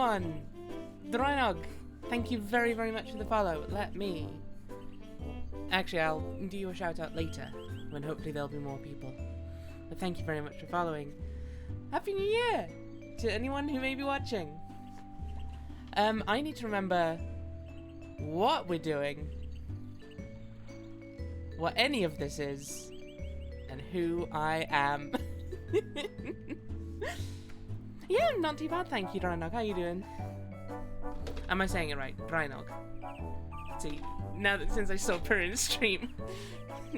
one. Drynog, thank you very, very much for the follow. Let me... Actually, I'll do you a shout out later, when hopefully there'll be more people. But thank you very much for following. Happy New Year to anyone who may be watching. I need to remember what we're doing, what any of this is, and who I am. Yeah, not too bad, thank you, Drynog. How you doing? Am I saying it right? Drynog. See, now that since I saw Purr in stream,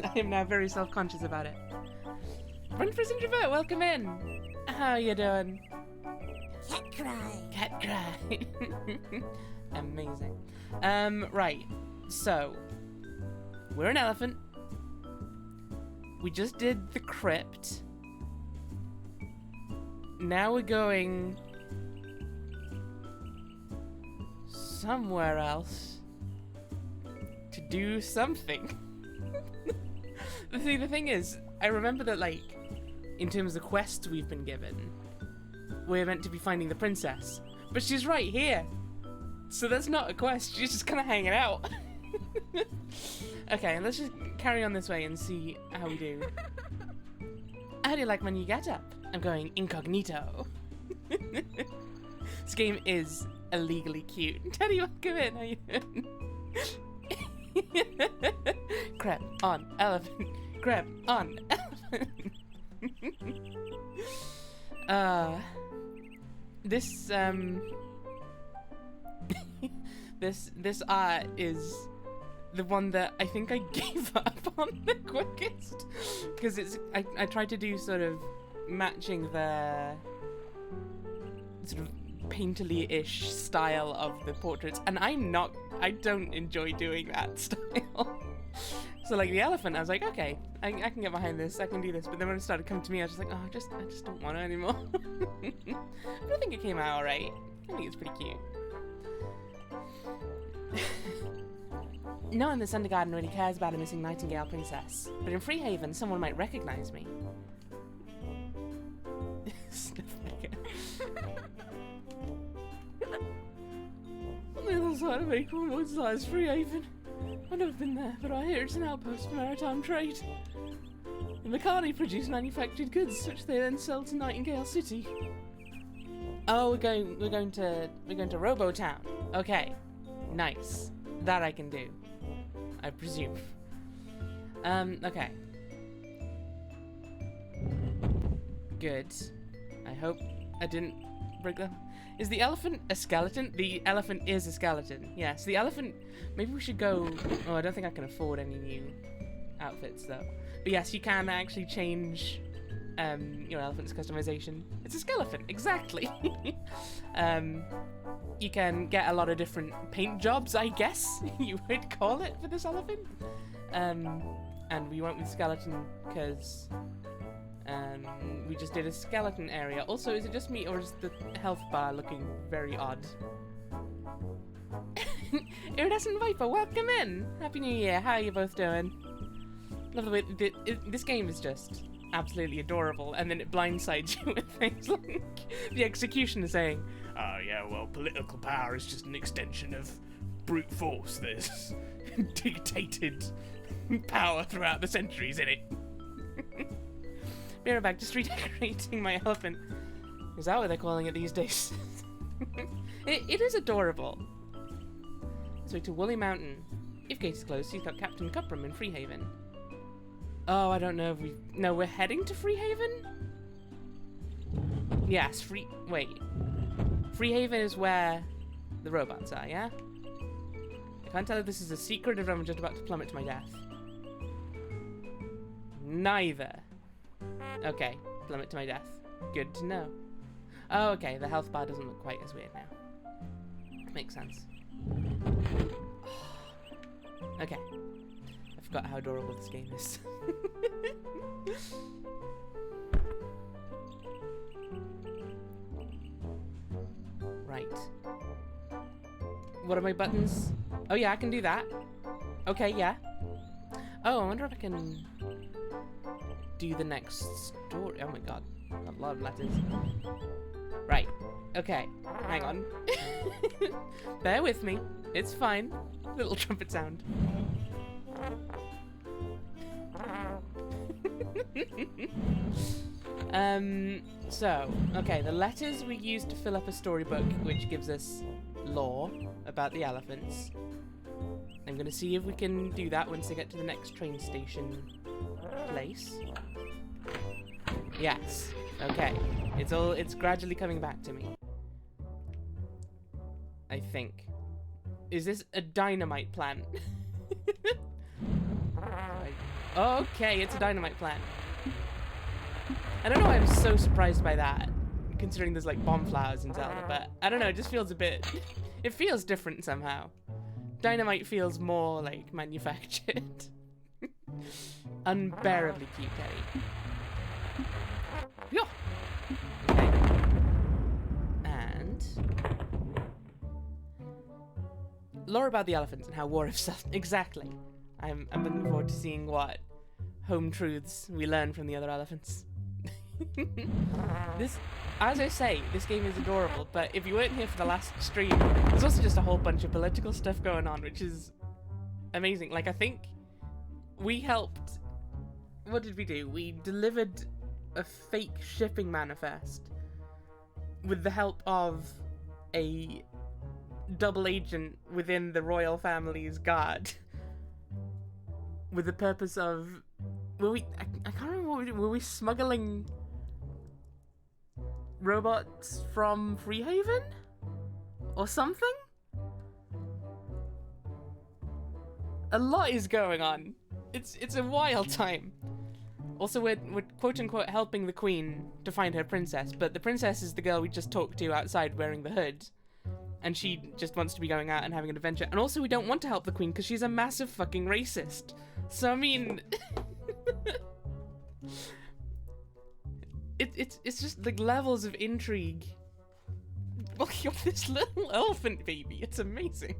I am now very self-conscious about it. Runfors Introvert, welcome in. How you doing? Cat cry. Cat cry. Amazing. Right. So, we're an elephant. We just did the crypt. Now we're going somewhere else to do something. See, the thing is, I remember that, like, in terms of the quests we've been given, we're meant to be finding the princess. But she's right here. So that's not a quest, she's just kind of hanging out. Okay, let's just carry on this way and see how we do. How do you like my new getup? I'm going incognito. This game is illegally cute. Teddy, welcome in. How you doing? Crap on elephant. Crap on elephant. This this art is the one that I think I gave up on the quickest, because I tried to do sort of matching the sort of painterly-ish style of the portraits, and I don't enjoy doing that style. So like the elephant, I was like, okay, I can get behind this, I can do this, but then when it started coming to me, I was just like, oh, I just don't want it anymore. But I think it came out alright. I think it's pretty cute. No one in the Thunder Garden really cares about a missing nightingale princess, but in Freehaven, someone might recognize me. On the other side of Acorn Woods lies Freehaven. I've never been there, but I hear it's an outpost for maritime trade. The Makani produce manufactured goods, which they then sell to Nightingale City. Oh, we're going to Robo Town. Okay, nice. That I can do, I presume. Okay. Good. I hope I didn't break them. Is the elephant a skeleton? The elephant is a skeleton. Yes, the elephant... Maybe we should go... Oh, I don't think I can afford any new outfits, though. But yes, you can actually change your elephant's customization. It's a skeleton, exactly. You can get a lot of different paint jobs, I guess you would call it, for this elephant. And we went with skeleton because... we just did a skeleton area. Also, is it just me or is the health bar looking very odd? Iridescent Viper, welcome in! Happy New Year, how are you both doing? Love the way this game is just absolutely adorable, and then it blindsides you with things like the executioner saying, oh yeah, well, political power is just an extension of brute force that's dictated power throughout the centuries, innit? Be right back, just redecorating my elephant. Is that what they're calling it these days? It is adorable. So to Woolly Mountain. If gate is closed, seek out Captain Cuprum in Freehaven. Oh, I don't know if we... No, we're heading to Freehaven? Yes, Wait. Freehaven is where the robots are, yeah? I can't tell if this is a secret or if I'm just about to plummet to my death. Neither. Okay, plummet to my death. Good to know. Oh, okay, the health bar doesn't look quite as weird now. Makes sense. Okay. I forgot how adorable this game is. Right. What are my buttons? Oh yeah, I can do that. Okay, yeah. Oh, I wonder if I can do the next story. Oh my god, a lot of letters. Right. Okay. Hang on. Bear with me. It's fine. Little trumpet sound. So, okay, the letters we use to fill up a storybook, which gives us lore about the elephants. I'm gonna see if we can do that once I get to the next train station place. Yes. Okay. It's gradually coming back to me. I think. Is this a dynamite plant? Okay, it's a dynamite plant. I don't know why I'm so surprised by that, considering there's like bomb flowers in Zelda, but I don't know, it just feels a bit... It feels different somehow. Dynamite feels more like manufactured. Unbearably cute, Teddy. Yeah. Okay. And... lore about the elephants and how war is self... Exactly. I'm looking forward to seeing what home truths we learn from the other elephants. This, as I say, this game is adorable, but if you weren't here for the last stream, there's also just a whole bunch of political stuff going on, which is amazing. Like, I think we helped... What did we do? We delivered a fake shipping manifest with the help of a double agent within the royal family's guard with the purpose of... I can't remember what we did. Were we smuggling robots from Freehaven? Or something? A lot is going on. It's a wild time. Also, we're quote-unquote helping the queen to find her princess, but the princess is the girl we just talked to outside wearing the hood. And she just wants to be going out and having an adventure. And also, we don't want to help the queen because she's a massive fucking racist. So, I mean... It's just like levels of intrigue. Look at this little elephant baby. It's amazing.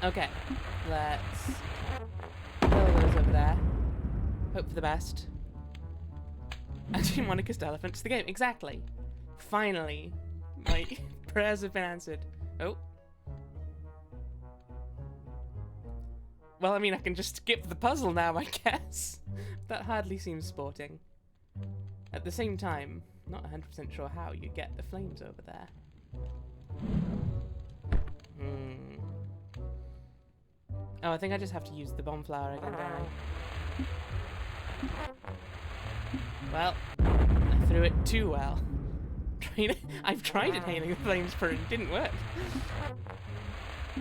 Okay, let's kill those over there. Hope for the best. Actually, Monica's elephant to the game. Exactly. Finally, my prayers have been answered. Oh. Well, I mean, I can just skip the puzzle now, I guess. That hardly seems sporting. At the same time, not 100% sure how you get the flames over there. Oh, I think I just have to use the bomb flower again, don't I? Well, I threw it too well. I've tried inhaling the flames for it, it didn't work.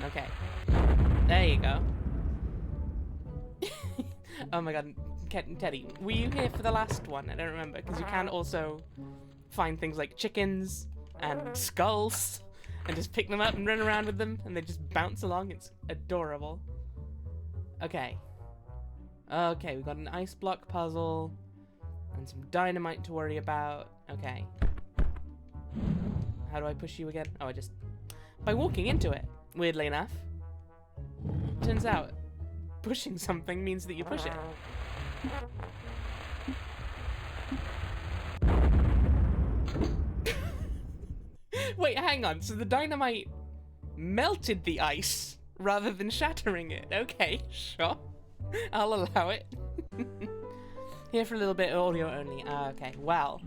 Okay. There you go. Oh my god, Teddy, were you here for the last one? I don't remember, because you can also find things like chickens and skulls and just pick them up and run around with them and they just bounce along. It's adorable. Okay. Okay, we've got an ice block puzzle and some dynamite to worry about. Okay. How do I push you again? Oh, I just... by walking into it, weirdly enough. Turns out, pushing something means that you push it. Wait, hang on. So the dynamite melted the ice rather than shattering it. Okay, sure. I'll allow it. Here for a little bit of audio only. Okay, well,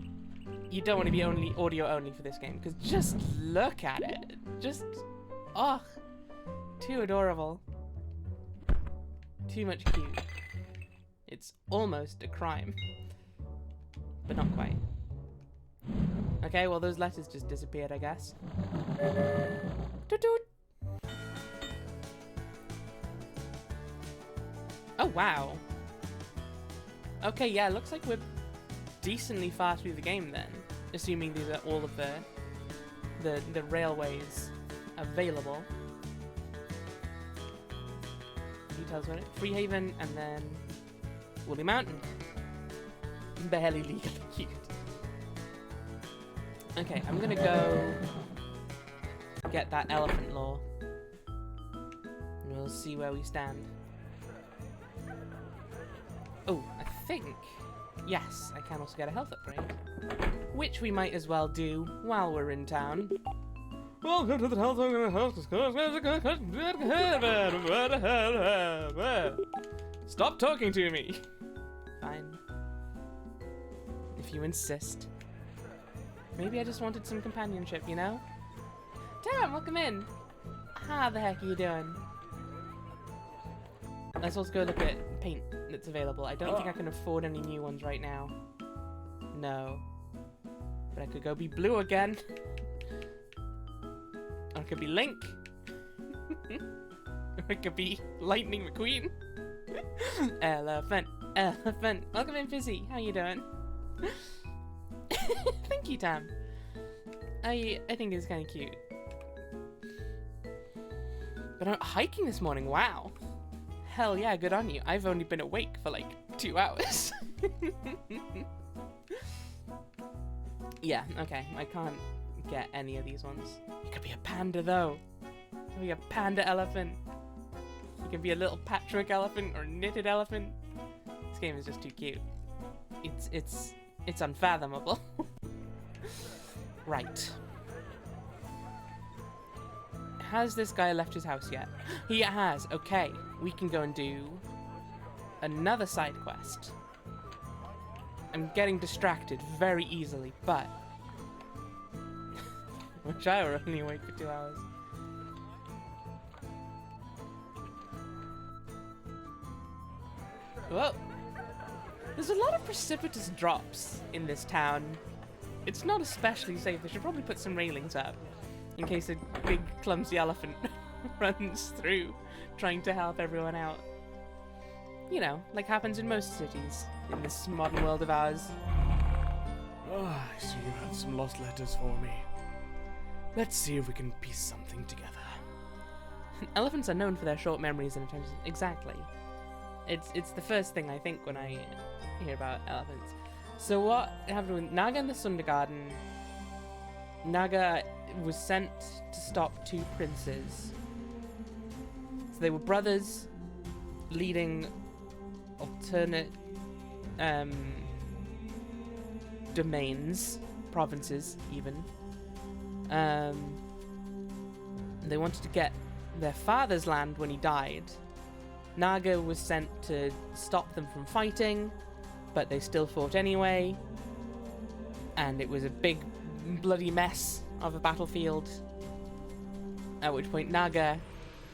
you don't want to be only audio only for this game, because just look at it. Just, oh, too adorable. Too much cute. It's almost a crime, but not quite. Okay, well, those letters just disappeared, I guess. Toot-toot. Oh, wow. Okay, yeah, looks like we're decently far through the game then, assuming these are all of the railways available. Details about it. Freehaven, and then Woolly Mountain. Barely legally cute. Okay, I'm gonna go get that elephant lore, and we'll see where we stand. Oh, I think Yes, I can also get a health upgrade, which we might as well do while we're in town. Welcome to the health. Stop talking to me. Fine. If you insist. Maybe I just wanted some companionship, you know? Tam, welcome in. How the heck are you doing? Let's also go look at paint that's available. I don't think I can afford any new ones right now. No. But I could go be blue again. Or it could be Link. Or it could be Lightning McQueen. Elephant, elephant. Welcome in, Fizzy. How you doing? Thank you, Tam. I think it's kind of cute. But I'm hiking this morning. Wow. Hell yeah, good on you. I've only been awake for like 2 hours. Yeah, okay. I can't get any of these ones. You could be a panda though. You could be a panda elephant. You can be a little patchwork elephant or knitted elephant. This game is just too cute. It's unfathomable. Right. Has this guy left his house yet? He has. Okay, we can go and do another side quest. I'm getting distracted very easily, but wish I were only awake for 2 hours. Whoa! There's a lot of precipitous drops in this town. It's not especially safe. They should probably put some railings up in case a big clumsy elephant runs through trying to help everyone out. You know, like happens in most cities in this modern world of ours. Oh, I see you have some lost letters for me. Let's see if we can piece something together. Elephants are known for their short memories and attention. Exactly. It's the first thing I think when I hear about elephants. So what happened with Naga and the Sundergarden? Naga was sent to stop 2 princes. So they were brothers leading alternate domains, provinces even. They wanted to get their father's land when he died. Naga was sent to stop them from fighting, but they still fought anyway. And it was a big bloody mess of a battlefield. At which point Naga,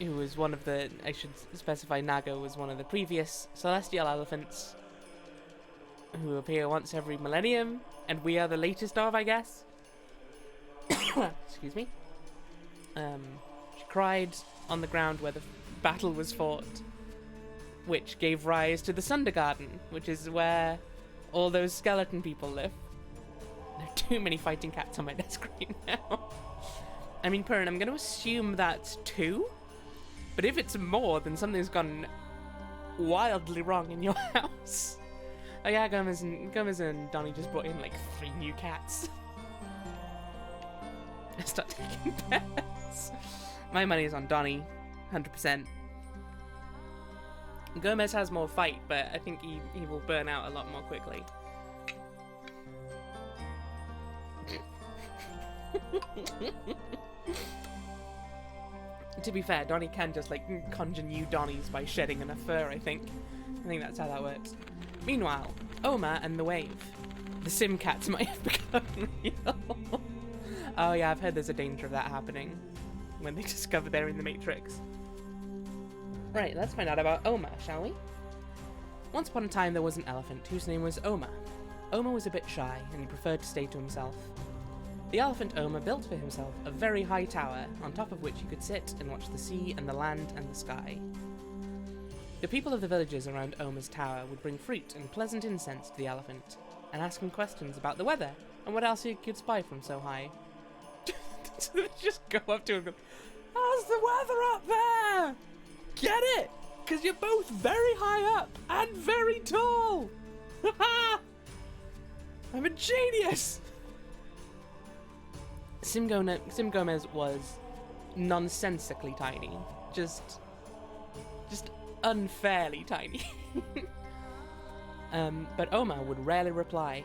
who was one of the, I should specify, Naga was one of the previous celestial elephants who appear once every millennium, and we are the latest of, I guess. Excuse me. She cried on the ground where the battle was fought, which gave rise to the Sundergarden, which is where all those skeleton people live. There are too many fighting cats on my desk right now. I mean, Perrin, I'm going to assume that's 2, but if it's more, then something's gone wildly wrong in your house. Oh yeah, Gomez and Donnie just brought in like 3 new cats. I start taking pets. My money is on Donnie, 100%. Gomez has more fight, but I think he will burn out a lot more quickly. To be fair, Donnie can just like conjure new Donnies by shedding enough fur, I think. I think that's how that works. Meanwhile, Oma and the Wave. The sim cats might have become real. Oh yeah, I've heard there's a danger of that happening when they discover they're in the Matrix. Right, let's find out about Oma, shall we? Once upon a time there was an elephant whose name was Oma. Oma was a bit shy and he preferred to stay to himself. The elephant Oma built for himself a very high tower on top of which he could sit and watch the sea and the land and the sky. The people of the villages around Oma's tower would bring fruit and pleasant incense to the elephant and ask him questions about the weather and what else he could spy from so high. So they just go up to him and go, "How's the weather up there? Get it? Because you're both very high up and very tall. I'm a genius." Sim Gomez was nonsensically tiny. Just unfairly tiny. But Omar would rarely reply.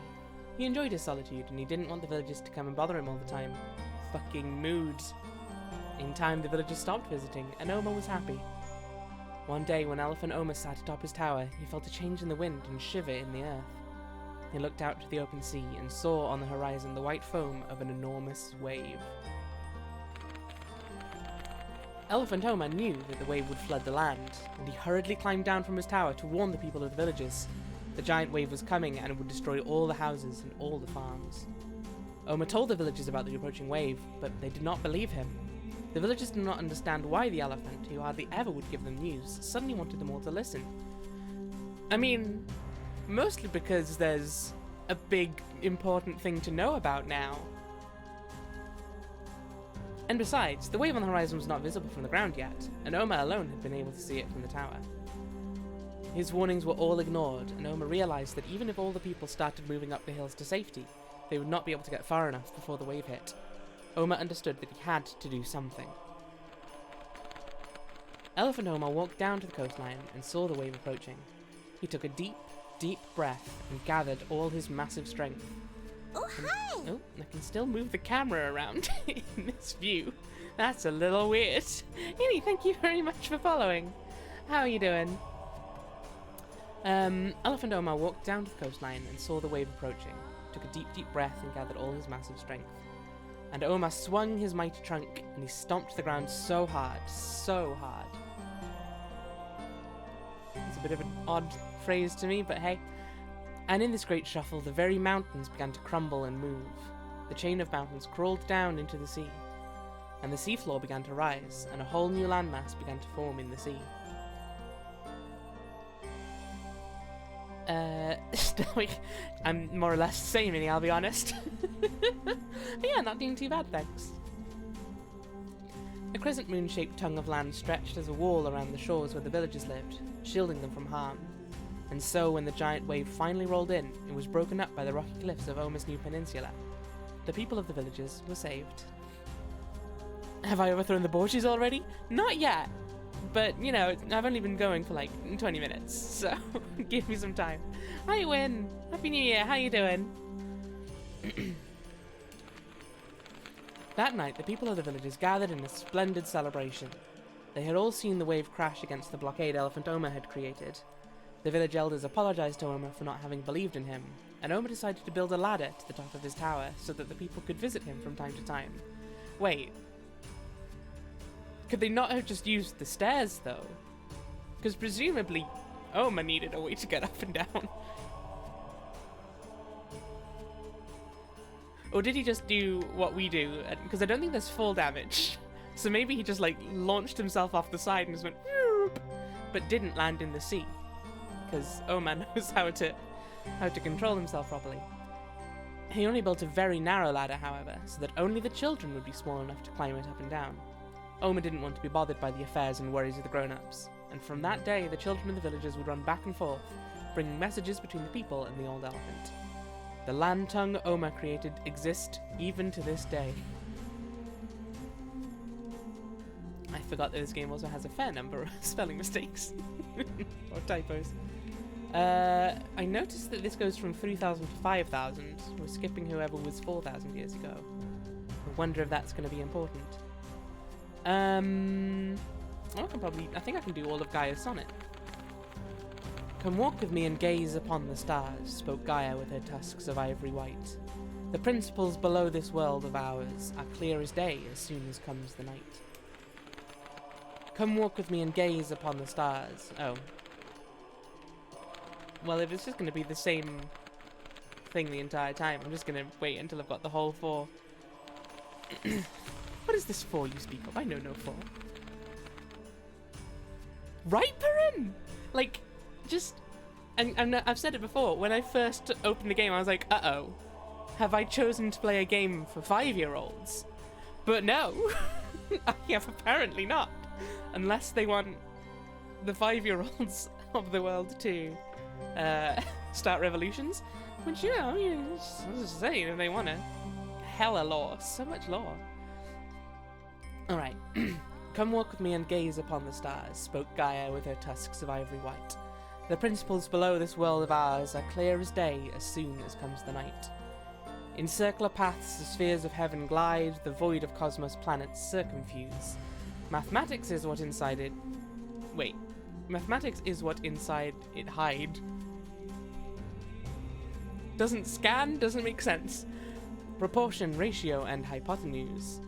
He enjoyed his solitude, and he didn't want the villagers to come and bother him all the time. Fucking mood. In time, the villagers stopped visiting, and Omar was happy. One day, when Elephant Omar sat atop his tower, he felt a change in the wind and shiver in the earth. He looked out to the open sea and saw on the horizon the white foam of an enormous wave. Elephant Omar knew that the wave would flood the land, and he hurriedly climbed down from his tower to warn the people of the villages. The giant wave was coming and it would destroy all the houses and all the farms. Omar told the villagers about the approaching wave, but they did not believe him. The villagers did not understand why the elephant, who hardly ever would give them news, suddenly wanted them all to listen. I mean, mostly because there's a big, important thing to know about now. And besides, the wave on the horizon was not visible from the ground yet, and Omar alone had been able to see it from the tower. His warnings were all ignored, and Omar realized that even if all the people started moving up the hills to safety, they would not be able to get far enough before the wave hit. Omar understood that he had to do something. Elephant Omar walked down to the coastline and saw the wave approaching. He took a deep, deep breath and gathered all his massive strength. Oh, hi! Oh, I can still move the camera around in this view. That's a little weird. Anyway, thank you very much for following. How are you doing? Elephant Omar walked down to the coastline and saw the wave approaching, took a deep, deep breath and gathered all his massive strength. And Omar swung his mighty trunk and he stomped the ground so hard, so hard. It's a bit of an odd phrase to me, but hey. And in this great shuffle, the very mountains began to crumble and move. The chain of mountains crawled down into the sea, and the seafloor began to rise, and a whole new landmass began to form in the sea. I'm more or less the same, really, I'll be honest. But yeah, not doing too bad, thanks. A crescent moon-shaped tongue of land stretched as a wall around the shores where the villagers lived, shielding them from harm. And so, when the giant wave finally rolled in, it was broken up by the rocky cliffs of Omar's new peninsula. The people of the villages were saved. Have I overthrown the Borgias already? Not yet! But, you know, I've only been going for like 20 minutes, so give me some time. Hi, Win! Happy New Year, how you doing? That night, the people of the villages gathered in a splendid celebration. They had all seen the wave crash against the blockade Elephant Omar had created. The village elders apologized to Omar for not having believed in him, and Omar decided to build a ladder to the top of his tower so that the people could visit him from time to time. Wait. Could they not have just used the stairs, though? Because presumably, Omar needed a way to get up and down. Or did he just do what we do? Because I don't think there's fall damage. So maybe he just, like, launched himself off the side and just went, whoop, but didn't land in the sea. Because Omar knows how to control himself properly. He only built a very narrow ladder, however, so that only the children would be small enough to climb it up and down. Omar didn't want to be bothered by the affairs and worries of the grown-ups, and from that day the children of the villagers would run back and forth, bringing messages between the people and the old elephant. The land tongue Omar created exists even to this day. I forgot that this game also has a fair number of spelling mistakes or typos. I noticed that this goes from 3,000 to 5,000. We're skipping whoever was 4,000 years ago. I wonder if that's going to be important. I think I can do all of Gaia's sonnet. Come walk with me and gaze upon the stars, spoke Gaia with her tusks of ivory white. The principles below this world of ours are clear as day as soon as comes the night. Come walk with me and gaze upon the stars. Oh. Well, if it's just going to be the same thing the entire time, I'm just going to wait until I've got the whole 4. What is this 4 you speak of? I know no 4. Right, Perrin? Like, just... And I've said it before, when I first opened the game, I was like, uh-oh. Have I chosen to play a game for 5-year-olds? But no. I have apparently not. Unless they want the 5-year-olds of the world to start revolutions. Which, you know, I was just saying, if they want to. Hella lore. So much lore. Alright. Come walk with me and gaze upon the stars, spoke Gaia with her tusks of ivory white. The principles below this world of ours are clear as day as soon as comes the night. In circular paths the spheres of heaven glide, the void of cosmos planets circumfuse. Mathematics is what inside it... Wait. Mathematics is what inside it hide. Doesn't scan, doesn't make sense. Proportion, ratio, and hypotenuse.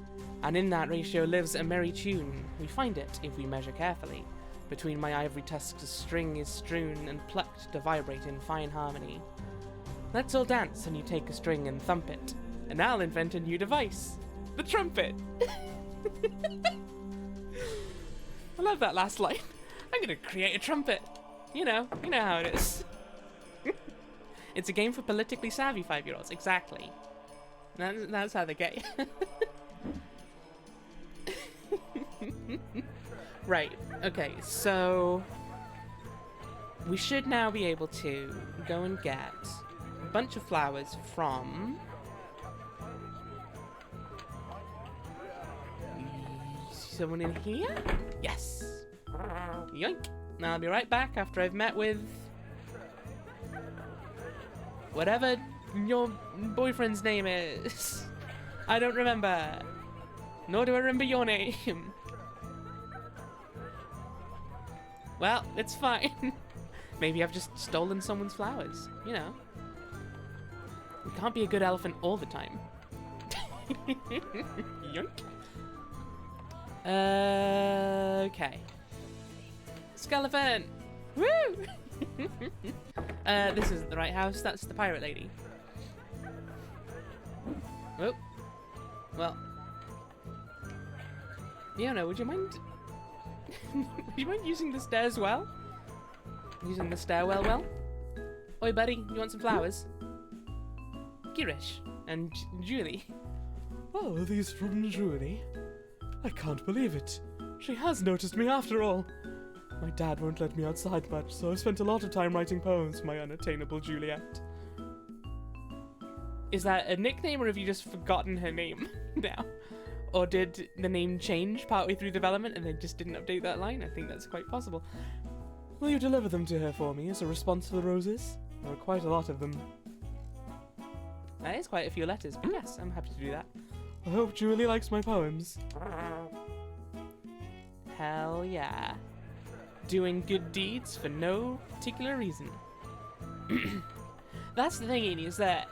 And in that ratio lives a merry tune. We find it, if we measure carefully. Between my ivory tusks a string is strewn and plucked to vibrate in fine harmony. Let's all dance and you take a string and thump it. And I'll invent a new device. The trumpet! I love that last line. I'm gonna create a trumpet. You know how it is. It's a game for politically savvy 5-year-olds, exactly. That's how they get you. Right, okay, so we should now be able to go and get a bunch of flowers from someone in here? Yes. Yoink. Now I'll be right back after I've met with whatever your boyfriend's name is. I don't remember. Nor do I remember your name. Well, it's fine. Maybe I've just stolen someone's flowers, you know. You can't be a good elephant all the time. Yoink. Okay. Skeleton! Woo! This isn't the right house, that's the pirate lady. Oh. Well. Yono, would you mind... would you mind using the stairs well? Using the stairwell well? Oi buddy, you want some flowers? Girish. And Julie. Oh, are these from Julie? I can't believe it. She has noticed me after all. My dad won't let me outside much, so I've spent a lot of time writing poems for my unattainable Juliet. Is that a nickname or have you just forgotten her name now? Or did the name change partway through development and they just didn't update that line? I think that's quite possible. Will you deliver them to her for me as a response to the roses? There are quite a lot of them. That is quite a few letters, but yes, I'm happy to do that. I hope Julie likes my poems. Hell yeah. Doing good deeds for no particular reason. That's the thing, Edie, is that...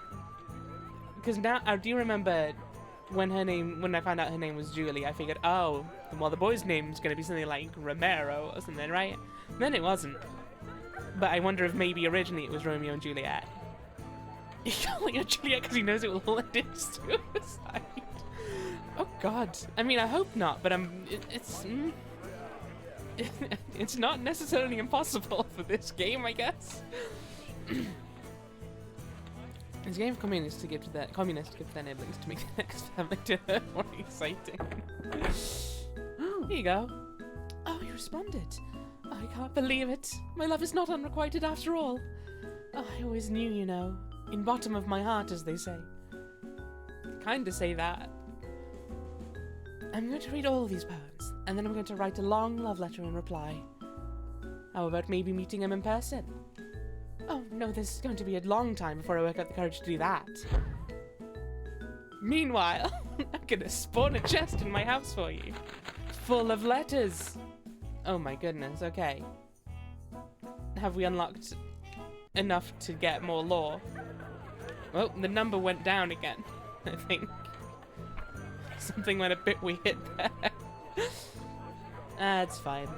Because now, I do remember when I found out her name was Julie, I figured, oh, well, the boy's name's going to be something like Romero or something, right? And then it wasn't. But I wonder if maybe originally it was Romeo and Juliet. He calling her Juliet because he knows it will all end in suicide. Oh god. I mean, I hope not, but it's not necessarily impossible for this game, I guess. This game of communists to give to their neighbourlings to make the next family dinner more exciting. Here you go. Oh, you responded. Oh, I can't believe it. My love is not unrequited after all. Oh, I always knew, you know. In bottom of my heart, as they say. Kinda say that. I'm going to read all of these poems, and then I'm going to write a long love letter in reply. How about maybe meeting him in person? Oh, no, this is going to be a long time before I work up the courage to do that. Meanwhile, I'm going to spawn a chest in my house for you. Full of letters. Oh my goodness, okay. Have we unlocked enough to get more lore? Oh, the number went down again, I think. Something went a bit weird there. It's fine.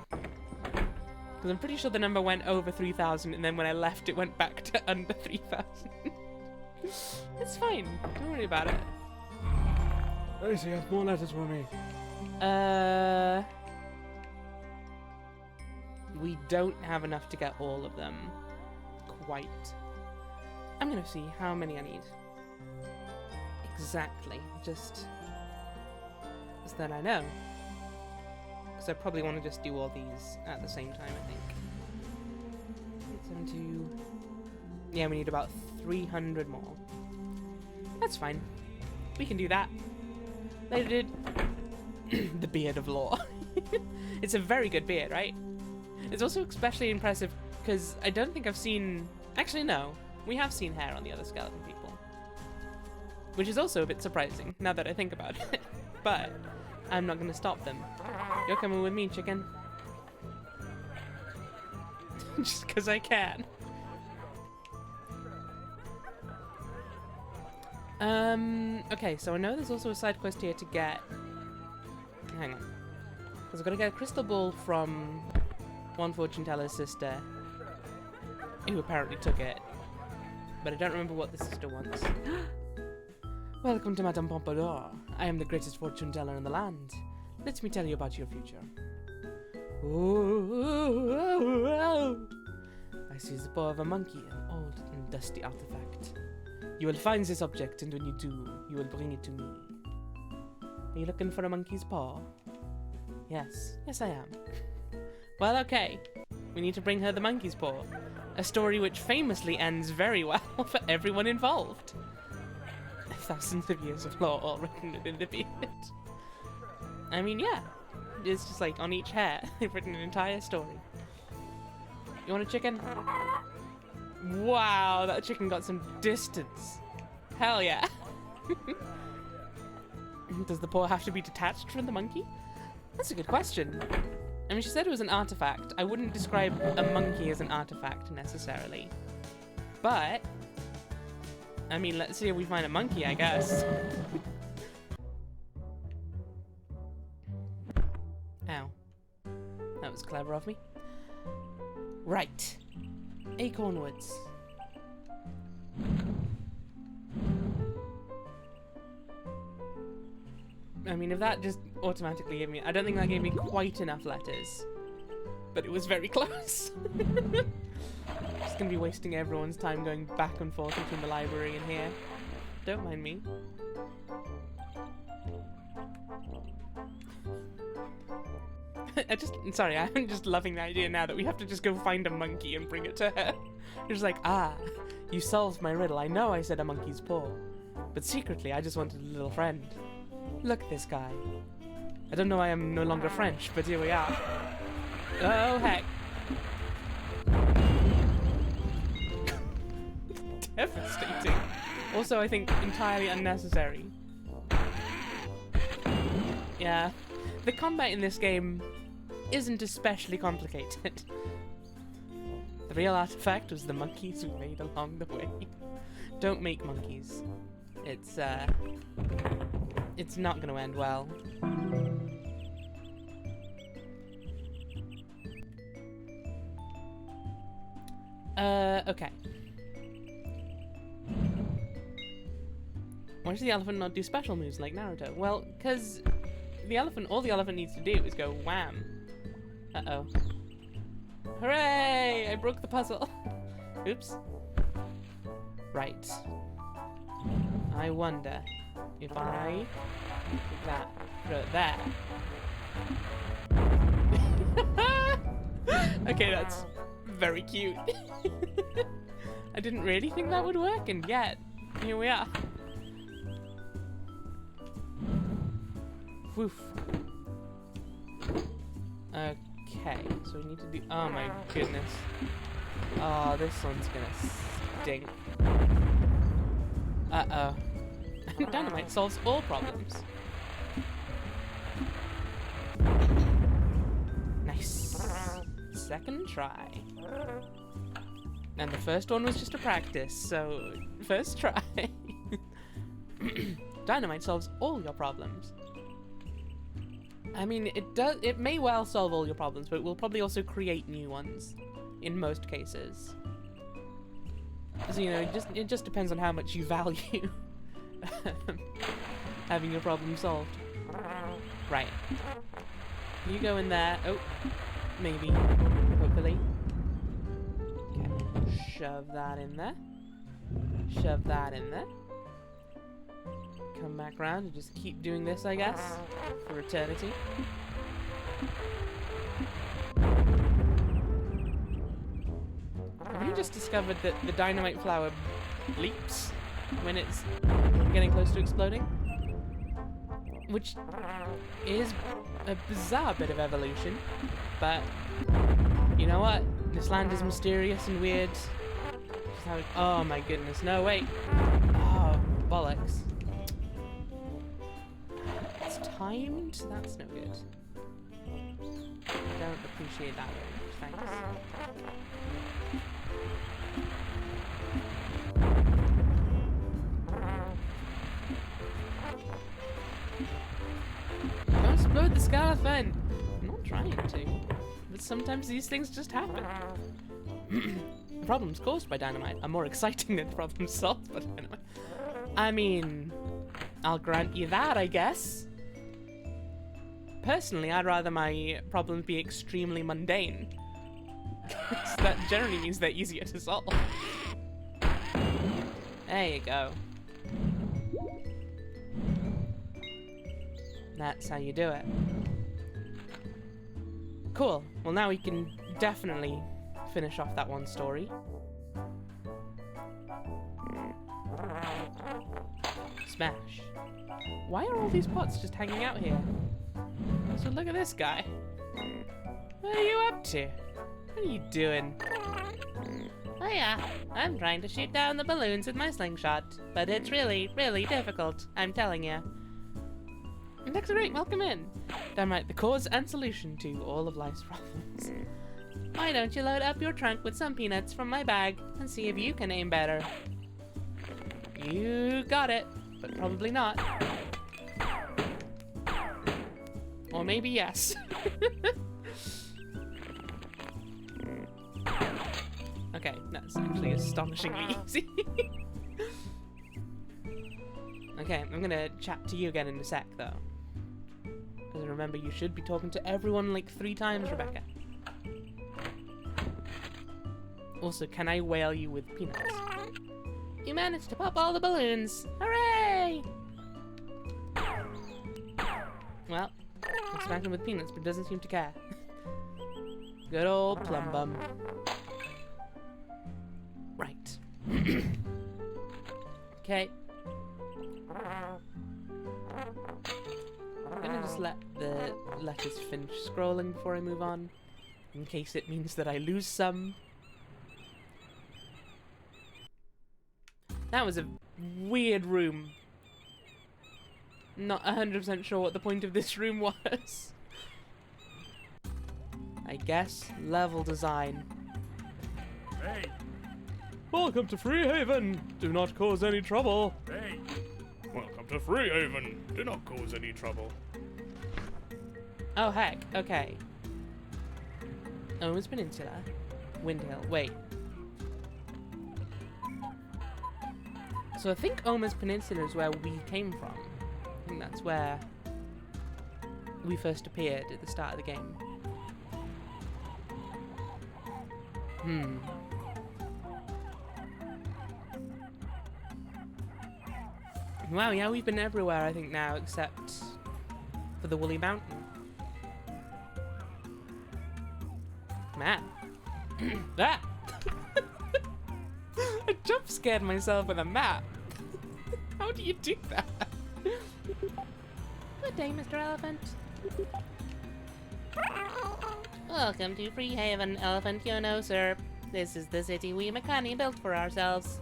Because I'm pretty sure the number went over 3,000 and then when I left it went back to under 3,000. It's fine. Don't worry about it. Oh, so you have more letters for me. We don't have enough to get all of them. Quite. I'm gonna see how many I need. Exactly. Just so that I know. Because I probably want to just do all these at the same time, I think. 72. Yeah, we need about 300 more. That's fine. We can do that. Later, dude. The beard of lore. It's a very good beard, right? It's also especially impressive because I don't think I've seen... Actually, no. We have seen hair on the other skeleton people. Which is also a bit surprising, now that I think about it. But I'm not going to stop them. You're coming with me, chicken. Just because I can. Okay, so I know there's also a side quest here to get... Hang on. Because I've got to get a crystal ball from one fortune teller's sister, who apparently took it. But I don't remember what the sister wants. Welcome to Madame Pompadour. I am the greatest fortune teller in the land. Let me tell you about your future. Ooh, I seize the paw of a monkey, an old and dusty artifact. You will find this object, and when you do, you will bring it to me. Are you looking for a monkey's paw? Yes. Yes, I am. Well, okay. We need to bring her the monkey's paw. A story which famously ends very well for everyone involved. Thousands of years of lore all written in the beard. I mean, yeah. It's just like on each hair, they've written an entire story. You want a chicken? Wow, that chicken got some distance. Hell yeah. Does the paw have to be detached from the monkey? That's a good question. I mean, she said it was an artifact. I wouldn't describe a monkey as an artifact necessarily. But, I mean, let's see if we find a monkey, I guess. Ow. That was clever of me. Right. Acorn Woods. I mean, if that just automatically gave me... I don't think that gave me quite enough letters. But it was very close. Just gonna be wasting everyone's time going back and forth between the library and here. Don't mind me. Sorry, I'm just loving the idea now that we have to just go find a monkey and bring it to her. You're just like, ah, you solved my riddle. I know I said a monkey's paw. But secretly, I just wanted a little friend. Look at this guy. I don't know why I'm no longer French, but here we are. Oh, heck. Devastating. Also, I think entirely unnecessary. Yeah. The combat in this game isn't especially complicated. The real artifact was the monkeys we made along the way. Don't make monkeys. It's not gonna end well. Okay. Why does the elephant not do special moves like Naruto? Well, because all the elephant needs to do is go wham. Uh-oh. Hooray! I broke the puzzle. Oops. Right. I wonder if I put that there. Okay, that's very cute. I didn't really think that would work, and yet, here we are. Woof. Okay, so we need to do... Oh my goodness. Oh, this one's gonna stink. Uh-oh. Dynamite solves all problems. Nice. Second try. And the first one was just a practice, so first try. Dynamite solves all your problems. I mean, it may well solve all your problems, but it will probably also create new ones in most cases. So, you know, it just depends on how much you value having your problem solved. Right. You go in there. Oh, maybe. Hopefully. Okay. Shove that in there. Shove that in there. Come back around and just keep doing this, I guess, for eternity. Have you just discovered that the dynamite flower bleeps when it's getting close to exploding? Which is a bizarre bit of evolution, but you know what? This land is mysterious and weird. Oh my goodness, no, wait. Oh, bollocks. It's timed? That's no good. I don't appreciate that very much, thanks. Don't explode the skeleton! I'm not trying to, but sometimes these things just happen. Problems caused by dynamite are more exciting than problems solved by dynamite. I mean, I'll grant you that, I guess. Personally, I'd rather my problems be extremely mundane. That generally means they're easier to solve. There you go. That's how you do it. Cool. Well, now we can definitely finish off that one story. Smash. Why are all these pots just hanging out here? So look at this guy. What are you up to? What are you doing? Oh yeah, I'm trying to shoot down the balloons with my slingshot, but it's really, really difficult, I'm telling you. That's great, welcome in. Dynamite, the cause and solution to all of life's problems. Why don't you load up your trunk with some peanuts from my bag and see if you can aim better? You got it, but probably not. Or maybe yes. Okay, that's actually astonishingly easy. Okay, I'm gonna chat to you again in a sec, though. Because remember, you should be talking to everyone like 3 times, Rebecca. Also, can I whale you with peanuts? You managed to pop all the balloons! Hooray! Well, I smacked him with peanuts, but doesn't seem to care. Good old plum bum. Right. Okay. I'm gonna just let the letters finish scrolling before I move on, in case it means that I lose some. That was a weird room. Not 100% sure what the point of this room was. I guess level design. Hey! Welcome to Freehaven! Do not cause any trouble! Hey! Welcome to Freehaven! Do not cause any trouble. Oh heck, okay. Owen's Peninsula. Windhill. Wait. So I think Oma's Peninsula is where we came from. I think that's where we first appeared at the start of the game. Wow, yeah, we've been everywhere, I think, now, except for the Woolly Mountain. Man. Ah! I jump scared myself with a map. How do you do that? Good day, Mr. Elephant. Welcome to Freehaven, Elephant Yono, sir. This is the city we Makani built for ourselves.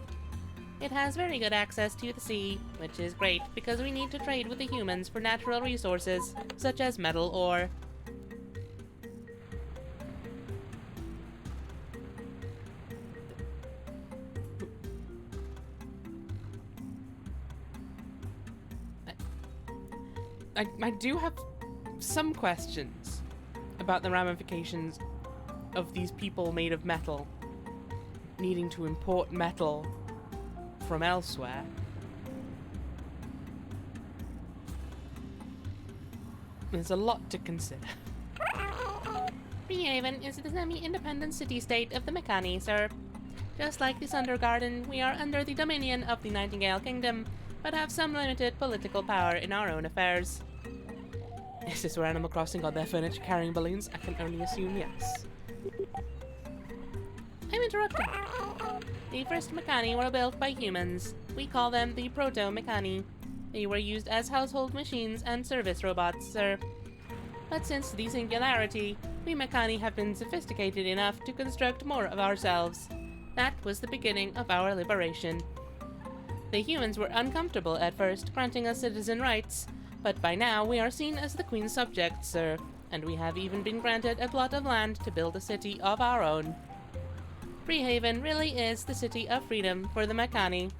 It has very good access to the sea, which is great because we need to trade with the humans for natural resources, such as metal ore. I do have some questions about the ramifications of these people made of metal needing to import metal from elsewhere. There's a lot to consider. Freehaven is the semi-independent city-state of the Makani, sir. Just like the Sundergarden, we are under the dominion of the Nightingale Kingdom, but have some limited political power in our own affairs. Is this where Animal Crossing got their furniture carrying balloons? I can only assume yes. I'm interrupting. The first Makani were built by humans. We call them the Proto-Makani. They were used as household machines and service robots, sir. But since the singularity, we Makani have been sophisticated enough to construct more of ourselves. That was the beginning of our liberation. The humans were uncomfortable at first, granting us citizen rights, but by now we are seen as the Queen's subjects, sir, and we have even been granted a plot of land to build a city of our own. Freehaven really is the city of freedom for the Makani.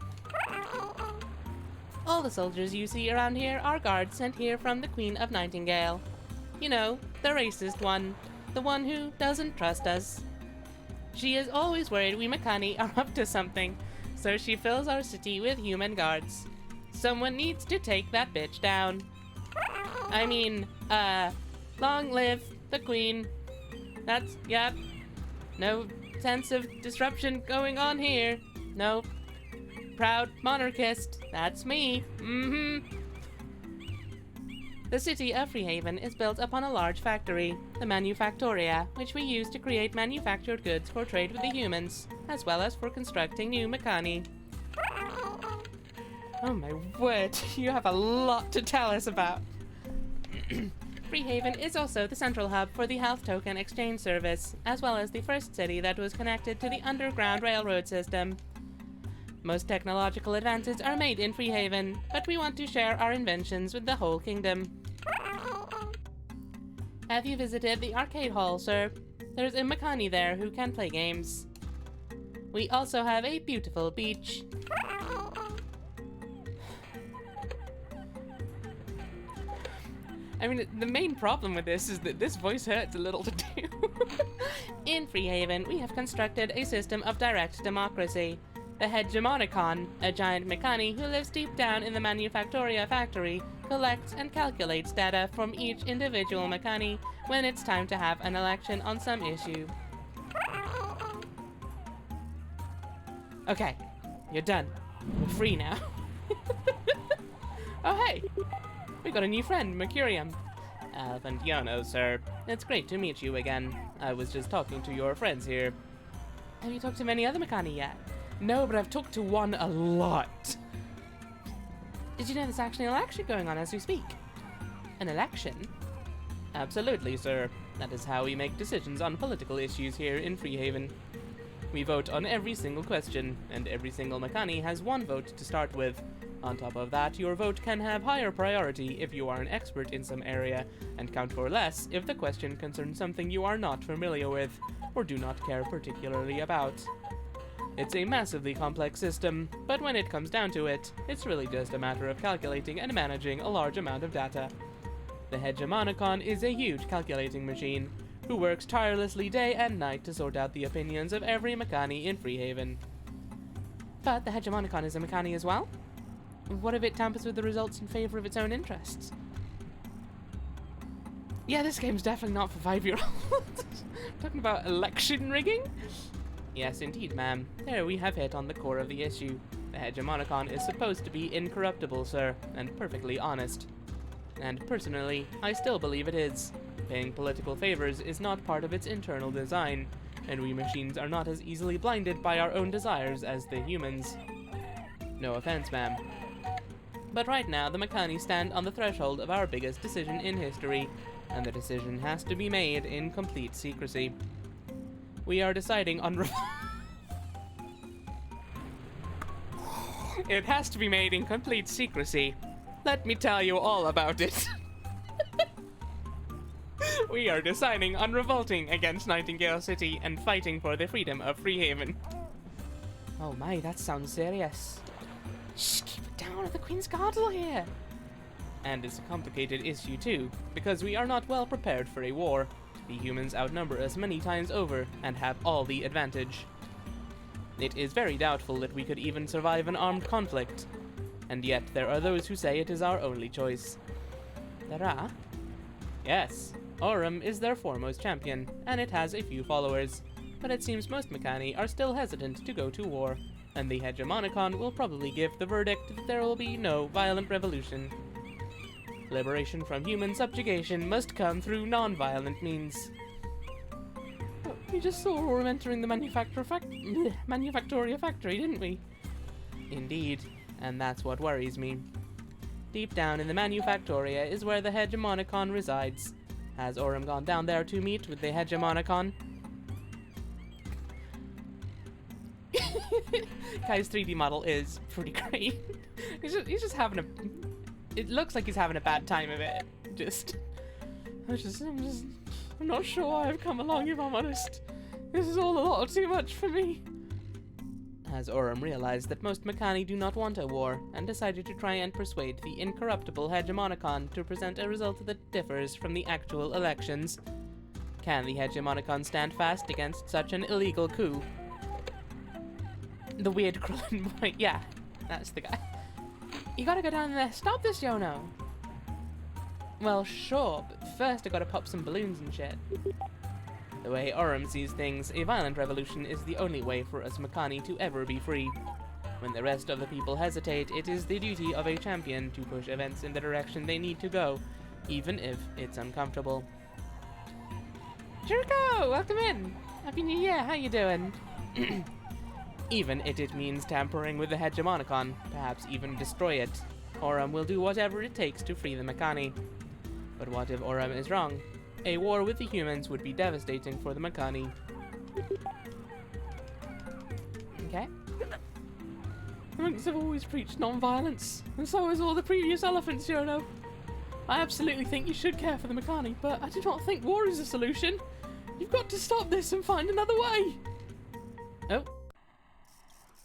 All the soldiers you see around here are guards sent here from the Queen of Nightingale. You know, the racist one. The one who doesn't trust us. She is always worried we Makani are up to something, so she fills our city with human guards. Someone needs to take that bitch down. I mean, long live the Queen. That's, yep. No sense of disruption going on here. No. Proud monarchist. That's me. The city of Freehaven is built upon a large factory, the Manufactoria, which we use to create manufactured goods for trade with the humans, as well as for constructing new Makani. Oh my word, you have a lot to tell us about. Freehaven is also the central hub for the health token exchange service, as well as the first city that was connected to the underground railroad system. Most technological advances are made in Freehaven, but we want to share our inventions with the whole kingdom. Have you visited the arcade hall, sir? There's a Makani there who can play games. We also have a beautiful beach. I mean, the main problem with this is that this voice hurts a little to do. In Freehaven, we have constructed a system of direct democracy. The Hegemonicon, a giant Makani who lives deep down in the Manufactoria factory, collects and calculates data from each individual Makani when it's time to have an election on some issue. Okay, you're done. We're free now. Oh hey, we got a new friend, Mercurium. Elephant Yono, sir. It's great to meet you again. I was just talking to your friends here. Have you talked to many other Makani yet? No, but I've talked to one a lot. Did you know there's actually an election going on as we speak? An election? Absolutely, sir. That is how we make decisions on political issues here in Freehaven. We vote on every single question, and every single Makani has one vote to start with. On top of that, your vote can have higher priority if you are an expert in some area, and count for less if the question concerns something you are not familiar with, or do not care particularly about. It's a massively complex system, but when it comes down to it, it's really just a matter of calculating and managing a large amount of data. The Hegemonicon is a huge calculating machine, who works tirelessly day and night to sort out the opinions of every Makani in Freehaven. But the Hegemonicon is a Makani as well? What if it tampers with the results in favor of its own interests? Yeah, this game's definitely not for 5-year-olds. Talking about election rigging? Yes, indeed, ma'am. There we have hit on the core of the issue. The Hegemonicon is supposed to be incorruptible, sir, and perfectly honest. And personally, I still believe it is. Paying political favors is not part of its internal design, and we machines are not as easily blinded by our own desires as the humans. No offense, ma'am. But right now, the Makani stand on the threshold of our biggest decision in history, and the decision has to be made in complete secrecy. We are deciding on It has to be made in complete secrecy. Let me tell you all about it. We are deciding on revolting against Nightingale City and fighting for the freedom of Freehaven. Oh my, that sounds serious. Shh, keep it down, the Queen's Guards will hear. And it's a complicated issue too, because we are not well prepared for a war. The humans outnumber us many times over and have all the advantage. It is very doubtful that we could even survive an armed conflict. And yet there are those who say it is our only choice. There are? Yes. Aurum is their foremost champion, and it has a few followers. But it seems most Makani are still hesitant to go to war, and the Hegemonicon will probably give the verdict that there will be no violent revolution. Liberation from human subjugation must come through non-violent means. Oh, we just saw Aurum entering the Manufactoria factory, didn't we? Indeed, and that's what worries me. Deep down in the Manufactoria is where the Hegemonicon resides, Has Orem gone down there to meet with the Hegemonicon? Kai's 3D model is pretty great. he's just having a... It looks like he's having a bad time of it. I'm not sure why I've come along, if I'm honest. This is all a little too much for me. As Orem realized that most Makani do not want a war, and decided to try and persuade the incorruptible Hegemonicon to present a result that differs from the actual elections. Can the Hegemonicon stand fast against such an illegal coup? The weird Krillin boy. Yeah, that's the guy. You gotta go down there. Stop this, Yono. Well, sure, but first I gotta pop some balloons and shit. The way Orem sees things, a violent revolution is the only way for us Makani to ever be free. When the rest of the people hesitate, it is the duty of a champion to push events in the direction they need to go, even if it's uncomfortable. Jericho, welcome in! Happy New Year, how you doing? Even if it means tampering with the Hegemonicon, perhaps even destroy it, Orem will do whatever it takes to free the Makani. But what if Orem is wrong? A war with the humans would be devastating for the Makani. Okay. The monks have always preached non-violence, and so has all the previous elephants, Yono. I absolutely think you should care for the Makani, but I do not think war is a solution. You've got to stop this and find another way. Oh.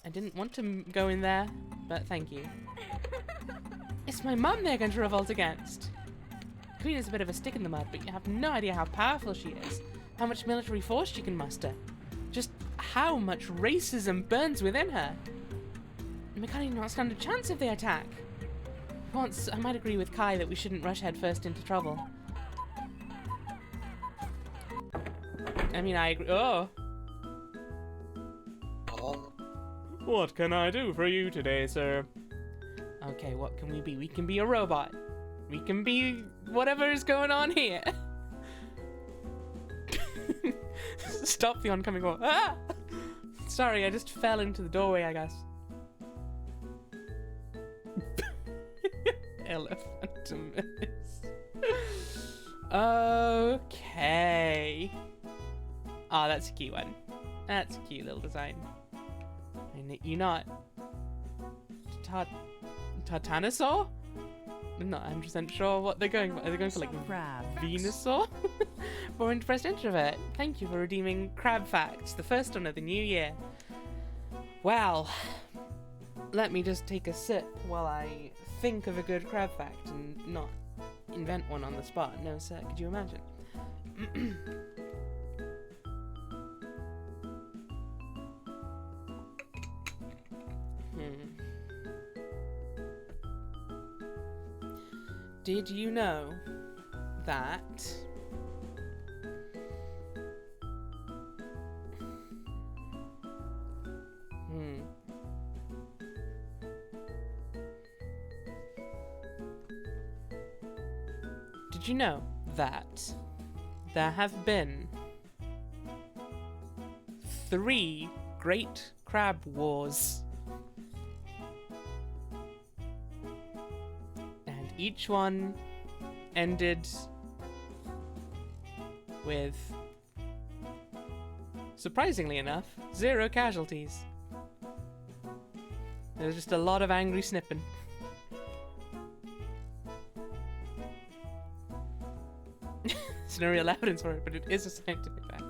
I didn't want to go in there, but thank you. It's my mum they're going to revolt against. Queen is a bit of a stick in the mud, but you have no idea how powerful she is, how much military force she can muster, just how much racism burns within her. Makani do not stand a chance if they attack. Once, I might agree with Kai that we shouldn't rush headfirst into trouble. I mean, I agree. Oh! What can I do for you today, sir? Okay, what can we be? We can be a robot. We can be whatever is going on here. Stop the oncoming war. Ah! Sorry, I just fell into the doorway, I guess. Elephantimus. Okay. Oh, that's a cute one. That's a cute little design. And you not Titanosaur? I'm not 100% sure what they're going for. Are they going for like Venusaur? For Depressed Introvert. Thank you for redeeming crab facts, the first one of the new year. Well, let me just take a sip while I think of a good crab fact and not invent one on the spot. No, sir, could you imagine? Did you know that Did you know that there have been 3 great crab wars? Each one ended with, surprisingly enough, 0 casualties. There's just a lot of angry snipping. There's no real evidence for it, but it is a scientific fact.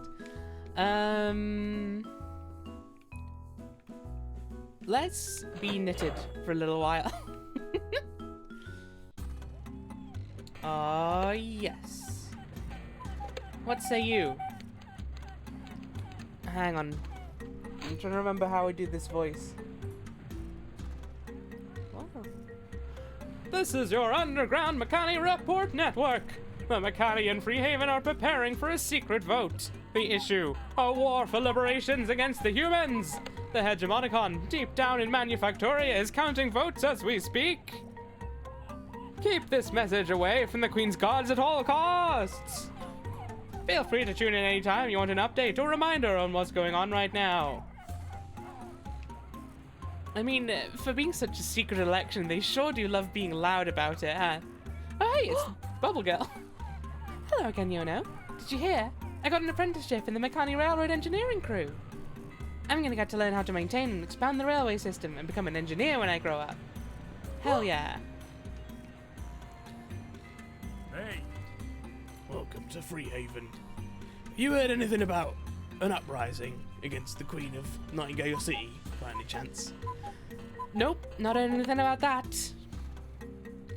Let's be knitted for a little while. Oh, yes. What say you? Hang on. I'm trying to remember how I did this voice. Oh. This is your underground Makani Report Network. The Makani in Freehaven are preparing for a secret vote. The issue, a war for liberations against the humans. The Hegemonicon, deep down in Manufactoria, is counting votes as we speak. Keep this message away from the Queen's gods at all costs. Feel free to tune in anytime you want an update or reminder on what's going on right now. I mean, for being such a secret election, they sure do love being loud about it, huh? Oh, hey, it's Bubble Girl. Hello again, Yono. Did you hear? I got an apprenticeship in the Makani Railroad engineering crew. I'm gonna get to learn how to maintain and expand the railway system and become an engineer when I grow up. Hell yeah. Hey, welcome to Freehaven. You heard anything about an uprising against the Queen of Nightingale City, by any chance? Nope, not anything about that.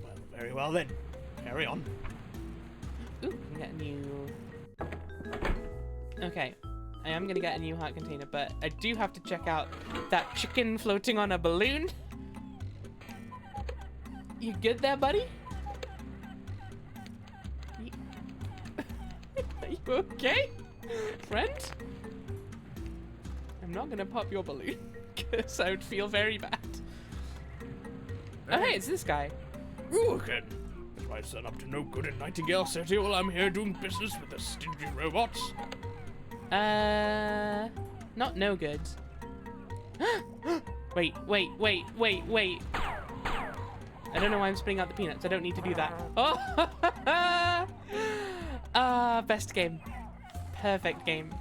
Well, very well then. Carry on. Ooh, I can get a new... Okay, I am gonna get a new heart container, but I do have to check out that chicken floating on a balloon. You good there, buddy? Are you okay, friend? I'm not gonna pop your balloon, because I would feel very bad. Oh, hey, it's this guy. You again. Is my son up to no good in Nightingale City while I'm here doing business with the stingy robots? Not no good. Wait. I don't know why I'm spitting out the peanuts. I don't need to do that. Oh! Best game. Perfect game.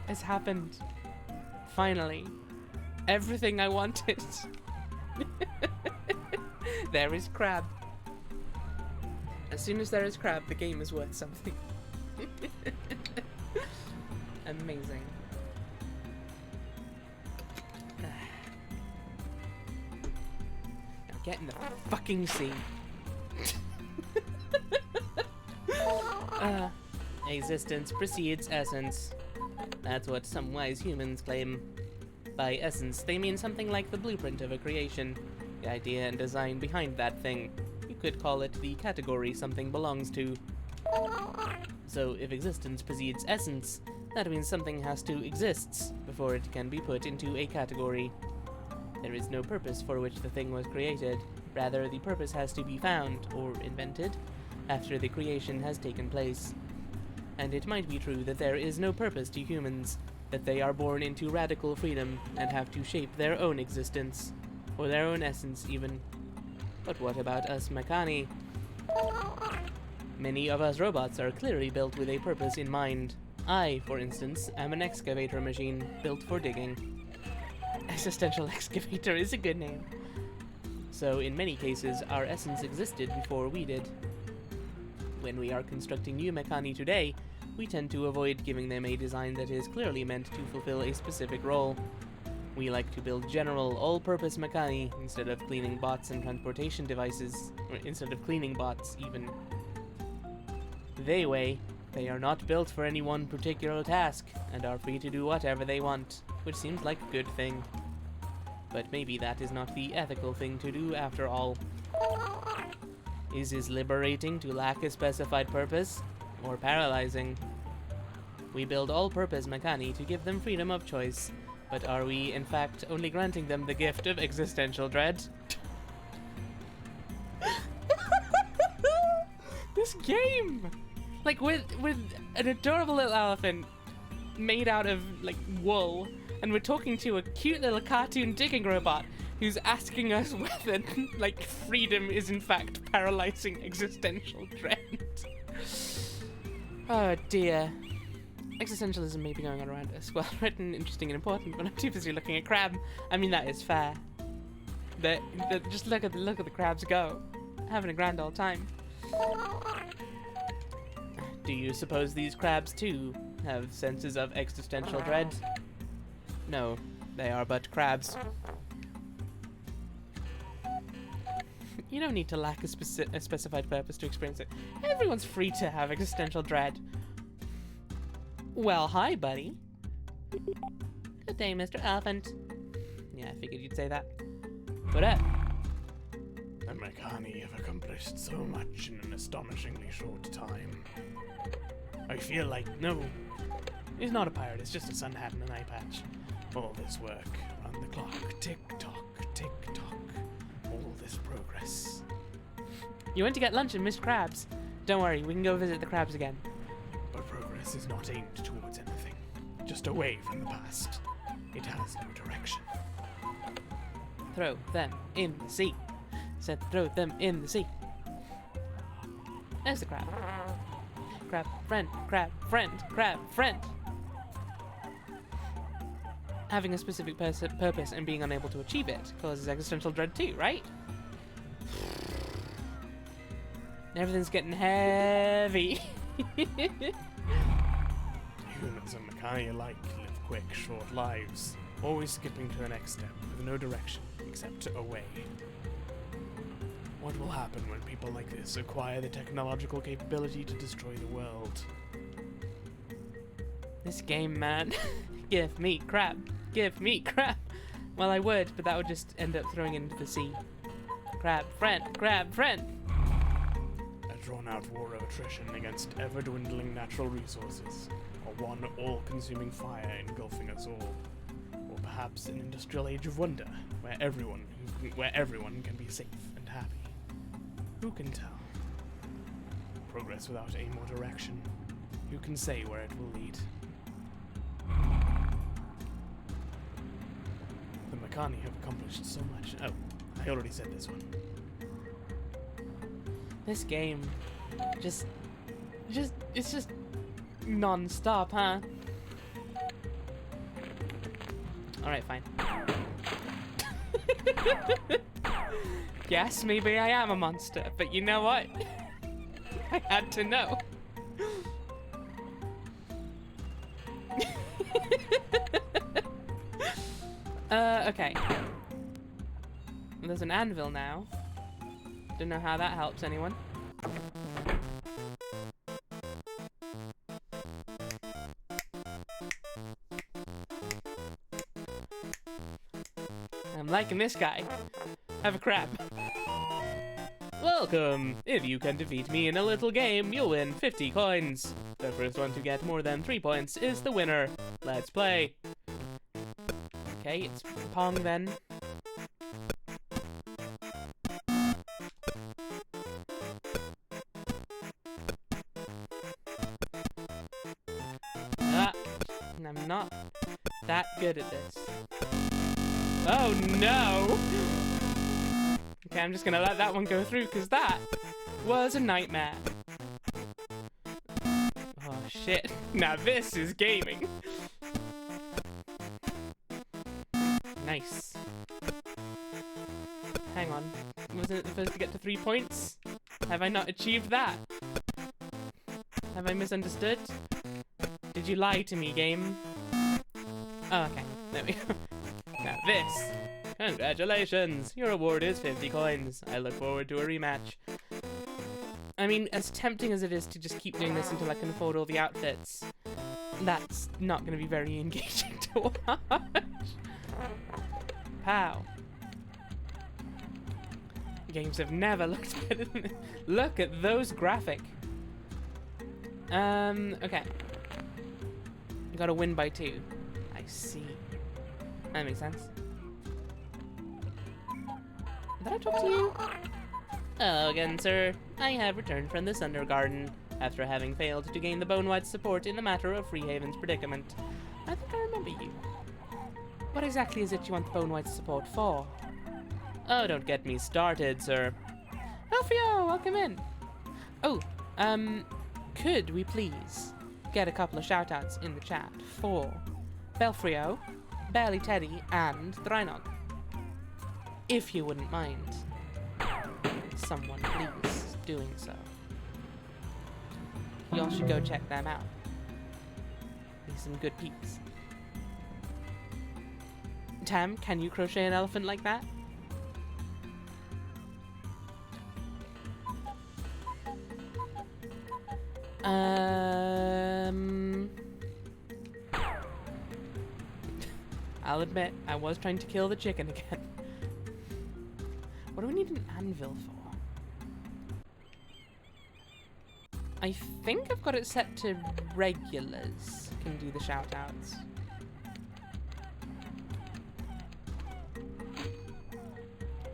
It's happened. Finally. Everything I wanted. There is crab. As soon as there is crab, the game is worth something. Amazing. Now get in the fucking sea. Existence precedes essence. That's what some wise humans claim. By essence, they mean something like the blueprint of a creation, the idea and design behind that thing. You could call it the category something belongs to. So if existence precedes essence, that means something has to exist before it can be put into a category. There is no purpose for which the thing was created. Rather, the purpose has to be found, or invented, after the creation has taken place. And it might be true that there is no purpose to humans, that they are born into radical freedom and have to shape their own existence, or their own essence even. But what about us Makani? Many of us robots are clearly built with a purpose in mind. I, for instance, am an excavator machine built for digging. Existential excavator is a good name. So in many cases, our essence existed before we did. When we are constructing new Makani today, we tend to avoid giving them a design that is clearly meant to fulfill a specific role. We like to build general, all-purpose Makani instead of cleaning bots and transportation devices, or instead of cleaning bots, even. They are not built for any one particular task, and are free to do whatever they want, which seems like a good thing. But maybe that is not the ethical thing to do after all. Is it liberating to lack a specified purpose, or paralyzing? We build all-purpose Makani to give them freedom of choice, but are we, in fact, only granting them the gift of existential dread? This game! Like, with an adorable little elephant made out of, like, wool, and we're talking to a cute little cartoon digging robot who's asking us whether, like, freedom is in fact paralyzing existential dread. Oh dear. Existentialism may be going on around us. Well written, interesting, and important, but I'm too busy looking at crab. I mean, that is fair. Just look at the crabs go. Having a grand old time. Do you suppose these crabs, too, have senses of existential dread? No, they are but crabs. You don't need to lack a specified purpose to experience it. Everyone's free to have existential dread. Well, hi, buddy. Good day, Mr. Elephant. Yeah, I figured you'd say that. What up? The Makani have accomplished so much in an astonishingly short time. I feel like, no, he's not a pirate, it's just a sun hat and an eye patch. All this work, on the clock, tick-tock, tick-tock. All this progress. You went to get lunch and missed crabs. Don't worry, we can go visit the crabs again. But progress is not aimed towards anything, just away from the past. It has no direction. Throw them in the sea. Said throw them in the sea. There's the crab. Crab friend, crab friend, crab friend. Having a specific purpose and being unable to achieve it causes existential dread too, right? Everything's getting heavy. Humans and Makani alike live quick, short lives, always skipping to the next step with no direction except away. What will happen when people like this acquire the technological capability to destroy the world? This game, man. Give me crap. Give me crap. Well, I would, but that would just end up throwing it into the sea. Crab friend, crab friend. A drawn-out war of attrition against ever-dwindling natural resources, or one all-consuming fire engulfing us all. Or perhaps an industrial age of wonder, where everyone can be safe and happy. Who can tell? Progress without aim or direction. Who can say where it will lead? The Makani have accomplished so much. Oh, I already said this one. This game, it's just non-stop, huh? Alright, fine. Yes, maybe I am a monster, but you know what? I had to know. Okay. There's an anvil now. Don't know how that helps anyone. I'm liking this guy. Have a crab. Welcome! If you can defeat me in a little game, you'll win 50 coins. The first one to get more than 3 points is the winner. Let's play. Okay, it's Pong then. Ah, I'm not that good at this. Oh no! Okay, I'm just gonna let that one go through because that was a nightmare. Oh shit. Now this is gaming. Nice. Hang on. Wasn't it supposed to get to 3 points? Have I not achieved that? Have I misunderstood? Did you lie to me, game? Oh, okay. There we go. Now this. Congratulations! Your award is 50 coins. I look forward to a rematch. I mean, as tempting as it is to just keep doing this until I can afford all the outfits, that's not going to be very engaging to watch. Pow. Games have never looked better than this. Look at those graphic. Okay. You gotta win by 2. I see. That makes sense. Did I talk to you? Hello again, sir. I have returned from the Sunder Garden after having failed to gain the Bone White's support in the matter of Freehaven's predicament. I think I remember you. What exactly is it you want the Bone White's support for? Oh, don't get me started, sir. Belfrio, welcome in. Oh, could we please get a couple of shoutouts in the chat for Belfrio, Barely Teddy, and Thrynog? If you wouldn't mind someone please doing so. Y'all should go check them out. These some good peeps. Tam, can you crochet an elephant like that? I'll admit, I was trying to kill the chicken again. What do we need an anvil for? I think I've got it set to regulars can do the shoutouts.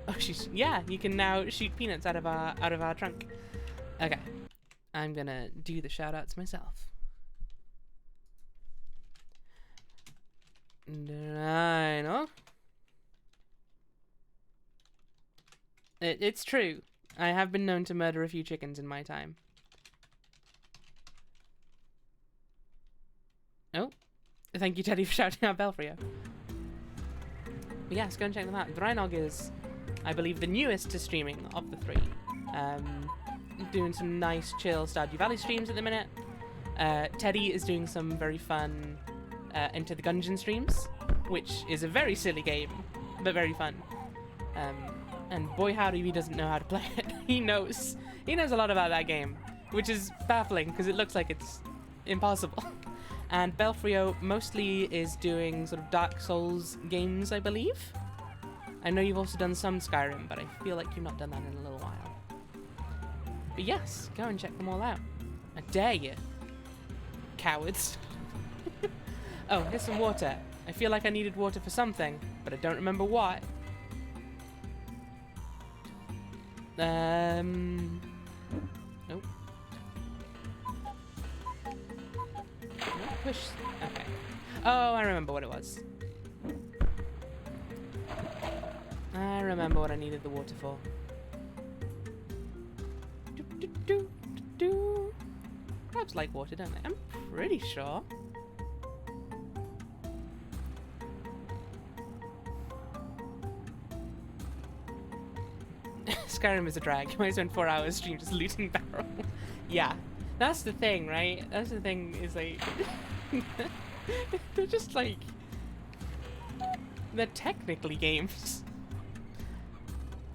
Oh, yeah, you can now shoot peanuts out of our trunk. Okay, I'm gonna do the shoutouts myself. No. It's true. I have been known to murder a few chickens in my time. Thank you, Teddy, for shouting out Belfrio. But yes, go and check them out. Drynog is, I believe, the newest to streaming of the three. Doing some nice, chill Stardew Valley streams at the minute. Teddy is doing some very fun Enter the Gungeon streams, which is a very silly game, but very fun. And boy howdy if he doesn't know how to play it. He knows a lot about that game, which is baffling because it looks like it's impossible. And Belfrio mostly is doing sort of Dark Souls games, I believe. I know you've also done some Skyrim, but I feel like you've not done that in a little while. But yes, go and check them all out. I dare you, cowards. Oh, here's some water. I feel like I needed water for something, but I don't remember what. Nope. Push. Okay. Oh, I remember what it was. I remember what I needed the water for. Crabs like water, don't they? I'm pretty sure. Skyrim is a drag. You might spend 4 hours stream just looting barrel. Yeah, that's the thing, right? That's the thing, is like... they're just like... they're technically games.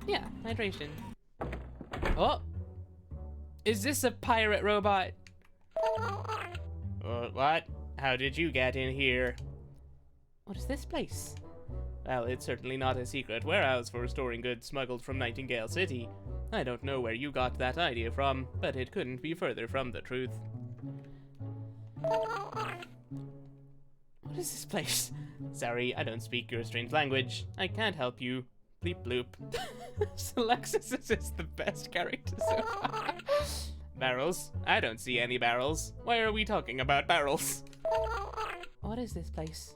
Yeah, hydration. Oh! Is this a pirate robot? What? How did you get in here? What is this place? Well, it's certainly not a secret warehouse for storing goods smuggled from Nightingale City. I don't know where you got that idea from, but it couldn't be further from the truth. What is this place? Sorry, I don't speak your strange language. I can't help you. Bleep bloop. Alexis is the best character so far. Barrels? I don't see any barrels. Why are we talking about barrels? What is this place?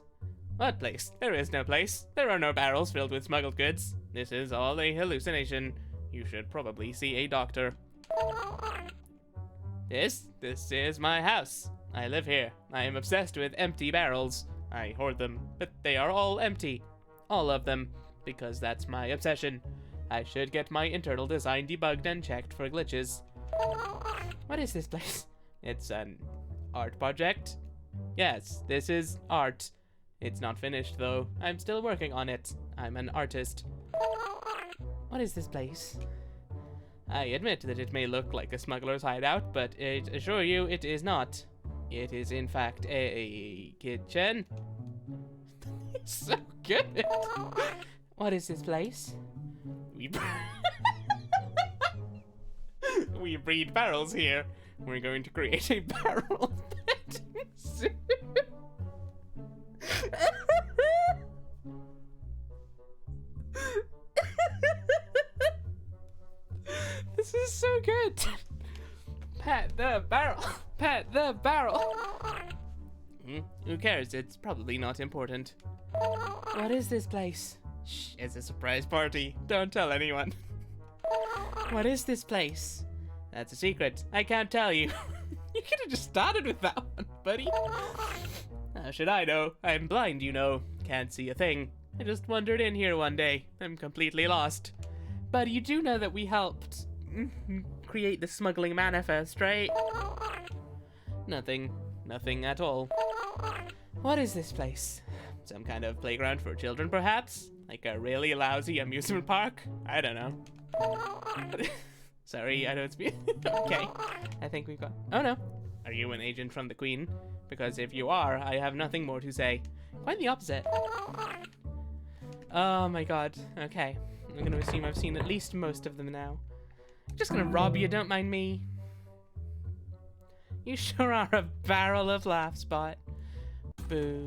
What place? There is no place. There are no barrels filled with smuggled goods. This is all a hallucination. You should probably see a doctor. This is my house. I live here. I am obsessed with empty barrels. I hoard them, but they are all empty. All of them, because that's my obsession. I should get my internal design debugged and checked for glitches. What is this place? It's an art project. Yes, this is art. It's not finished, though. I'm still working on it. I'm an artist. What is this place? I admit that it may look like a smuggler's hideout, but I assure you it is not. It is, in fact, a kitchen. It's so good. What is this place? We breed barrels here. We're going to create a barrel petting zoo. This is so good. Pet the barrel. Pet the barrel. Who cares? It's probably not important. What is this place? Shh, it's a surprise party. Don't tell anyone. What is this place? That's a secret. I can't tell you. You could have just started with that one, buddy. How should I know? I'm blind, you know. Can't see a thing. I just wandered in here one day. I'm completely lost. But you do know that we helped create the smuggling manifest, right? Nothing. Nothing at all. What is this place? Some kind of playground for children, perhaps? Like a really lousy amusement park? I don't know. Sorry, I don't speak. Okay. I think we've got... Oh no. Are you an agent from the Queen? Because if you are, I have nothing more to say. Quite the opposite. Oh my god. Okay. I'm gonna assume I've seen at least most of them now. I'm just gonna rob you, don't mind me. You sure are a barrel of laughs, Spot. Boo.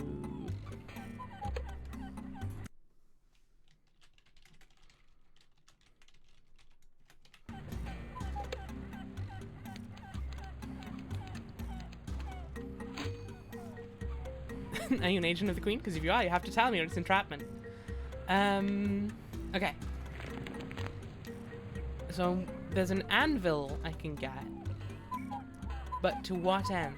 Are you an agent of the Queen? Because if you are, you have to tell me or it's entrapment. Okay. So, there's an anvil I can get. But to what end?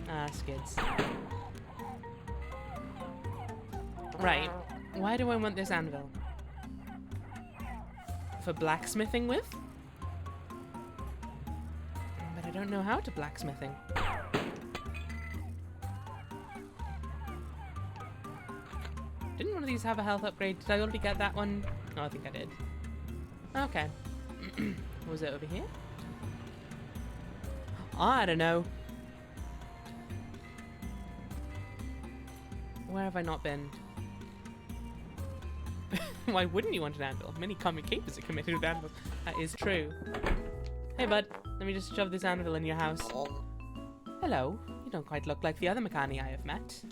Ah, skids. Right. Why do I want this anvil? For blacksmithing with? But I don't know how to blacksmithing. Didn't one of these have a health upgrade? Did I already get that one? Oh, I think I did. Okay. Was it over here? I don't know. Where have I not been? Why wouldn't you want an anvil? Many comic capers are committed with anvils. That is true. Hey bud, let me just shove this anvil in your house. Hello. You don't quite look like the other Makani I have met.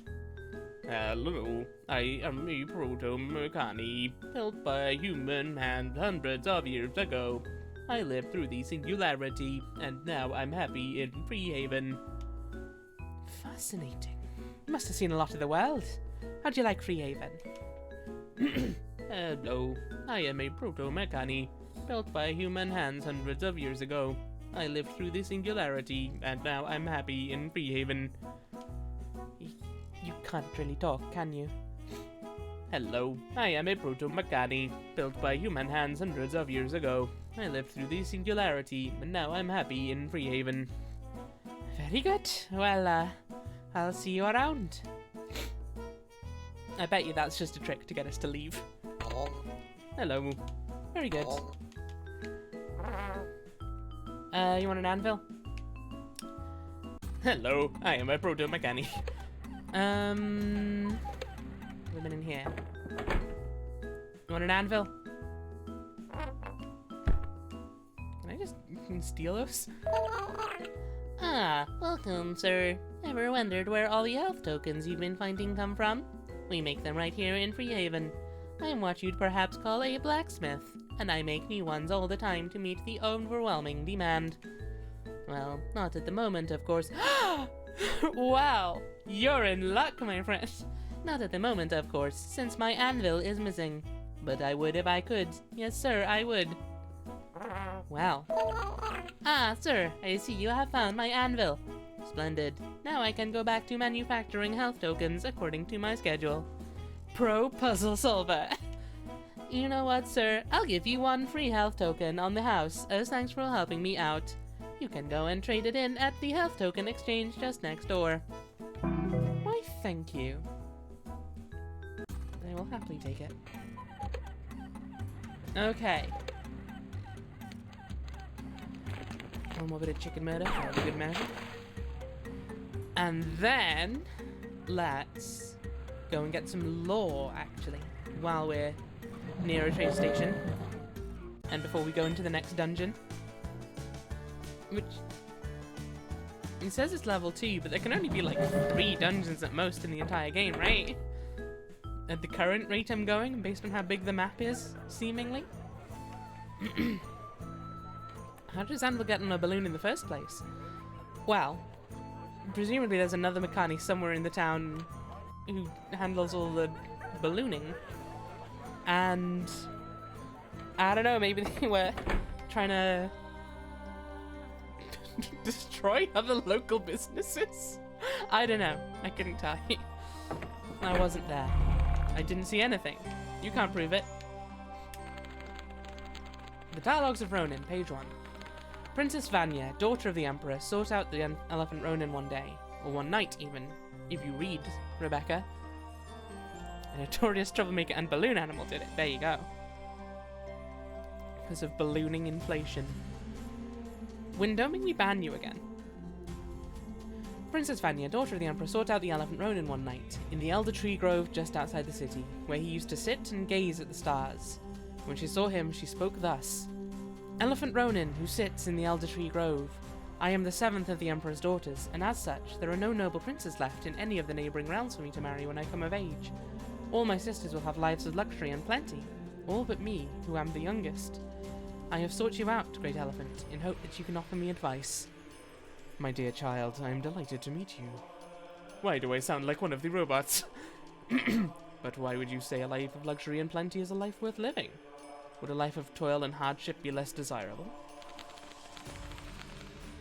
Hello, I am a proto-Mercani, built by a human hand hundreds of years ago. I lived through the singularity, and now I'm happy in Freehaven. Fascinating. You must have seen a lot of the world. How do you like Freehaven? Hello, I am a proto-Mercani, built by human hands hundreds of years ago. I lived through the singularity, and now I'm happy in Freehaven. You can't really talk, can you? Hello, I am a proto-Makani, built by human hands hundreds of years ago. I lived through the singularity, and now I'm happy in Freehaven. Very good. Well, I'll see you around. I bet you that's just a trick to get us to leave. Hello. Very good. You want an anvil? Hello, I am a proto-Makani. We've been in here. You want an anvil? Can I just steal those? Ah, welcome, sir. Ever wondered where all the health tokens you've been finding come from? We make them right here in Freehaven. I'm what you'd perhaps call a blacksmith, and I make new ones all the time to meet the overwhelming demand. Well, not at the moment, of course. Wow, you're in luck, my friend. Not at the moment, of course, since my anvil is missing. But I would if I could. Yes, sir, I would. Well. Ah, sir, I see you have found my anvil. Splendid. Now I can go back to manufacturing health tokens according to my schedule. Pro puzzle solver. You know what, sir? I'll give you one free health token on the house as thanks for helping me out. You can go and trade it in at the health token exchange just next door. Why, thank you. I will happily take it. Okay. One more bit of chicken murder for a good measure. And then, let's go and get some lore, actually, while we're near a train station. And before we go into the next dungeon. Which, it says it's level 2, but there can only be like 3 dungeons at most in the entire game, right? At the current rate I'm going, based on how big the map is, seemingly. How does Anvil get on a balloon in the first place? Well, presumably there's another Makani somewhere in the town who handles all the ballooning. And I don't know, maybe they were trying to destroy other local businesses? I don't know. I couldn't tell you. I wasn't there. I didn't see anything. You can't prove it. The Dialogues of Ronin, page 1. Princess Vanya, daughter of the Emperor, sought out the Elephant Ronin one day, or one night even, if you read, Rebecca. A notorious troublemaker and balloon animal did it. There you go. Because of ballooning inflation. When don't make me ban you again. Princess Vanya, daughter of the Emperor, sought out the Elephant Ronin one night, in the elder tree grove just outside the city, where he used to sit and gaze at the stars. When she saw him, she spoke thus. Elephant Ronin, who sits in the elder tree grove, I am the 7th of the Emperor's daughters, and as such, there are no noble princes left in any of the neighbouring realms for me to marry when I come of age. All my sisters will have lives of luxury and plenty, all but me, who am the youngest. I have sought you out, great elephant, in hope that you can offer me advice. My dear child, I am delighted to meet you. Why do I sound like one of the robots? But why would you say a life of luxury and plenty is a life worth living? Would a life of toil and hardship be less desirable?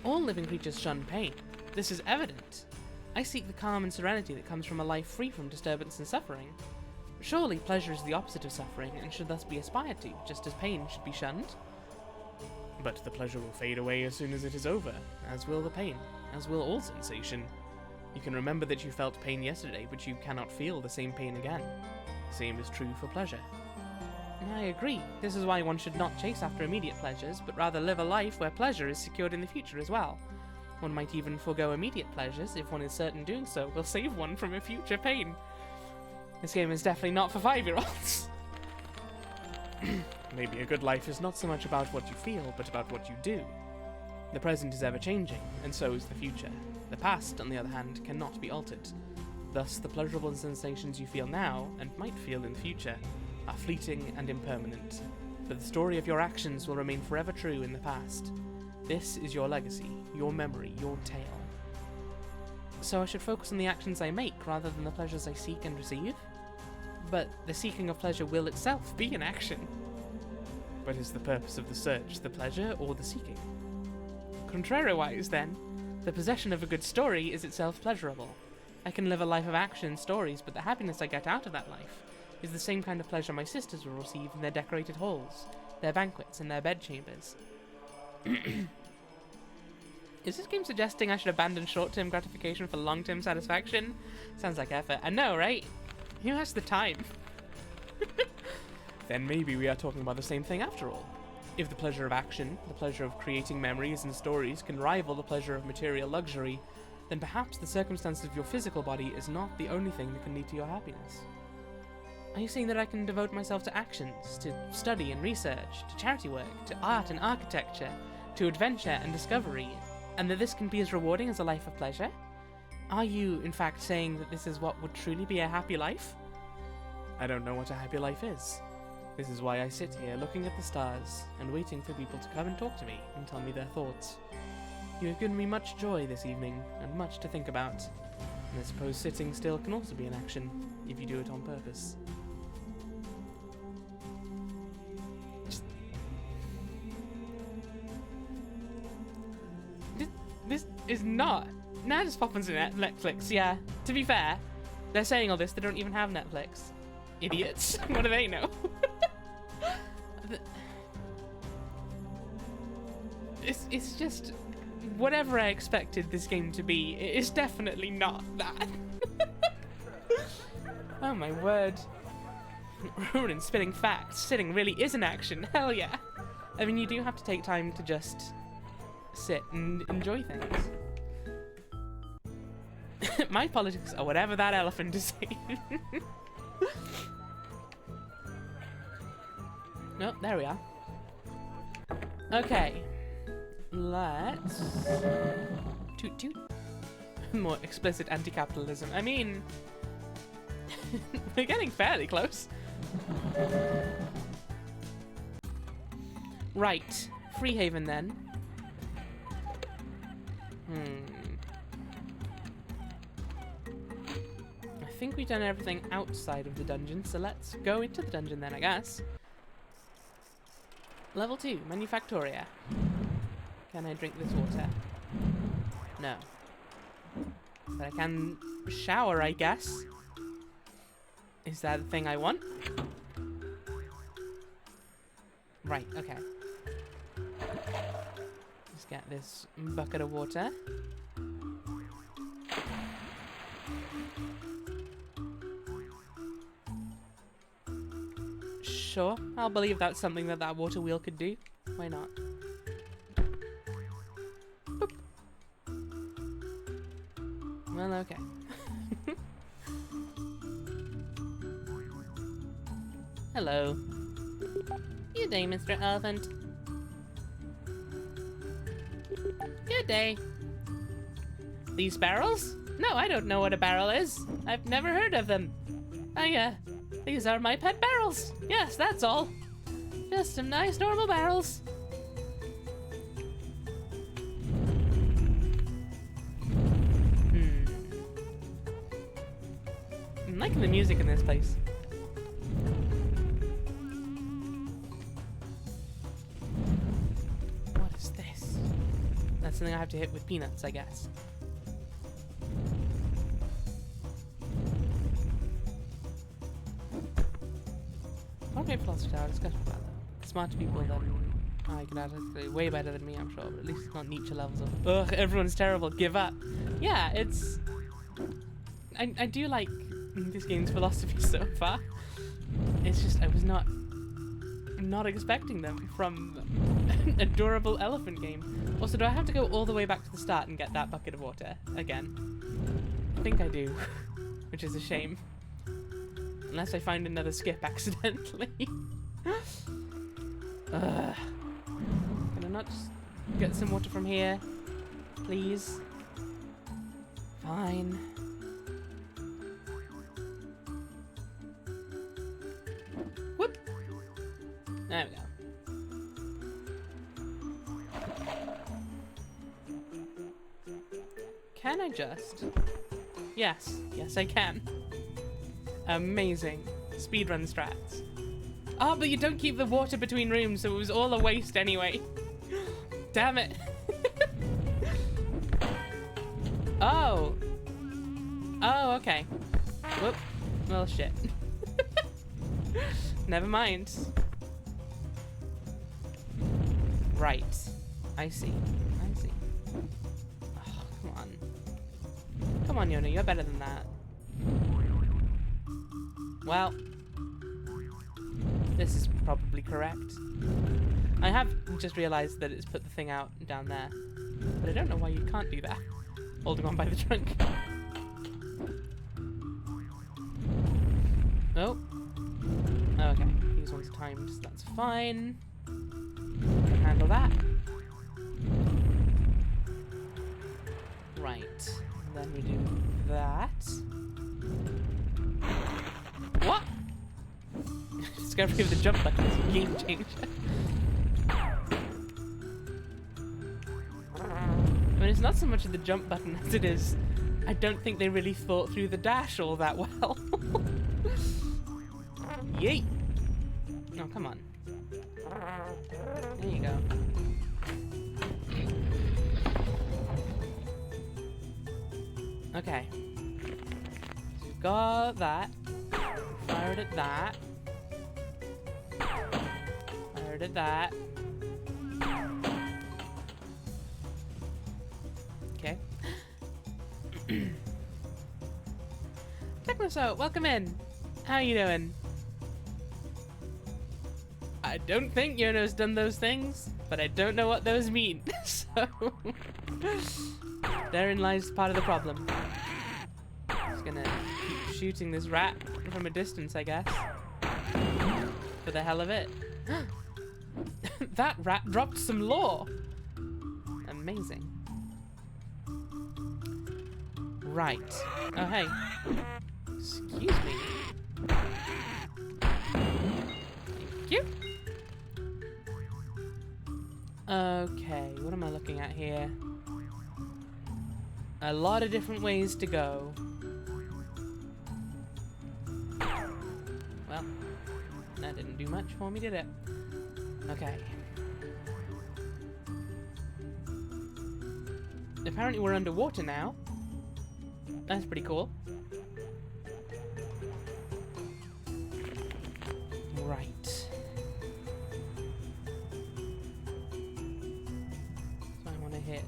All living creatures shun pain. This is evident. I seek the calm and serenity that comes from a life free from disturbance and suffering. Surely pleasure is the opposite of suffering and should thus be aspired to, just as pain should be shunned. But the pleasure will fade away as soon as it is over, as will the pain, as will all sensation. You can remember that you felt pain yesterday, but you cannot feel the same pain again. The same is true for pleasure. I agree. This is why one should not chase after immediate pleasures, but rather live a life where pleasure is secured in the future as well. One might even forego immediate pleasures if one is certain doing so will save one from a future pain. This game is definitely not for 5-year-olds. Maybe a good life is not so much about what you feel, but about what you do. The present is ever-changing, and so is the future. The past, on the other hand, cannot be altered. Thus, the pleasurable sensations you feel now, and might feel in the future, are fleeting and impermanent. For the story of your actions will remain forever true in the past. This is your legacy, your memory, your tale. So I should focus on the actions I make rather than the pleasures I seek and receive? But the seeking of pleasure will itself be an action. But is the purpose of the search the pleasure or the seeking? Contrariwise, then, the possession of a good story is itself pleasurable. I can live a life of action and stories, but the happiness I get out of that life is the same kind of pleasure my sisters will receive in their decorated halls, their banquets, and their bedchambers. Is this game suggesting I should abandon short-term gratification for long-term satisfaction? Sounds like effort. I know, right? Who has the time? Then maybe we are talking about the same thing after all. If the pleasure of action, the pleasure of creating memories and stories can rival the pleasure of material luxury, then perhaps the circumstances of your physical body is not the only thing that can lead to your happiness. Are you saying that I can devote myself to actions, to study and research, to charity work, to art and architecture, to adventure and discovery, and that this can be as rewarding as a life of pleasure? Are you, in fact, saying that this is what would truly be a happy life? I don't know what a happy life is. This is why I sit here looking at the stars and waiting for people to come and talk to me and tell me their thoughts. You have given me much joy this evening and much to think about. And I suppose sitting still can also be an action, if you do it on purpose. This is not... Now just pop onto Netflix, yeah. To be fair, they're saying all this, they don't even have Netflix. Idiots. What do they know? It's just... Whatever I expected this game to be, it is definitely not that. Oh my word. Ruin spinning facts. Sitting really is an action. Hell yeah. I mean, you do have to take time to just sit and enjoy things. My politics are whatever that elephant is saying. Nope, there we are. Okay. Let's... Toot toot. More explicit anti-capitalism. I mean... we're getting fairly close. Right. Freehaven then. I think we've done everything outside of the dungeon, so let's go into the dungeon then, I guess. Level 2, Manufactoria. Can I drink this water? No. But I can shower, I guess. Is that the thing I want? Right, okay. Let's get this bucket of water. Sure, I'll believe that's something that that water wheel could do. Why not? Boop. Well, okay. Hello. Good day, Mr. Elephant. Good day. These barrels? No, I don't know what a barrel is. I've never heard of them. These are my pet barrels. Yes, that's all. Just some nice normal barrels. I'm liking the music in this place. What is this? That's something I have to hit with peanuts, I guess. Okay, philosophy tower, discussion about that. Smarter people than I can actually way better than me, I'm sure, but at least it's not Nietzsche levels of ugh, everyone's terrible, give up. Yeah, it's I do like this game's philosophy so far. It's just I was not expecting them from an adorable elephant game. Also, do I have to go all the way back to the start and get that bucket of water again? I think I do, which is a shame. Unless I find another skip accidentally. Can I not just get some water from here? Please? Fine. Whoop! There we go. Can I just... Yes. Yes, I can. Amazing. Speedrun strats. Oh, but you don't keep the water between rooms, so it was all a waste anyway. Damn it. Oh. Oh, okay. Whoop. Well, shit. Never mind. Right. I see. I see. Oh, come on. Come on, Yono, you're better than that. Well, this is probably correct. I have just realised that it's put the thing out down there, but I don't know why you can't do that. Holding on by the trunk. Oh. Okay, these ones are timed, so that's fine. Can handle that. Right. Then we do that. What? Discovery of the jump button is a game changer. I mean, it's not so much of the jump button as it is, I don't think they really thought through the dash all that well. Yeet! Oh, come on. There you go. Okay. So we've got that. Fired at that. Fired at that. Okay. Technoso, welcome in. How you doing? I don't think Yono's done those things, but I don't know what those mean. So therein lies part of the problem. Just gonna keep shooting this rat from a distance, I guess. For the hell of it. That rat dropped some lore. Amazing. Right. Oh, hey. Excuse me. Thank you. Okay, what am I looking at here? A lot of different ways to go. Well, that didn't do much for me, did it? Okay. Apparently we're underwater now. That's pretty cool. Right. So I want to hit...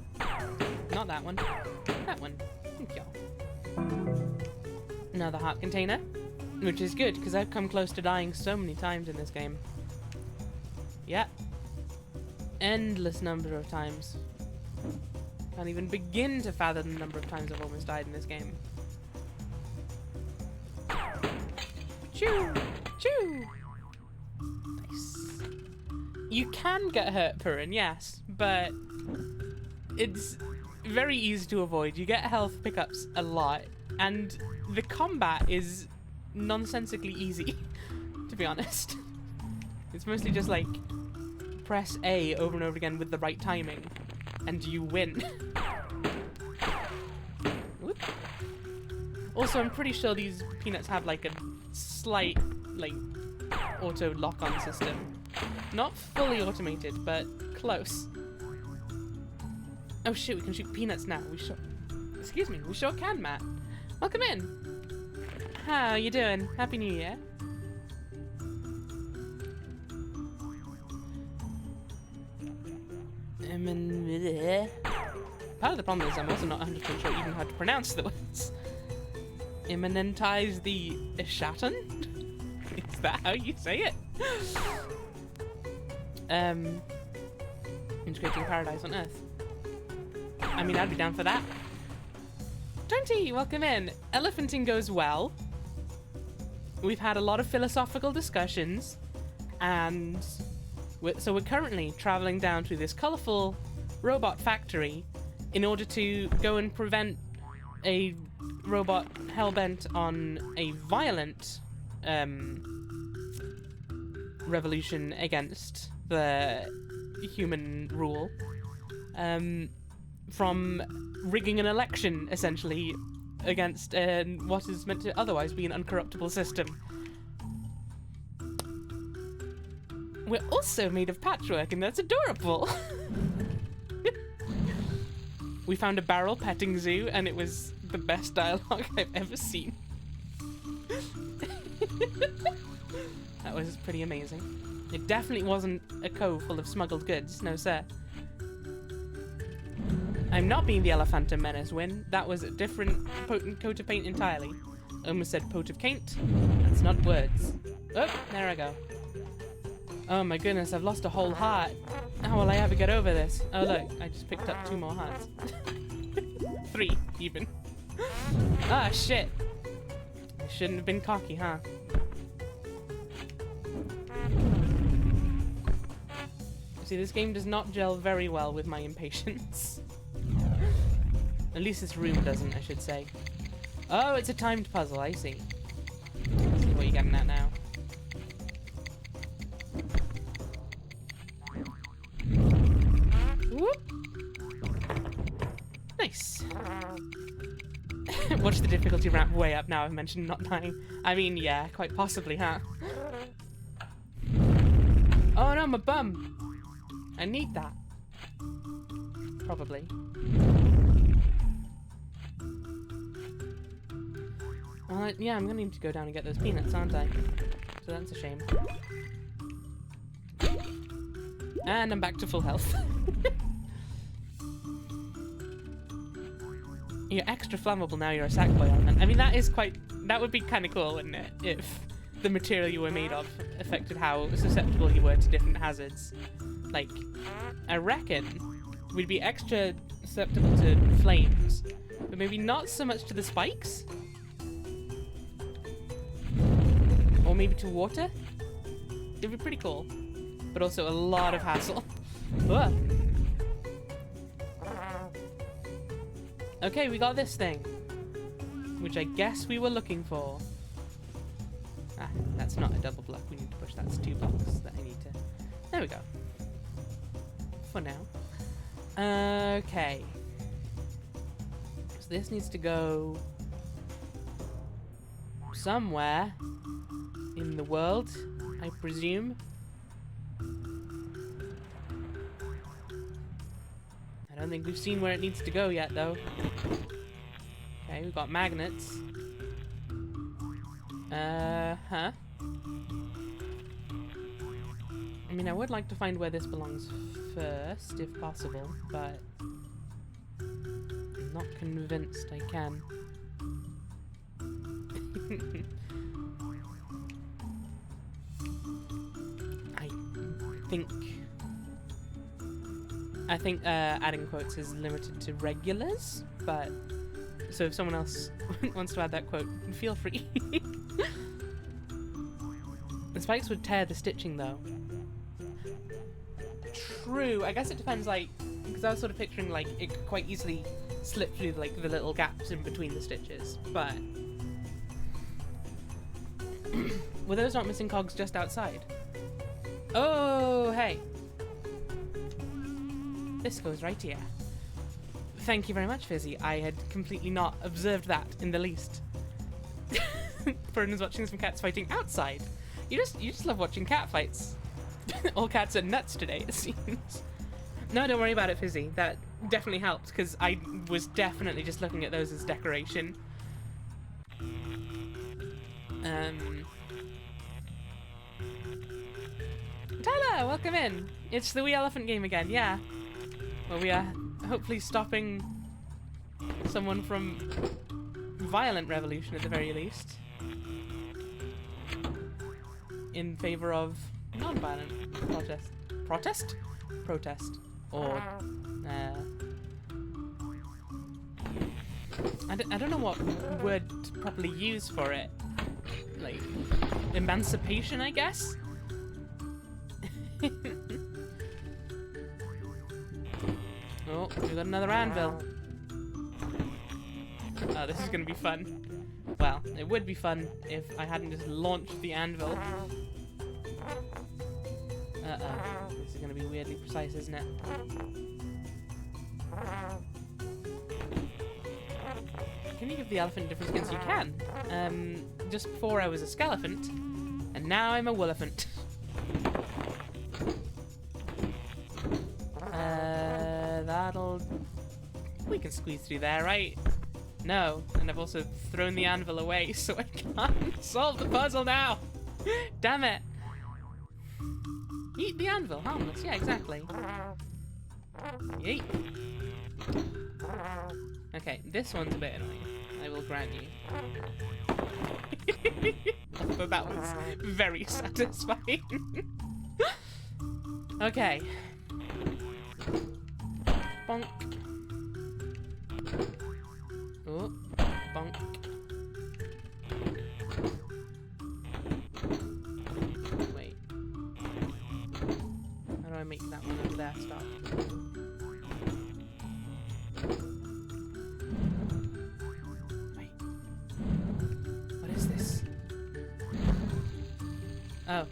Not that one. That one. Thank y'all. Another heart container. Which is good, because I've come close to dying so many times in this game. Yep. Endless number of times. Can't even begin to fathom the number of times I've almost died in this game. Choo! Choo! Nice. You can get hurt, Purin, yes, but it's very easy to avoid. You get health pickups a lot, and the combat is nonsensically easy, to be honest. It's mostly just like press A over and over again with the right timing, and you win. Whoop. Also, I'm pretty sure these peanuts have like a slight like auto lock-on system. Not fully automated, but close. Oh shit, we can shoot peanuts now. Excuse me, we sure can, Matt. Welcome in. How you doing? Happy New Year. Part of the problem is I'm also not 100% sure even how to pronounce the words. Immanentize the Ishaton? Is that how you say it? Integrating paradise on Earth. I mean, I'd be down for that. 20, welcome in. Elephanting goes well. We've had a lot of philosophical discussions, and so we're currently traveling down to this colourful robot factory in order to go and prevent a robot hell-bent on a violent revolution against the human rule from rigging an election, essentially, against what is meant to otherwise be an uncorruptible system. We're also made of patchwork, and that's adorable! We found a barrel petting zoo, and it was the best dialogue I've ever seen. That was pretty amazing. It definitely wasn't a cove full of smuggled goods, no sir. I'm not being the Elephantum Menace, Win. That was a different potent coat of paint entirely. I almost said pot of paint. That's not words. Oh, there I go. Oh my goodness, I've lost a whole heart. How will I ever get over this? Oh look, I just picked up 2 more hearts. 3, even. Ah, shit. I shouldn't have been cocky, huh? See, this game does not gel very well with my impatience. At least this room doesn't, I should say. Oh, it's a timed puzzle, I see. Let's see what you're getting at now. Whoop. Nice. Watch the difficulty ramp way up now I've mentioned not dying. I mean, yeah, quite possibly, huh? Oh no, my bum! I need that. Probably. Well, yeah, I'm gonna need to go down and get those peanuts, aren't I? So that's a shame. And I'm back to full health. You're extra flammable now you're a Sackboy element. I mean, that would be kind of cool, wouldn't it? If the material you were made of affected how susceptible you were to different hazards. Like, I reckon we'd be extra susceptible to flames, but maybe not so much to the spikes? Or maybe to water? It'd be pretty cool, but also a lot of hassle. Whoa. Okay, we got this thing, which I guess we were looking for. Ah, that's not a double block. We need to push. That's 2 blocks that I need to... There we go. For now. Okay. So this needs to go somewhere in the world, I presume. I don't think we've seen where it needs to go yet, though. Okay, we've got magnets. Huh? I mean, I would like to find where this belongs first, if possible, but I'm not convinced I can. I think adding quotes is limited to regulars, but so if someone else wants to add that quote, feel free. The spikes would tear the stitching, though. True. I guess it depends, like, because I was sort of picturing, like, it could quite easily slip through, like, the little gaps in between the stitches, but were those not missing cogs just outside? Oh, hey. This goes right here. Thank you very much, Fizzy. I had completely not observed that in the least. Fernand's watching some cats fighting outside. You just love watching cat fights. All cats are nuts today, it seems. No, don't worry about it, Fizzy. definitely helped, because I was definitely just looking at those as decoration. Tyler, welcome in. It's the Wee Elephant game again, yeah. Well, we are hopefully stopping someone from violent revolution at the very least, in favor of non-violent protest, or I don't know what word to properly use for it, like emancipation, I guess. Oh, we got another anvil. Oh, this is gonna be fun. Well, it would be fun if I hadn't just launched the anvil. Uh-oh. This is gonna be weirdly precise, isn't it? Can you give the elephant different skins? You can. Just before I was a skelephant, and now I'm a woolelephant. We can squeeze through there, right? No, and I've also thrown the anvil away, so I can't solve the puzzle now. Damn it. Eat the anvil, harmless. Yeah, exactly. Yeet. Okay, this one's a bit annoying, I will grant you. Although that was very satisfying. Okay. Bonk. Oh, bonk. Wait. How do I make that one over there stop? Wait. What is this? Oh.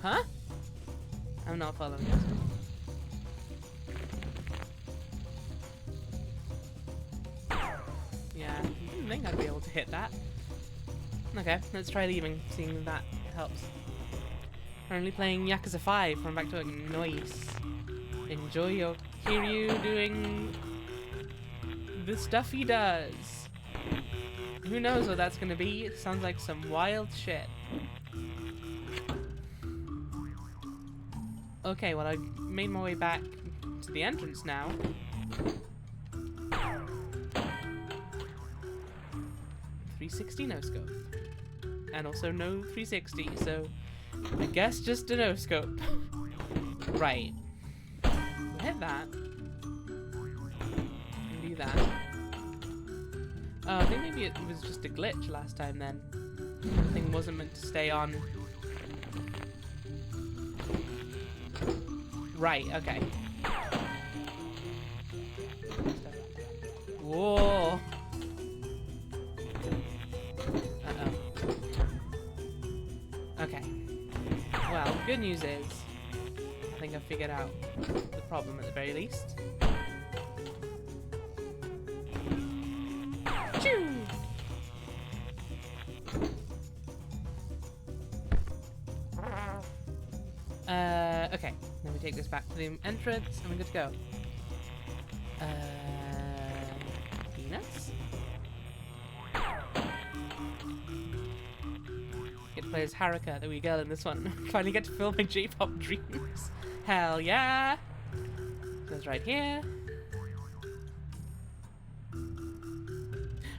Huh? I'm not following this. Yeah, I didn't think I'd be able to hit that. Okay, let's try leaving, seeing if that helps. Currently playing Yakuza 5 from back to work. Nice. Enjoy your Kiryu doing the stuff he does. Who knows what that's gonna be? It sounds like some wild shit. Okay, well, I've made my way back to the entrance now. 360 no scope. And also no 360, so I guess just a no scope. Right. Hit that. And do that. Oh, I think maybe it was just a glitch last time then. The thing wasn't meant to stay on. Right, okay. Whoa. Uh-oh. Okay. Well, good news is, I think I've figured out the problem at the very least. Choo! Okay. Then we take this back to the entrance, and we're good to go. Peanuts? Get to play as Haruka, the wee girl in this one. Finally get to fill my J-pop dreams. Hell yeah! Goes right here.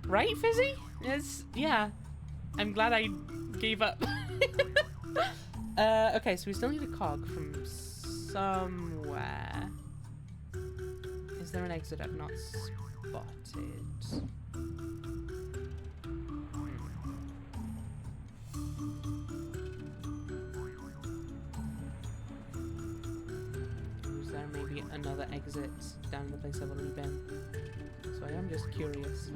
Right, Fizzy? Yeah. I'm glad I gave up. Okay, so we still need a cog from somewhere. Is there an exit I've not spotted? Is there maybe another exit down the place I've already been? So I am just curious.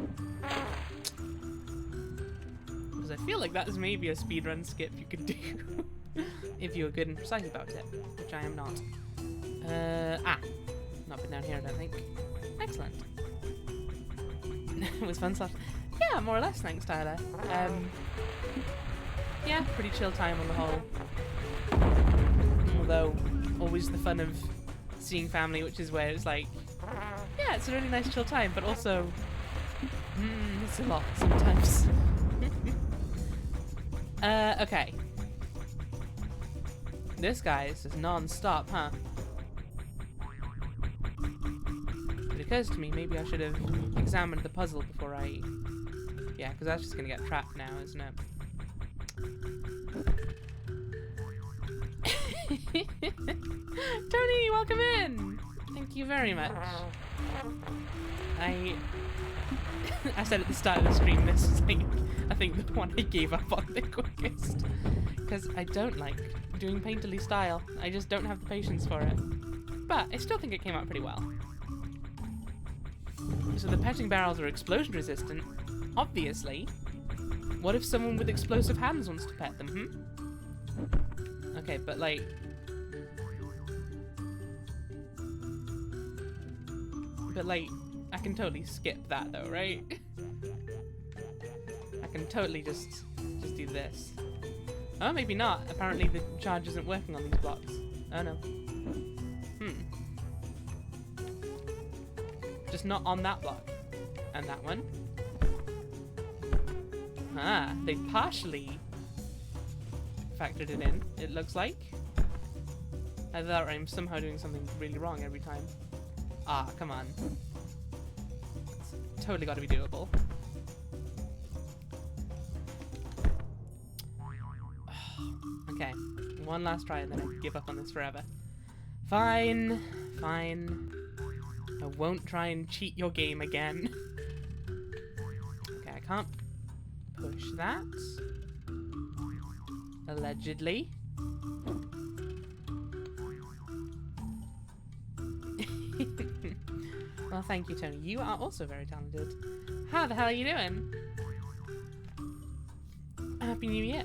What does Because I feel like that is maybe a speedrun skip you could do. If you were good and precise about it. Which I am not. Not been down here, I don't think. Excellent. It was fun stuff. Yeah, more or less, thanks, Tyler. Yeah, pretty chill time on the whole. Although, always the fun of seeing family, which is where it's like, yeah, it's a really nice chill time, but also, it's a lot sometimes. Okay. This guy is just non-stop, huh? It occurs to me, maybe I should have examined the puzzle before I... Yeah, because that's just going to get trapped now, isn't it? Tony, welcome in! Thank you very much. I said at the start of the stream, this is like, I think the one I gave up on the quickest. Because I don't like doing painterly style. I just don't have the patience for it. But I still think it came out pretty well. So the petting barrels are explosion resistant. Obviously. What if someone with explosive hands wants to pet them, Okay, but like... But like, I can totally skip that though, right? I can totally just do this. Oh, maybe not. Apparently the charge isn't working on these blocks. Oh no. Just not on that block. And that one. Ah, they partially factored it in, it looks like. I thought I'm somehow doing something really wrong every time. Ah, come on. It's totally gotta be doable. Okay, one last try and then I give up on this forever. Fine, fine. I won't try and cheat your game again. Okay, I can't push that. Allegedly. Well, thank you, Tony. You are also very talented. How the hell are you doing? Happy New Year.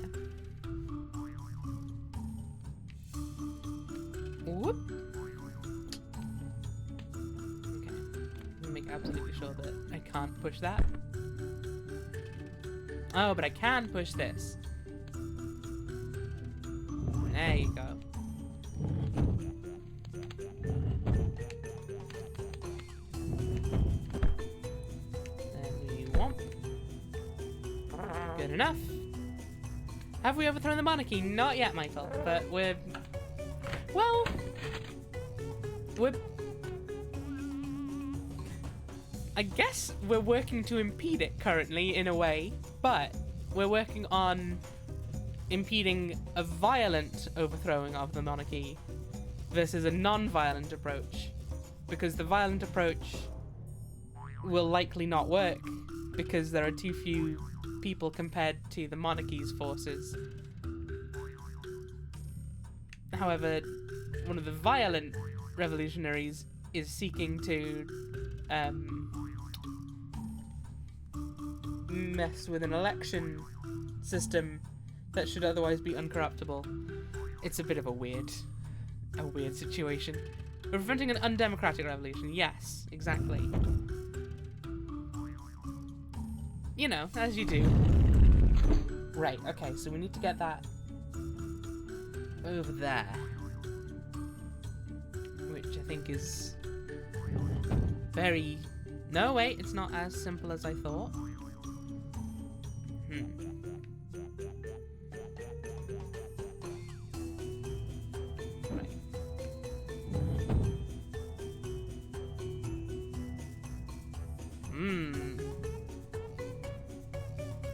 Whoop. Okay. Let me make absolutely sure that I can't push that. Oh, but I can push this. There you go. Good enough. Have we overthrown the monarchy? Not yet, Michael, but we're... Well... I guess we're working to impede it currently, in a way, but we're working on impeding a violent overthrowing of the monarchy versus a non-violent approach, because the violent approach will likely not work because there are too few people compared to the monarchy's forces. However, one of the violent revolutionaries is seeking to mess with an election system that should otherwise be uncorruptible. It's a bit of a weird situation. We're preventing an undemocratic revolution. Yes, exactly. You know, as you do. Right, okay, so we need to get that over there. Which I think is very... No, wait, it's not as simple as I thought. Right.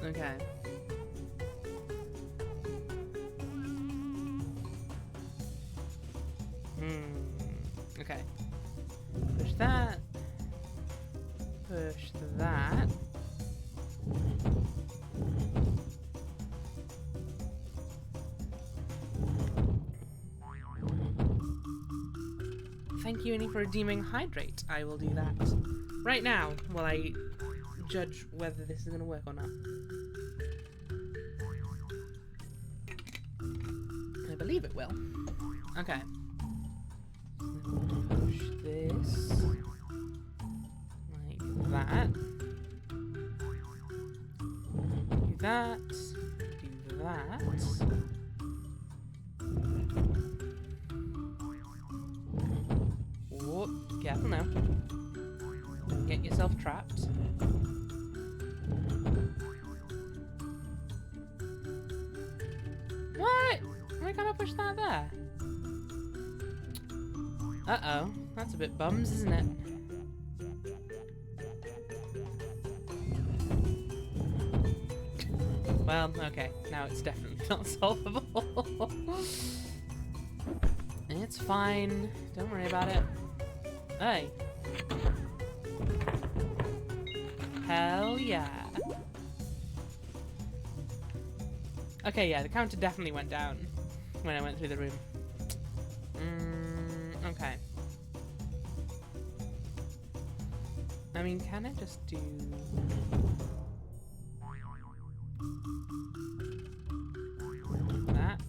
Okay. Okay. Push that. Push that. Thank you, Annie, for redeeming Hydrate. I will do that right now while I judge whether this is going to work or not. believe it will. Okay. Push this like that. Do that. Do that. Whoop, careful now. Don't get yourself trapped. What? Why can't I push that there? Uh-oh. That's a bit bums, isn't it? Well, okay. Now it's definitely not solvable. It's fine. Don't worry about it. Hey. Hell yeah. Okay, yeah, the counter definitely went down when I went through the room. Okay. I mean, can I just do... that?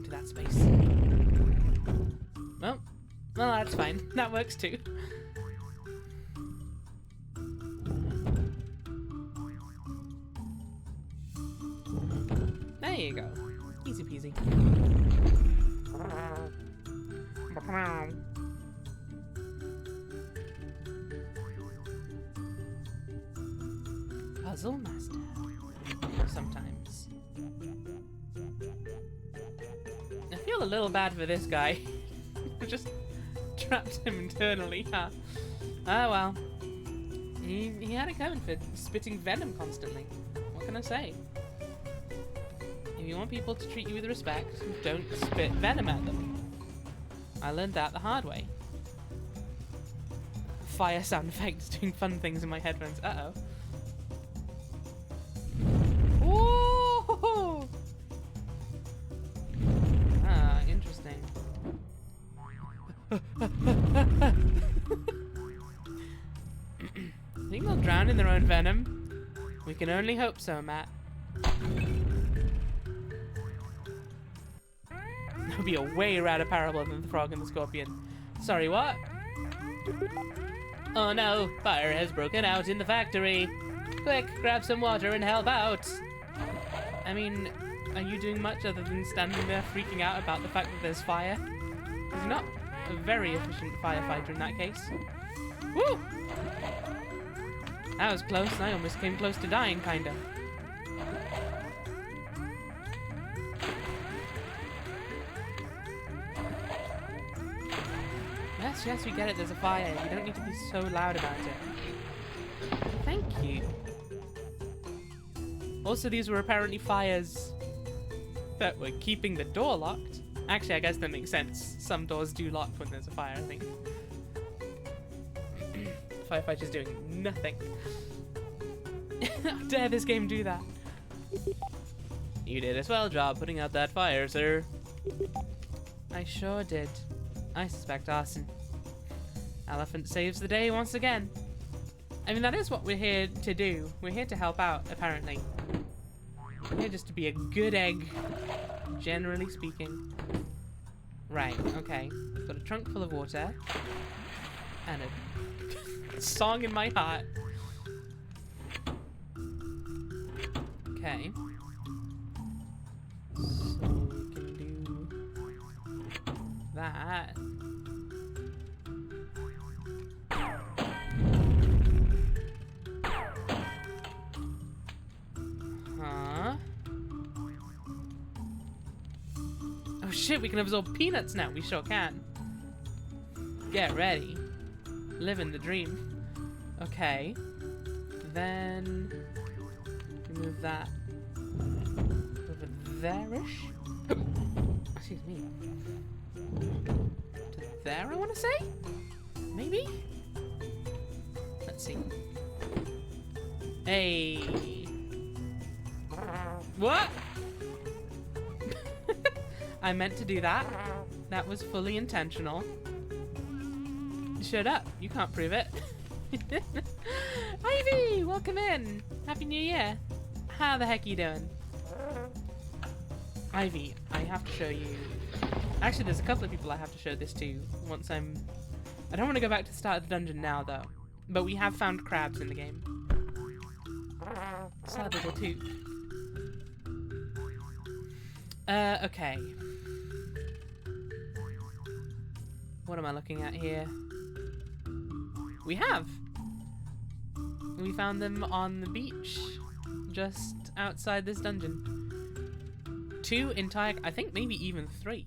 That space. Well, that's fine. That works too. There you go. Easy peasy. Puzzle master. Sometimes. I feel a little bad for this guy. Just trapped him internally, huh? Oh well. He had it coming for spitting venom constantly. What can I say? If you want people to treat you with respect, don't spit venom at them. I learned that the hard way. Fire sound effects doing fun things in my headphones. Uh-oh. Ooh! Ah, interesting. Think they'll drown in their own venom? We can only hope so, Matt. That would be a way radder parable than the frog and the scorpion. Sorry, what? Oh no, fire has broken out in the factory. Quick, grab some water and help out. I mean, are you doing much other than standing there freaking out about the fact that there's fire? He's not a very efficient firefighter in that case. Woo! That was close. I almost came close to dying, kinda. Yes, we get it. There's a fire. You don't need to be so loud about it. Thank you. Also, these were apparently fires that were keeping the door locked. Actually, I guess that makes sense. Some doors do lock when there's a fire, I think. Firefighter's doing nothing. How dare this game do that? You did a swell job putting out that fire, sir. I sure did. I suspect arson. Elephant saves the day once again. I mean, that is what we're here to do. We're here to help out, apparently. We're here just to be a good egg, generally speaking. Right, okay. I've got a trunk full of water. And a song in my heart. Okay. So we can do that. Huh? Oh shit, we can absorb peanuts now. We sure can. Get ready. Living the dream. Okay. Then remove that over there-ish. Excuse me. To there, I want to say? Maybe? Let's see. Hey. What? I meant to do that. That was fully intentional. Shut up. You can't prove it. Ivy, welcome in. Happy New Year. How the heck are you doing? Ivy, I have to show you. Actually, there's a couple of people I have to show this to once I'm... I don't want to go back to the start of the dungeon now, though. But we have found crabs in the game. Sad little toot. Okay. What am I looking at here? We have! We found them on the beach, just outside this dungeon. 2 entire... I think maybe even 3.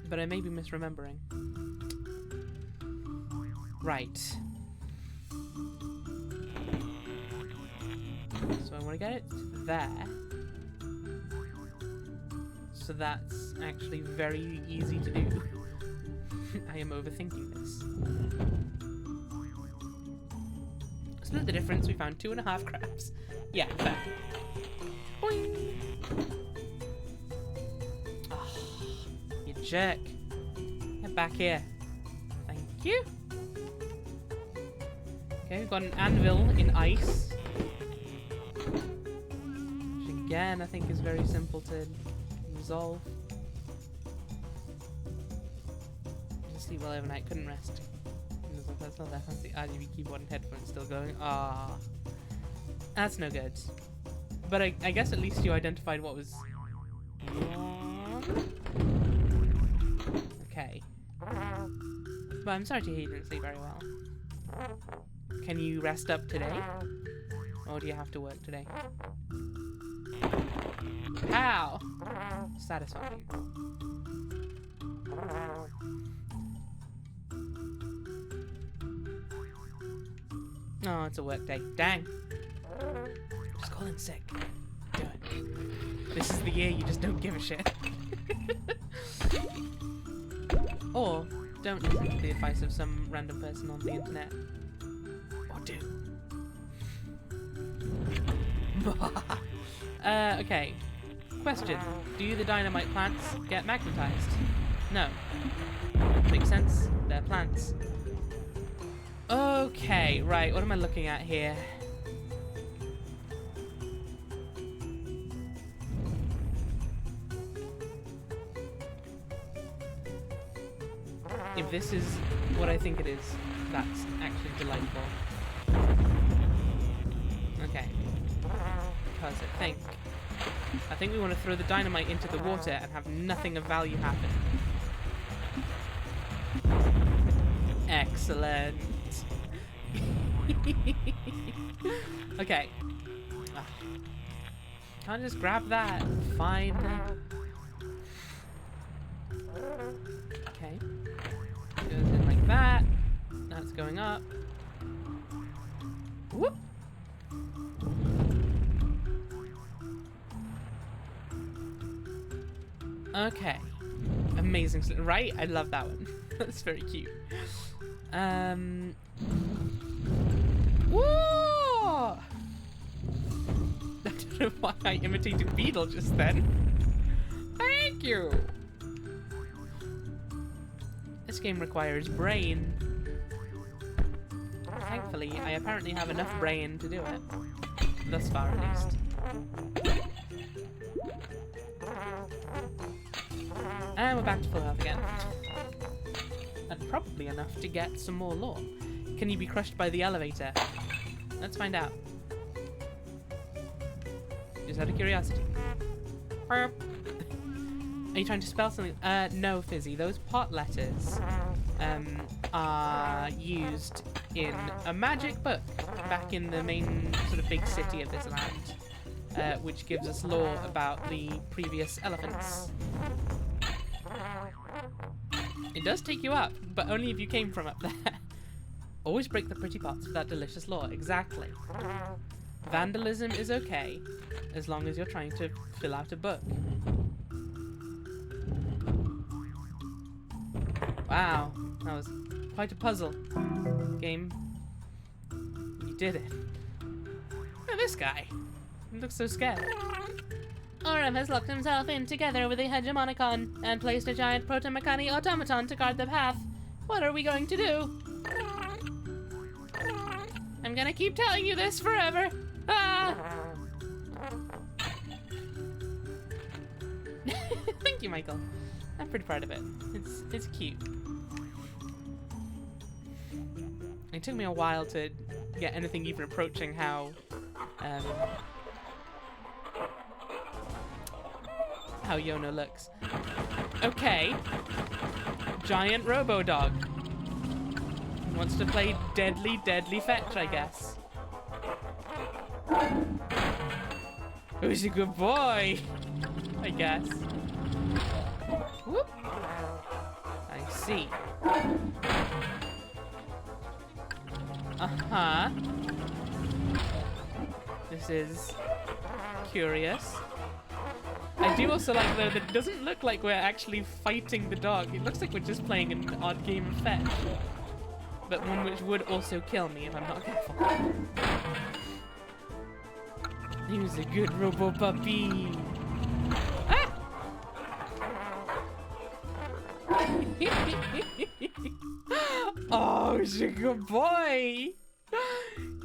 But I may be misremembering. Right. So I want to get it there. So that's actually very easy to do. I am overthinking this. Split the difference, we found 2.5 crabs. Yeah, fair. Boing! Oh, you jerk. Get back here. Thank you. Okay, we've got an anvil in ice. Which again, I think is very simple to resolve. Sleep well overnight, couldn't rest. That's not that fancy. RGB keyboard and headphones still going. Ah, that's no good. But I guess at least you identified what was wrong. Okay. But I'm sorry to hear you didn't sleep very well. Can you rest up today? Or do you have to work today? How? Satisfying. Oh, it's a work day. Dang. Just call in sick. Do it. This is the year you just don't give a shit. Or don't listen to the advice of some random person on the internet. Or do. Okay. Question. Do the dynamite plants get magnetized? No. Makes sense. They're plants. Okay, right, what am I looking at here? If this is what I think it is, that's actually delightful. Okay. Because I think we want to throw the dynamite into the water and have nothing of value happen. Excellent. Okay. Can't just grab that. Fine. Okay. Goes in like that. That's going up. Whoop. Okay. Amazing. Right? I love that one. That's very cute. Whoa! I don't know why I imitated Beetle just then. Thank you! This game requires brain. Thankfully, I apparently have enough brain to do it. Thus far, at least. And we're back to full health again. And probably enough to get some more lore. Can you be crushed by the elevator? Let's find out. Just out of curiosity. Are you trying to spell something? No, Fizzy. Those pot letters are used in a magic book back in the main sort of big city of this land, which gives us lore about the previous elephants. It does take you up, but only if you came from up there. Always break the pretty pots for that delicious lore. Exactly. Vandalism is okay, as long as you're trying to fill out a book. Wow, that was quite a puzzle. Game. You did it. Look at this guy. He looks so scared. Orem has locked himself in together with a Hegemonicon and placed a giant Protomechani automaton to guard the path. What are we going to do? I'm gonna keep telling you this forever. Ah! Thank you, Michael. I'm pretty proud of it. It's cute. It took me a while to get anything even approaching how Yono looks. Okay. Giant robo-dog. Wants to play deadly, deadly fetch, I guess. Who's a good boy? I guess. Whoop. I see. Uh-huh. This is curious. I do also like, though, that it doesn't look like we're actually fighting the dog. It looks like we're just playing an odd game of fetch. But one which would also kill me if I'm not careful. He was a good robo puppy. Ah! Oh, he's a good boy.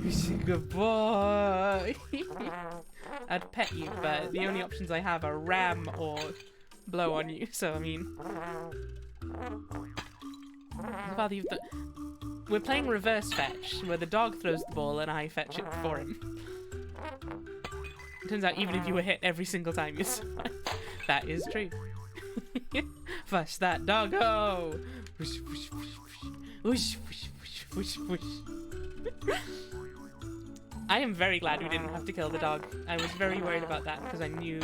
He's a good boy. I'd pet you, but the only options I have are ram or blow on you. So I mean, we're playing reverse fetch, where the dog throws the ball and I fetch it for him. It turns out even if you were hit every single time you survive. That is true. Fush that doggo! Whoosh, whoosh, whoosh, whoosh, whoosh, whoosh, whoosh, whoosh. I am very glad we didn't have to kill the dog. I was very worried about that because I knew,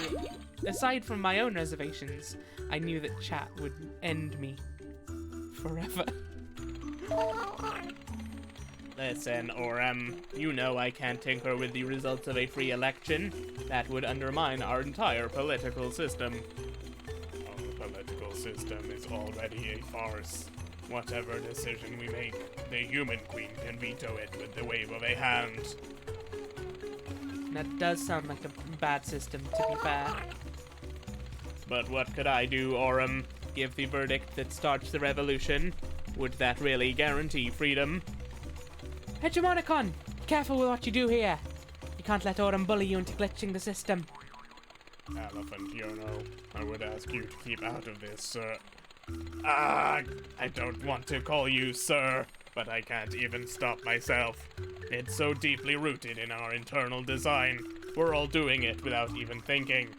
aside from my own reservations, I knew that chat would end me forever. Listen, Orem, you know I can't tinker with the results of a free election. That would undermine our entire political system. Our political system is already a farce. Whatever decision we make, the human queen can veto it with the wave of a hand. That does sound like a bad system, to be fair. But what could I do, Orem? Give the verdict that starts the revolution? Would that really guarantee freedom? Hegemonicon! Careful with what you do here. You can't let Autumn bully you into glitching the system. Elephant Yono, I would ask you to keep out of this, sir. Ah, I don't want to call you sir, but I can't even stop myself. It's so deeply rooted in our internal design. We're all doing it without even thinking.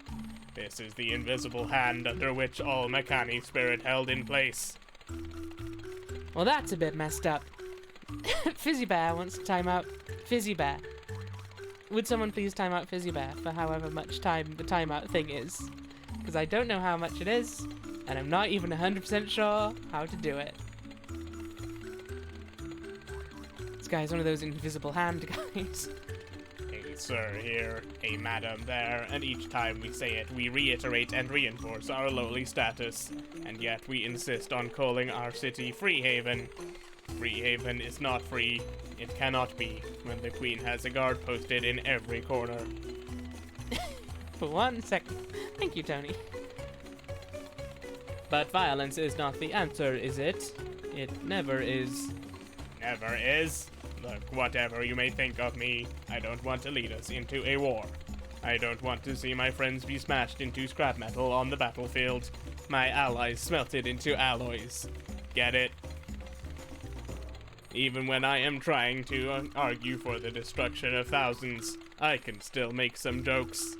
This is the invisible hand under which all Mechani spirit held in place. Well, that's a bit messed up. Fizzy Bear wants to time out Fizzy Bear. Would someone please time out Fizzy Bear for however much time the timeout thing is? Because I don't know how much it is, and I'm not even 100% sure how to do it. This guy's one of those invisible hand guys. A sir here, a madam there, and each time we say it, we reiterate and reinforce our lowly status. And yet we insist on calling our city Freehaven. Freehaven is not free. It cannot be, when the Queen has a guard posted in every corner. For 1 second. Thank you, Tony. But violence is not the answer, is it? It never is. Never is? Look, whatever you may think of me, I don't want to lead us into a war. I don't want to see my friends be smashed into scrap metal on the battlefield. My allies smelted into alloys. Get it? Even when I am trying to argue for the destruction of thousands, I can still make some jokes.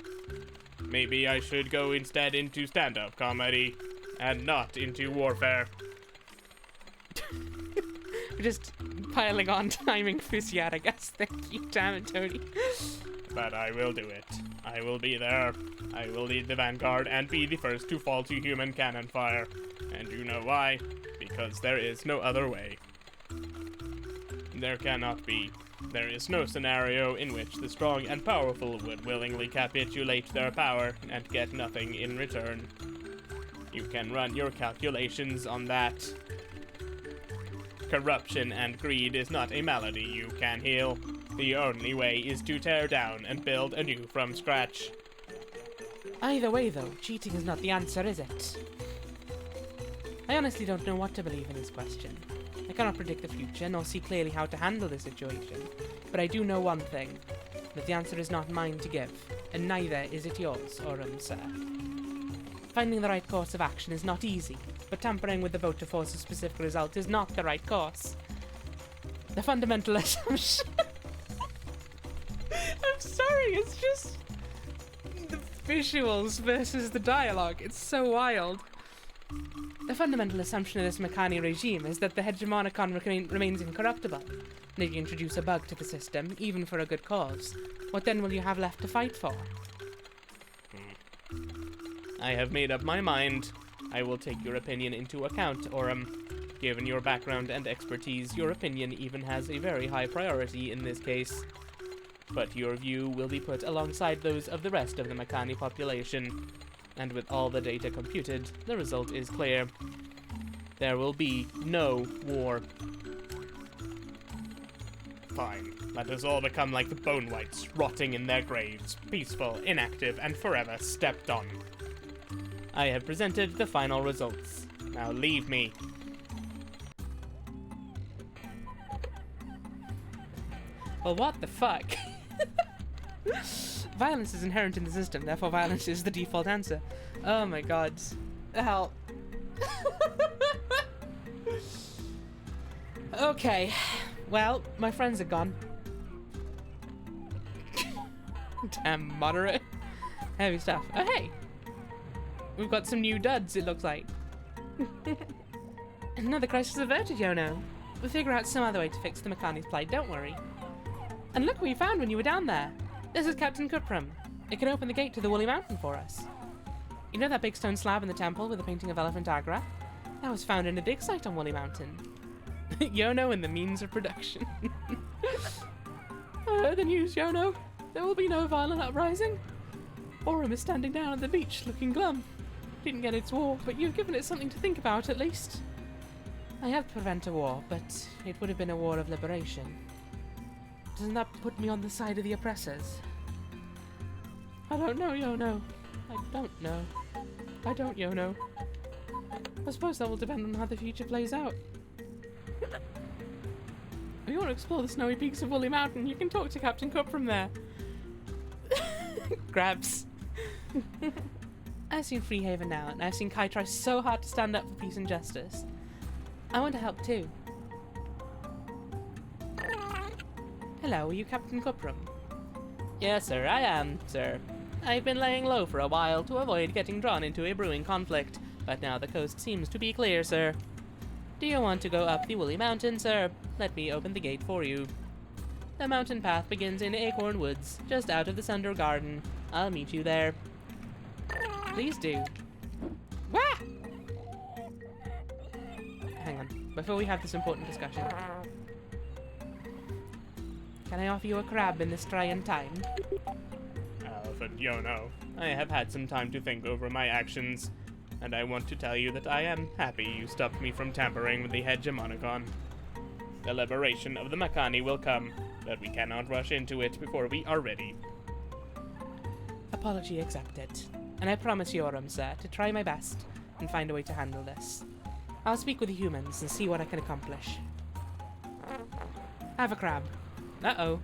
Maybe I should go instead into stand-up comedy, and not into warfare. We're just piling on timing Fusiat, I guess. Thank you, damn it, Tony. But I will do it. I will be there. I will lead the vanguard and be the first to fall to human cannon fire. And you know why? Because there is no other way. There cannot be. There is no scenario in which the strong and powerful would willingly capitulate their power and get nothing in return. You can run your calculations on that. Corruption and greed is not a malady you can heal. The only way is to tear down and build anew from scratch. Either way, though, cheating is not the answer, is it? I honestly don't know what to believe in this question. I cannot predict the future, nor see clearly how to handle the situation, but I do know one thing, that the answer is not mine to give, and neither is it yours, sir. Finding the right course of action is not easy, but tampering with the vote to force a specific result is not the right course. The fundamental assumption... I'm sorry, it's just... the visuals versus the dialogue. It's so wild. The fundamental assumption of this Makani regime is that the Hegemonicon remains incorruptible. And if you introduce a bug to the system, even for a good cause, what then will you have left to fight for? I have made up my mind. I will take your opinion into account, Orem. Given your background and expertise, your opinion even has a very high priority in this case. But your view will be put alongside those of the rest of the Makani population. And with all the data computed, the result is clear. There will be no war. Fine. Let us all become like the Bone Whites, rotting in their graves, peaceful, inactive, and forever stepped on. I have presented the final results. Now leave me. Well, what the fuck? Violence is inherent in the system, therefore violence is the default answer. Oh my god. Hell. Okay. Well, my friends are gone. Damn moderate. Heavy stuff. Oh hey! We've got some new duds, it looks like. Another crisis averted, Yono. We'll figure out some other way to fix the Makani's plight, don't worry. And look what we found when you were down there. This is Captain Cuprum. It can open the gate to the Woolly Mountain for us. You know that big stone slab in the temple with the painting of Elephant Agra? That was found in a dig site on Woolly Mountain. Yono and the means of production. I heard the news, Yono. There will be no violent uprising. Orem is standing down on the beach, looking glum. Didn't get its war, but you've given it something to think about, at least. I helped prevent a war, but it would have been a war of liberation. Doesn't that put me on the side of the oppressors? I don't know, Yono. I don't know. I don't, Yono. I suppose that will depend on how the future plays out. If you want to explore the snowy peaks of Woolly Mountain, you can talk to Captain Cup from there. Grabs. I've seen Freehaven now, and I've seen Kai try so hard to stand up for peace and justice. I want to help too. Hello, are you Captain Cuprum? Yes, sir, I am, sir. I've been laying low for a while to avoid getting drawn into a brewing conflict, but now the coast seems to be clear, sir. Do you want to go up the Woolly Mountain, sir? Let me open the gate for you. The mountain path begins in Acorn Woods, just out of the Sunder Garden. I'll meet you there. Please do. Wah! Hang on, before we have this important discussion. Can I offer you a crab in this trying time? Elephant Yono, I have had some time to think over my actions, and I want to tell you that I am happy you stopped me from tampering with the Hegemonicon. The liberation of the Makani will come, but we cannot rush into it before we are ready. Apology accepted. And I promise you, Orem, sir, to try my best and find a way to handle this. I'll speak with the humans and see what I can accomplish. Have a crab. Uh-oh.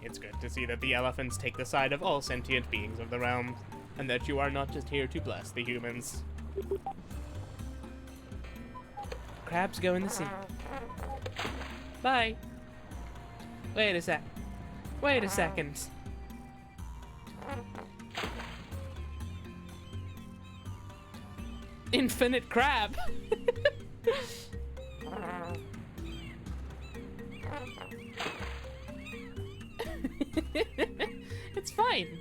It's good to see that the elephants take the side of all sentient beings of the realm, and that you are not just here to bless the humans. Crabs go in the sea. Bye. Wait a sec. Wait a second. Infinite crab! It's fine.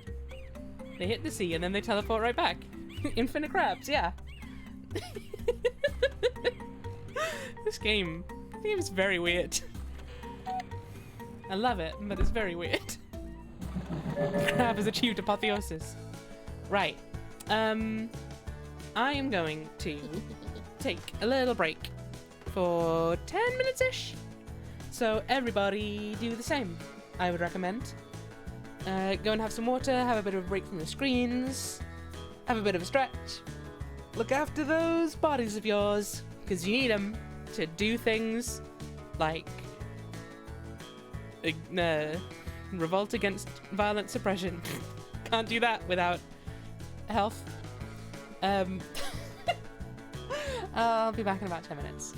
They hit the sea and then they teleport right back. Infinite crabs, yeah. This game is very weird. I love it, but it's very weird. The crab has achieved apotheosis. Right. I am going to take a little break for 10 minutes-ish. So everybody do the same, I would recommend. Go and have some water, have a bit of a break from your screens, have a bit of a stretch. Look after those bodies of yours, because you need them to do things like revolt against violent suppression. Can't do that without health. I'll be back in about 10 minutes.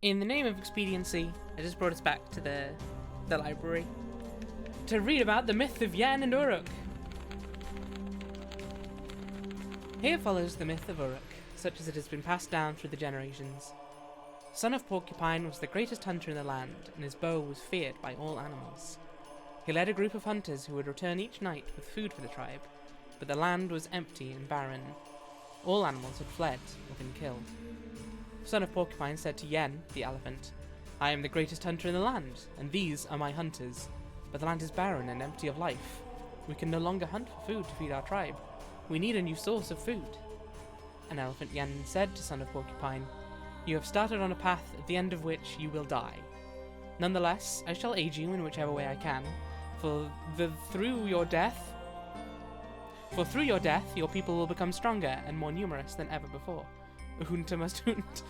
in the name of expediency, I just brought us back to the library to read about the myth of Yan and Uruk. Here follows the myth of Uruk, such as it has been passed down through the generations. Son of Porcupine was the greatest hunter in the land, and his bow was feared by all animals. He led a group of hunters who would return each night with food for the tribe, but the land was empty and barren. All animals had fled or been killed. Son of Porcupine said to Yen, the elephant, "I am the greatest hunter in the land, and these are my hunters. But the land is barren and empty of life. We can no longer hunt for food to feed our tribe. We need a new source of food." And Elephant Yen said to Son of Porcupine, "You have started on a path at the end of which you will die. Nonetheless, I shall aid you in whichever way I can, for through your death, your people will become stronger and more numerous than ever before. Uhunta must hunt.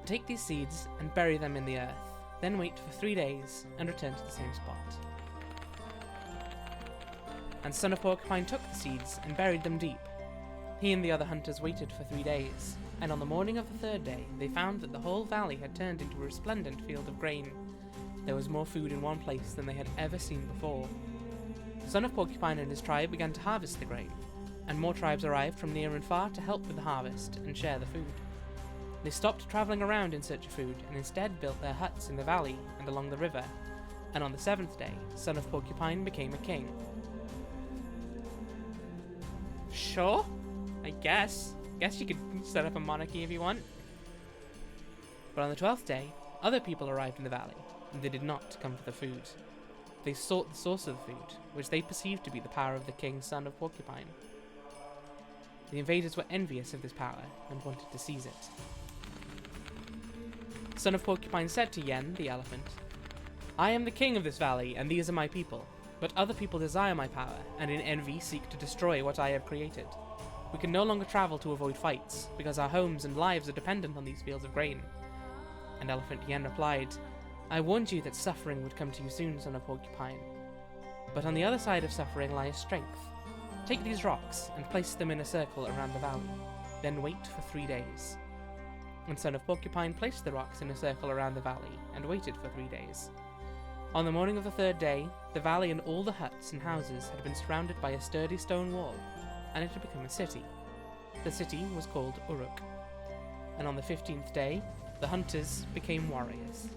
Take these seeds and bury them in the earth, then wait for 3 days and return to the same spot." And Son of Porcupine took the seeds and buried them deep. He and the other hunters waited for 3 days, and on the morning of the third day, they found that the whole valley had turned into a resplendent field of grain. There was more food in one place than they had ever seen before. Son of Porcupine and his tribe began to harvest the grain, and more tribes arrived from near and far to help with the harvest and share the food. They stopped travelling around in search of food and instead built their huts in the valley and along the river, and on the 7th day, Son of Porcupine became a king. Sure, I guess. Guess you could set up a monarchy if you want. But on the 12th day, other people arrived in the valley, and they did not come for the food. They sought the source of the food, which they perceived to be the power of the king Son of Porcupine. The invaders were envious of this power and wanted to seize it. Son of Porcupine said to Yen, the elephant, "I am the king of this valley, and these are my people. But other people desire my power, and in envy seek to destroy what I have created. We can no longer travel to avoid fights, because our homes and lives are dependent on these fields of grain." And Elephant Yen replied, "I warned you that suffering would come to you soon, Son of Porcupine. But on the other side of suffering lies strength. Take these rocks and place them in a circle around the valley. Then wait for 3 days." And Son of Porcupine placed the rocks in a circle around the valley and waited for 3 days. On the morning of the third day, the valley and all the huts and houses had been surrounded by a sturdy stone wall, and it had become a city. The city was called Uruk. And on the 15th day, the hunters became warriors.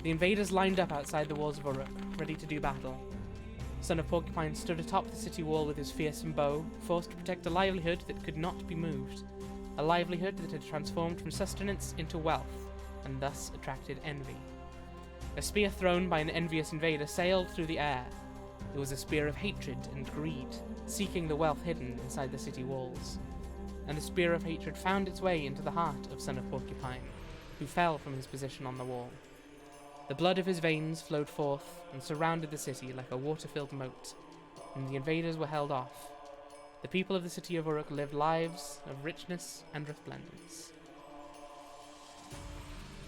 The invaders lined up outside the walls of Uruk, ready to do battle. Son of Porcupine stood atop the city wall with his fearsome bow, forced to protect a livelihood that could not be moved. A livelihood that had transformed from sustenance into wealth, and thus attracted envy. A spear thrown by an envious invader sailed through the air. It was a spear of hatred and greed, seeking the wealth hidden inside the city walls. And the spear of hatred found its way into the heart of Son of Porcupine, who fell from his position on the wall. The blood of his veins flowed forth and surrounded the city like a water-filled moat, and the invaders were held off. The people of the city of Uruk lived lives of richness and resplendence.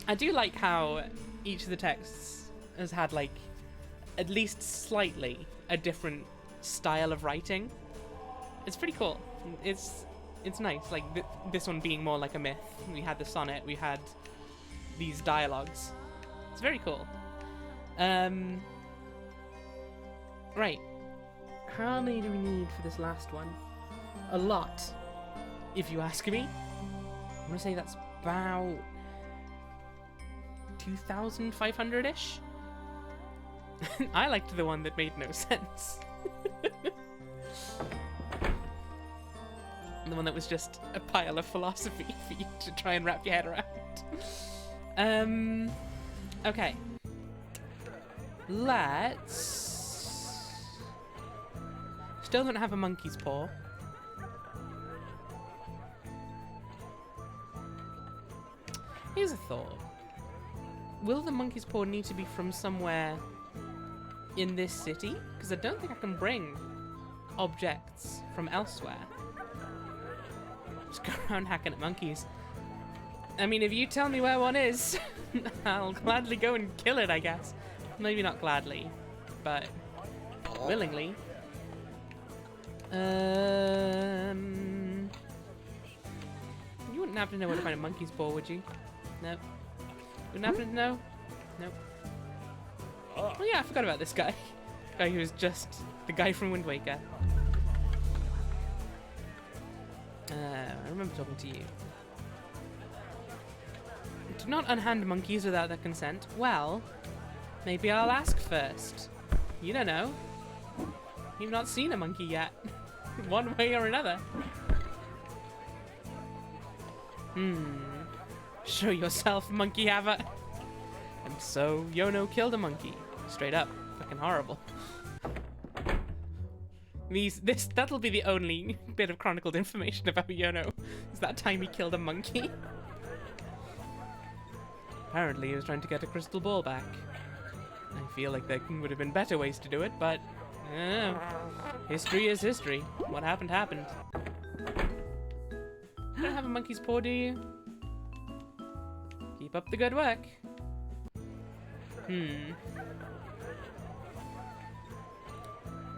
I do like how each of the texts has had, like, at least slightly a different style of writing. It's pretty cool. It's nice. Like, this one being more like a myth. We had the sonnet, we had these dialogues. It's very cool. Right. How many do we need for this last one? A lot, if you ask me. I'm gonna say that's about 2,500-ish. I liked the one that made no sense. The one that was just a pile of philosophy for you to try and wrap your head around. Okay. Let's... Still don't have a monkey's paw. Here's a thought. Will the monkey's paw need to be from somewhere in this city? Because I don't think I can bring objects from elsewhere. Just go around hacking at monkeys. I mean, if you tell me where one is, I'll gladly go and kill it, I guess. Maybe not gladly, but willingly. You wouldn't wouldn't happen to know where to find a monkey's paw, would you? Nope. Wouldn't happen to know? Nope. Oh yeah, I forgot about this guy. Guy who was just the guy from Wind Waker. I remember talking to you. Do not unhand monkeys without their consent. Well, maybe I'll ask first. You don't know. You've not seen a monkey yet. One way or another. Show yourself, monkey haver. And so, Yono killed a monkey. Straight up. Fucking horrible. That'll be the only bit of chronicled information about Yono. Is that time he killed a monkey. Apparently he was trying to get a crystal ball back. I feel like there would have been better ways to do it, but I don't know. History is history. What happened, happened. You don't have a monkey's paw, do you? Keep up the good work.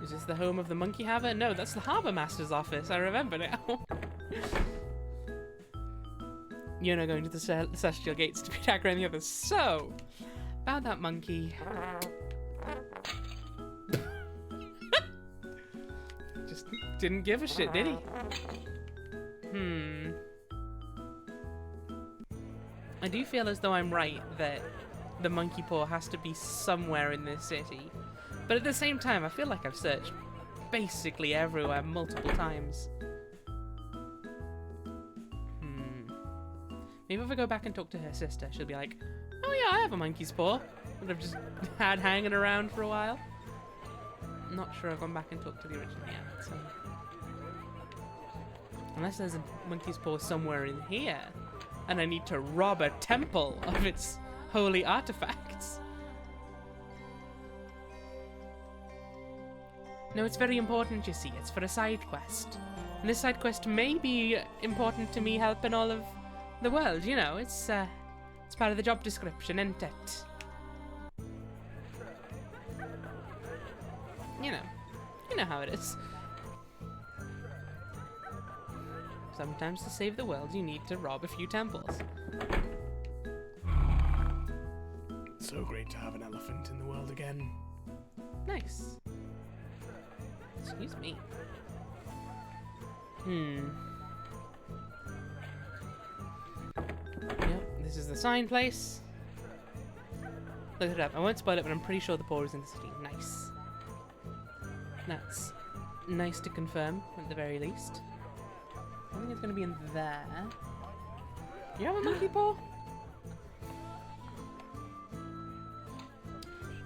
Is this the home of the monkey haver? No, that's the harbour master's office. I remember now. Yono going to the celestial gates to beat Agra and the others. So, about that monkey. Just didn't give a shit, did he? I do feel as though I'm right that the monkey paw has to be somewhere in this city. But at the same time, I feel like I've searched basically everywhere multiple times. Maybe if I go back and talk to her sister, she'll be like, oh yeah, I have a monkey's paw that I've just had hanging around for a while. I'm not sure I've gone back and talked to the original yet, so... Unless there's a monkey's paw somewhere in here, and I need to rob a temple of its holy artifacts. No, it's very important, you see. It's for a side quest. And this side quest may be important to me helping all of the world, you know. It's part of the job description, isn't it? You know how it is. Sometimes to save the world, you need to rob a few temples. It's so great to have an elephant in the world again. Nice. Excuse me. Yep, this is the sign place. Look it up. I won't spoil it, but I'm pretty sure the paw is in the city. Nice. That's nice to confirm, at the very least. I think it's going to be in there. You have a monkey paw?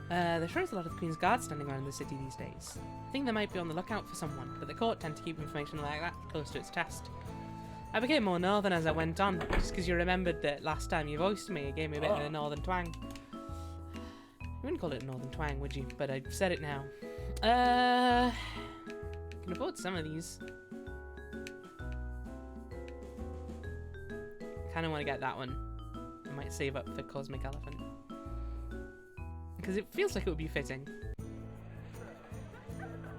There sure is a lot of the Queen's Guard standing around the city these days. I think they might be on the lookout for someone, but the court tend to keep information like that close to its chest. I became more northern as I went on, just because you remembered that last time you voiced me, it gave me a bit of a northern twang. You wouldn't call it a northern twang, would you? But I've said it now. I can afford some of these. Kind of want to get that one. I might save up for Cosmic Elephant. Because it feels like it would be fitting.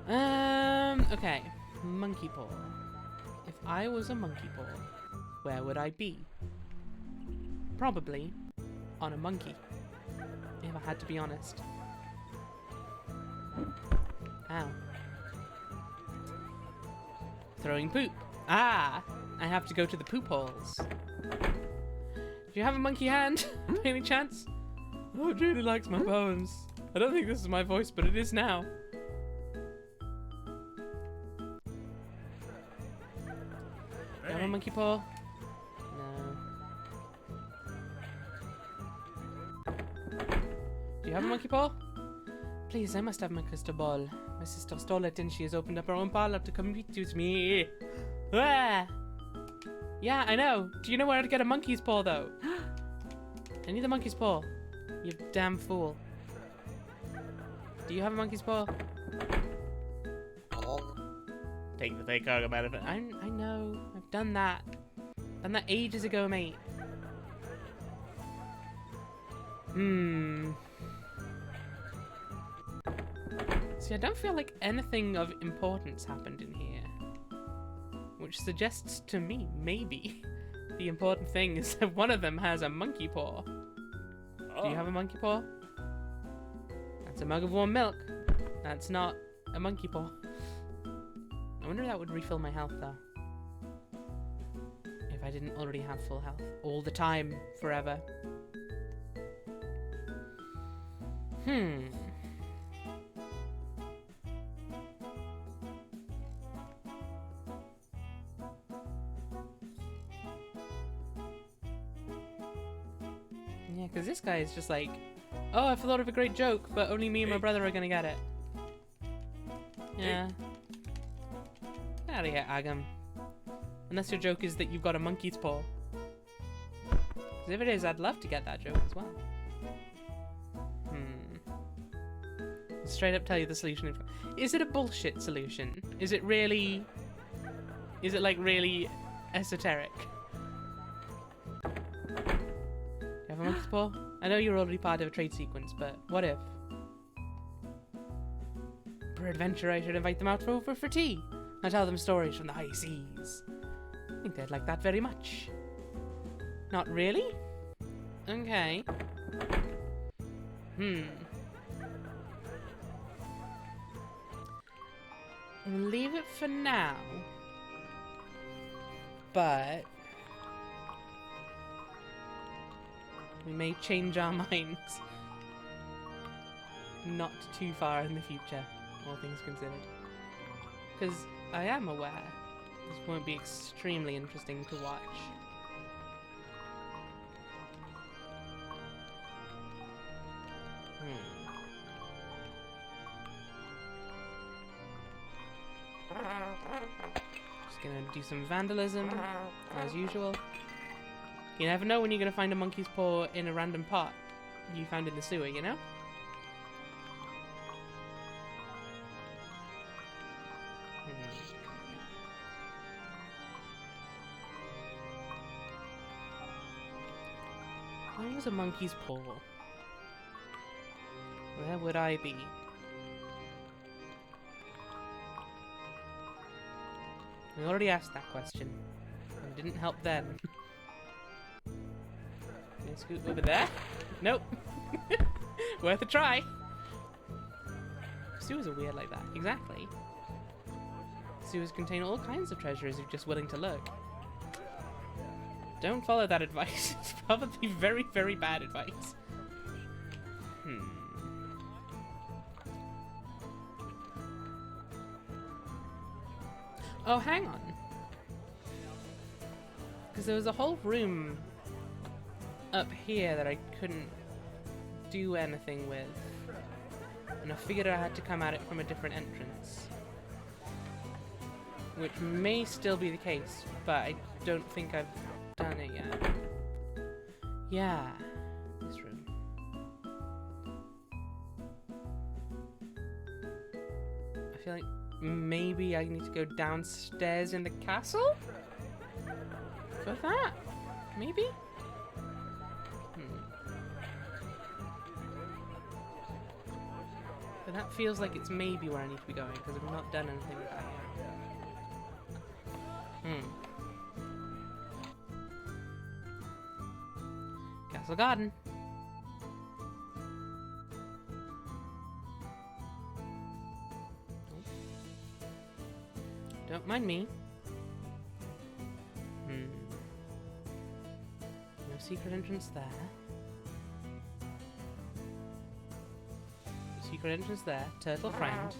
Okay. Monkey paw. If I was a monkey paw, where would I be? Probably on a monkey. If I had to be honest. Ow. Throwing poop. Ah! I have to go to the poop holes. Do you have a monkey hand, by any chance? Oh, it really likes my bones. I don't think this is my voice, but it is now. Do you have a monkey paw? No. Do you have a monkey paw? Please, I must have my crystal ball. My sister stole it and she has opened up her own parlor to compete with me. Ah! Yeah, I know. Do you know where to get a monkey's paw, though? I need the monkey's paw. You damn fool. Do you have a monkey's paw? Take the fake cargo out of it. I know. I've done that. Done that ages ago, mate. See, I don't feel like anything of importance happened in here. Which suggests to me, maybe, The important thing is that one of them has a monkey paw. Do you have a monkey paw? That's a mug of warm milk. That's not a monkey paw. I wonder if that would refill my health, though. If I didn't already have full health. All the time. Forever. Yeah, because this guy is just like, oh, I've thought of a great joke, but only me and my brother are gonna get it. Yeah. Get out of here, Agam. Unless your joke is that you've got a monkey's paw. Because if it is, I'd love to get that joke as well. Straight up tell you the solution. Is it a bullshit solution? Is it really... Is it like really esoteric? Do you have a monkey's paw? I know you're already part of a trade sequence, but what if? Peradventure I should invite them out over for tea. I tell them stories from the high seas. I think they'd like that very much. Not really? Okay. We'll leave it for now. But we may change our minds. Not too far in the future, all things considered. Because I am aware this won't be extremely interesting to watch. Just gonna do some vandalism, as usual. You never know when you're gonna find a monkey's paw in a random pot you found in the sewer, you know? Where was a monkey's paw? Where would I be? We already asked that question. It didn't help then. Can I scoot over there? Nope. Worth a try. Sewers are weird like that. Exactly. Sewers contain all kinds of treasures if you're just willing to look. Don't follow that advice. It's probably very, very bad advice. Oh, hang on. Because there was a whole room up here that I couldn't do anything with. And I figured I had to come at it from a different entrance. Which may still be the case, but I don't think I've done it yet. Yeah, this room. I feel like maybe I need to go downstairs in the castle? For that? Maybe? But that feels like it's maybe where I need to be going, because I've not done anything with that yet. Castle Garden. Don't mind me. No secret entrance there. Secret entrance there. Turtle friend.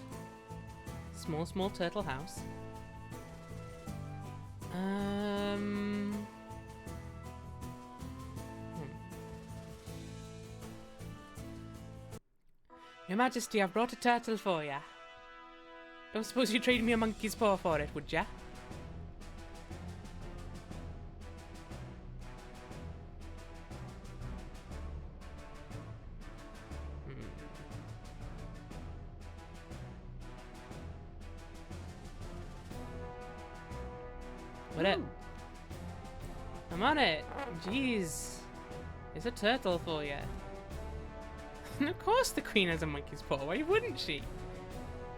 Small, small turtle house. Your Majesty, I've brought a turtle for ya. Don't suppose you'd trade me a monkey's paw for it, would ya? What it? I'm on it! Jeez. It's a turtle for ya. And of course the queen has a monkey's paw, why wouldn't she?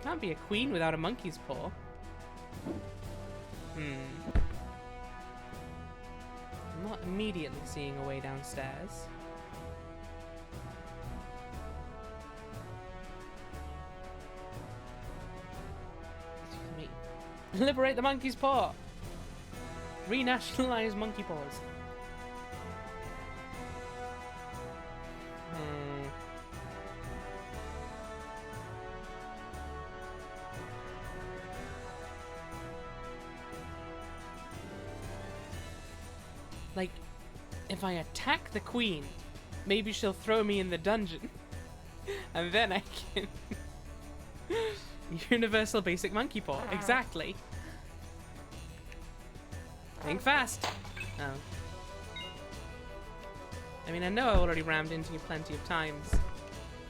Can't be a queen without a monkey's paw. not immediately seeing a way downstairs. Excuse me. Liberate the monkey's paw! Renationalize monkey paws. Like, if I attack the queen, maybe she'll throw me in the dungeon. And then I can... Universal basic monkey paw. Exactly. Think fast. Oh. I mean, I know I already rammed into you plenty of times,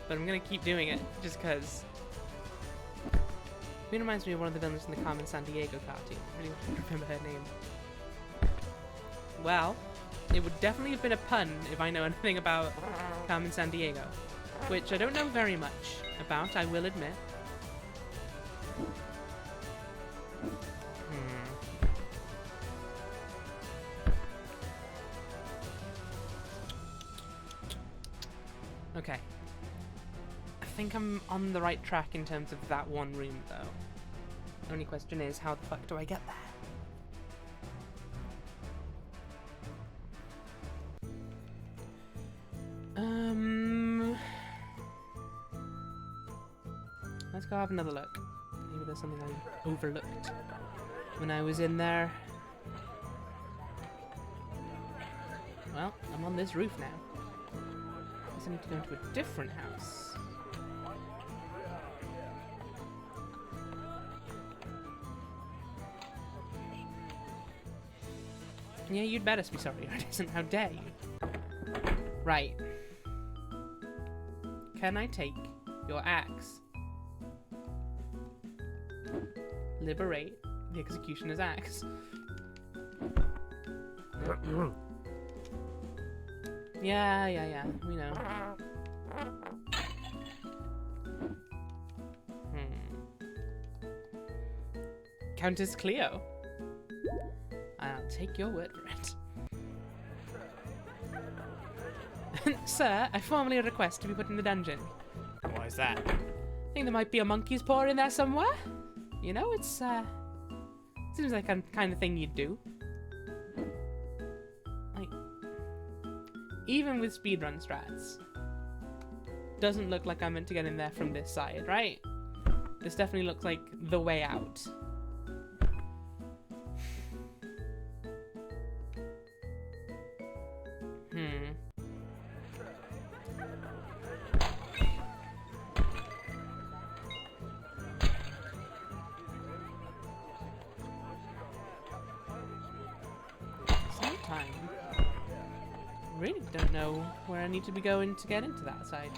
but I'm gonna keep doing it just because. It reminds me of one of the villains in the Carmen Sandiego cartoon. I really don't remember her name. Well, it would definitely have been a pun if I know anything about Carmen Sandiego, which I don't know very much about, I will admit. Okay. I think I'm on the right track in terms of that one room, though. The only question is, how the fuck do I get there? Let's go have another look. Maybe there's something I overlooked when I was in there. Well, I'm on this roof now. I guess I need to go into a different house. Yeah, you'd better be sorry, Artisan. How dare you? Right. Can I take your axe? Liberate the executioner's axe. Yeah, we know. Countess Cleo. I'll take your word for it. Sir, I formally request to be put in the dungeon. Why is that? I think there might be a monkey's paw in there somewhere. You know, it's, seems like a kind of thing you'd do. Like, even with speedrun strats, doesn't look like I'm meant to get in there from this side, right? This definitely looks like the way out. Really don't know where I need to be going to get into that side.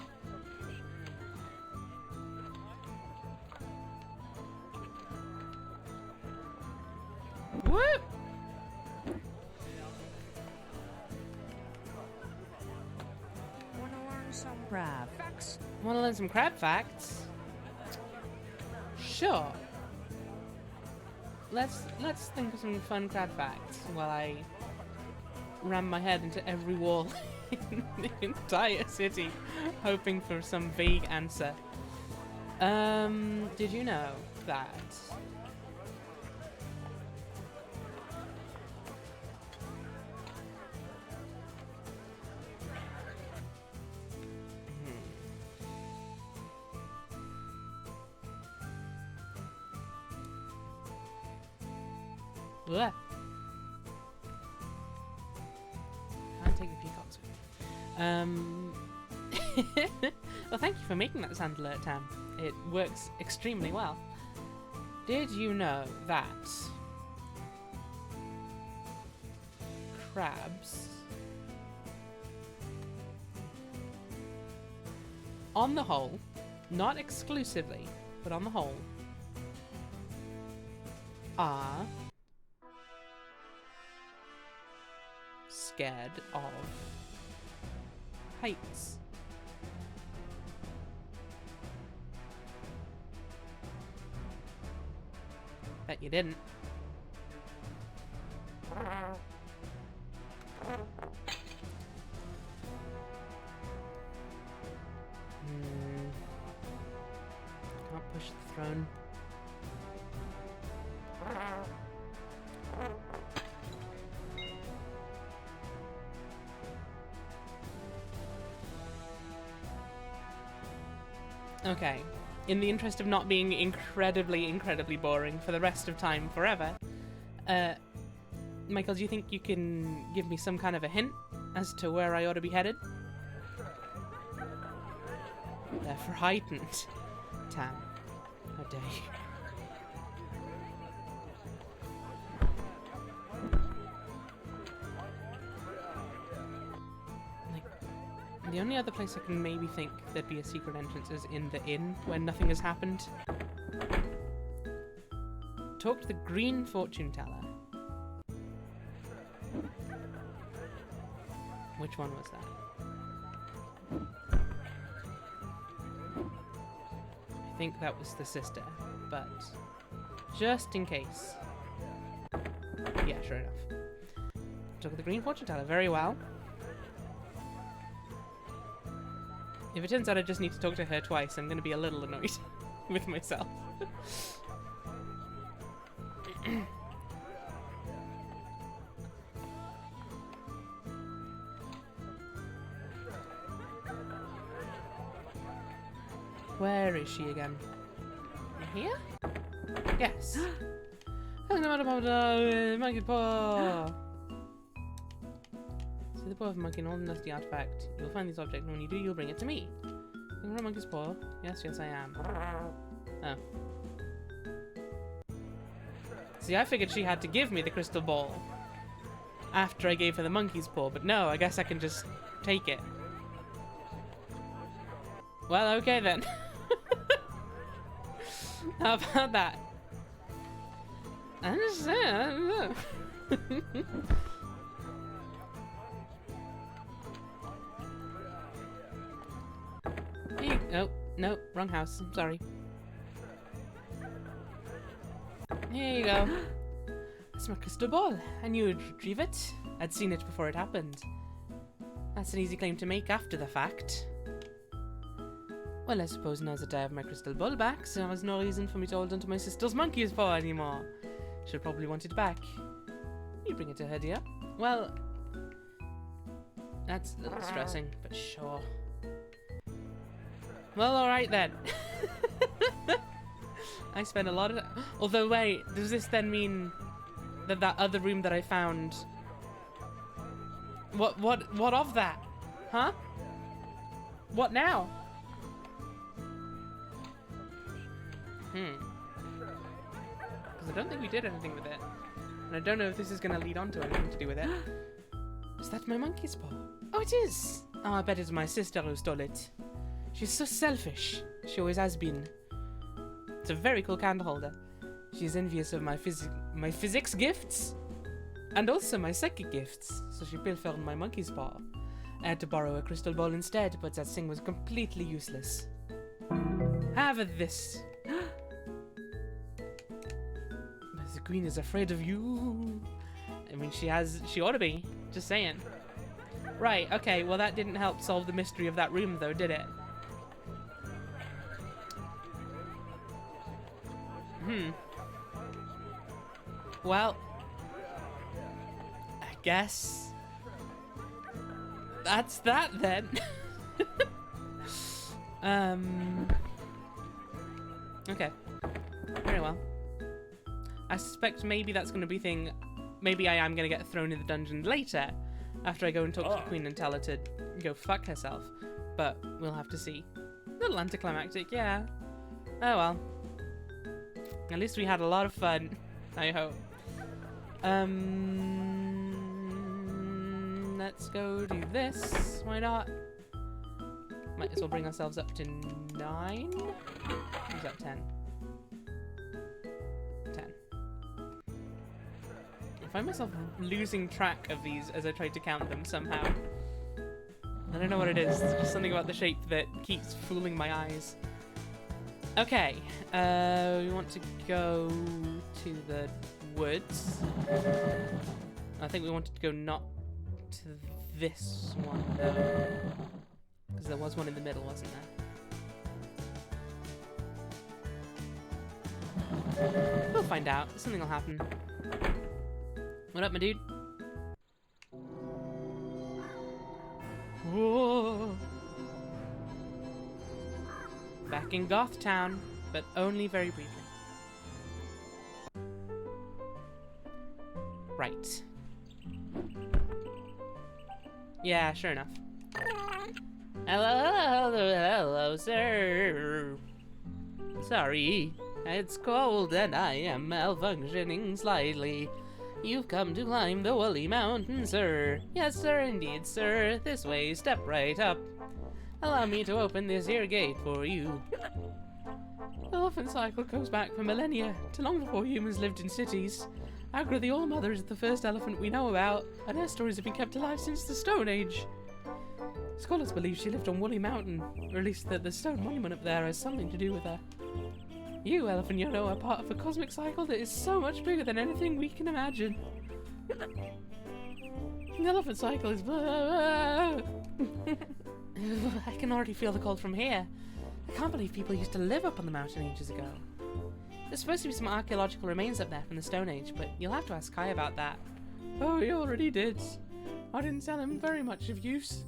Whoop! Wanna learn some crab facts? Wanna learn some crab facts? Sure. Let's think of some fun crab facts while I ram my head into every wall in the entire city, hoping for some vague answer. Did you know that Blech. Can't take the peacocks with me. Well, thank you for making that sound alert, Tam. It works extremely well. Did you know that crabs, on the whole, not exclusively, but on the whole, are scared of heights? Bet you didn't. push the throne. Okay. In the interest of not being incredibly boring for the rest of time forever, Michael, do you think you can give me some kind of a hint as to where I ought to be headed? They're frightened. Tam, how dare you? Like, the only other place I can maybe think there'd be a secret entrance is in the inn when nothing has happened. Talk to the green fortune teller. Which one was that? I think that was the sister, but just in case. Yeah, sure enough. Talk to the green fortune teller. Very well. If it turns out I just need to talk to her twice, I'm going to be a little annoyed with myself. Where is she again? Here? Yes. Monkey paw. See the paw of a monkey, an old and dusty artifact. You'll find this object, and when you do, you'll bring it to me. Looking for a monkey's paw? Yes, yes, I am. Oh. See, I figured she had to give me the crystal ball after I gave her the monkey's paw, but no, I guess I can just take it. Well, okay then. How about that? I'm just saying, I don't know. Hey, oh, no, wrong house. I'm sorry. Here you go. That's my crystal ball. I knew you'd retrieve it. I'd seen it before it happened. That's an easy claim to make after the fact. Well, I suppose now that I have my crystal ball back, so there's no reason for me to hold onto my sister's monkey's paw anymore. She'll probably want it back. You bring it to her, dear. Well, that's a little stressing, but sure. Well, alright then. I spent a lot of... Although, wait, does this then mean that that other room that I found... What of that? Huh? What now? Because I don't think we did anything with it. And I don't know if this is going to lead on to anything to do with it. Is that my monkey's paw? Oh, it is! Oh, I bet it's my sister who stole it. She's so selfish. She always has been. It's a very cool candle holder. She's envious of my physics gifts. And also my psychic gifts. So she pilfered my monkey's paw. I had to borrow a crystal ball instead, but that thing was completely useless. Have this. But the queen is afraid of you. I mean, she ought to be. Just saying. Right, okay, well that didn't help solve the mystery of that room though, did it? Well, I guess that's that then. Okay. Very well. I suspect maybe that's going to be thing. Maybe I am going to get thrown in the dungeon later, after I go and talk to the queen and tell her to go fuck herself. But we'll have to see. A little anticlimactic, yeah. Oh well. At least we had a lot of fun, I hope. Let's go do this. Why not? Might as well bring ourselves up to 9. Who's up 10? 10. I find myself losing track of these as I try to count them somehow. I don't know what it is. There's just something about the shape that keeps fooling my eyes. Okay, we want to go to the woods. I think we wanted to go not to this one, because there was one in the middle, wasn't We'll find out. Something will happen. What up, my dude? Whoa. Back in Goth Town, but only very briefly. Right. Yeah, sure enough. Hello, sir. Sorry, it's cold and I am malfunctioning slightly. You've come to climb the woolly mountain, sir. Yes, sir, indeed, sir. This way, step right up. Allow me to open this here gate for you. The elephant cycle goes back for millennia, to long before humans lived in cities. Agra the All-Mother is the first elephant we know about, and her stories have been kept alive since the Stone Age. Scholars believe she lived on Woolly Mountain, or at least that the stone monument up there has something to do with her. You, Elephant Yono, are part of a cosmic cycle that is so much bigger than anything we can imagine. The elephant cycle is... I can already feel the cold from here. I can't believe people used to live up on the mountain ages ago. There's supposed to be some archaeological remains up there from the Stone Age, but you'll have to ask Kai about that. Oh, he already did. I didn't tell him very much of use.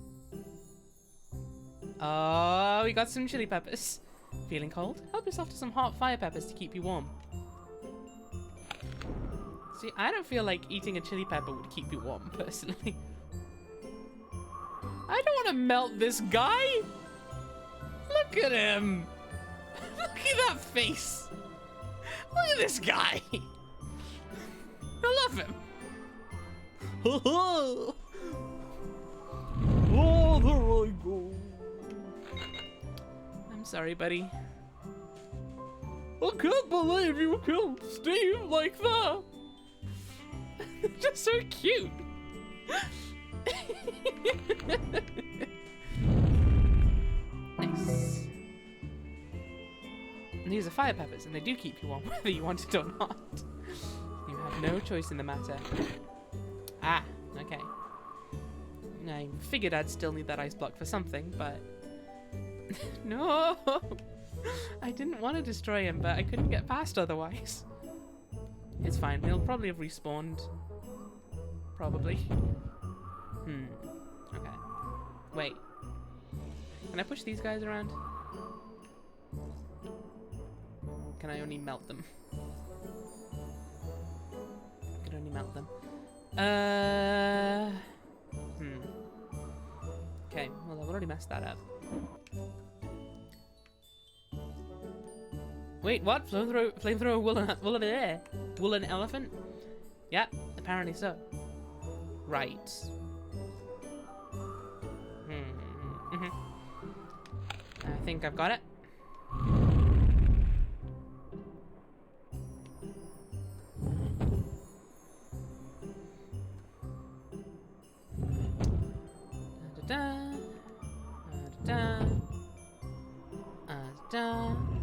Oh, we got some chili peppers. Feeling cold? Help yourself to some hot fire peppers to keep you warm. See, I don't feel like eating a chili pepper would keep you warm, personally. I don't want to melt this guy! Look at him! Look at that face! Look at this guy! I love him! Oh, there I go. I'm sorry, buddy. I can't believe you killed Steve like that. Just so cute! Nice. And these are fire peppers, and they do keep you warm, whether you want it or not. You have no choice in the matter. Ah, okay. I figured I'd still need that ice block for something, but... No! I didn't want to destroy him, but I couldn't get past otherwise. It's fine, he'll probably have respawned. Probably. Okay. Wait. Can I push these guys around? Can I only melt them? I can only melt them. Okay, well I've already messed that up. Wait, what? Flamethrower woolen elephant? Yeah, apparently so. Right. I think I've got it.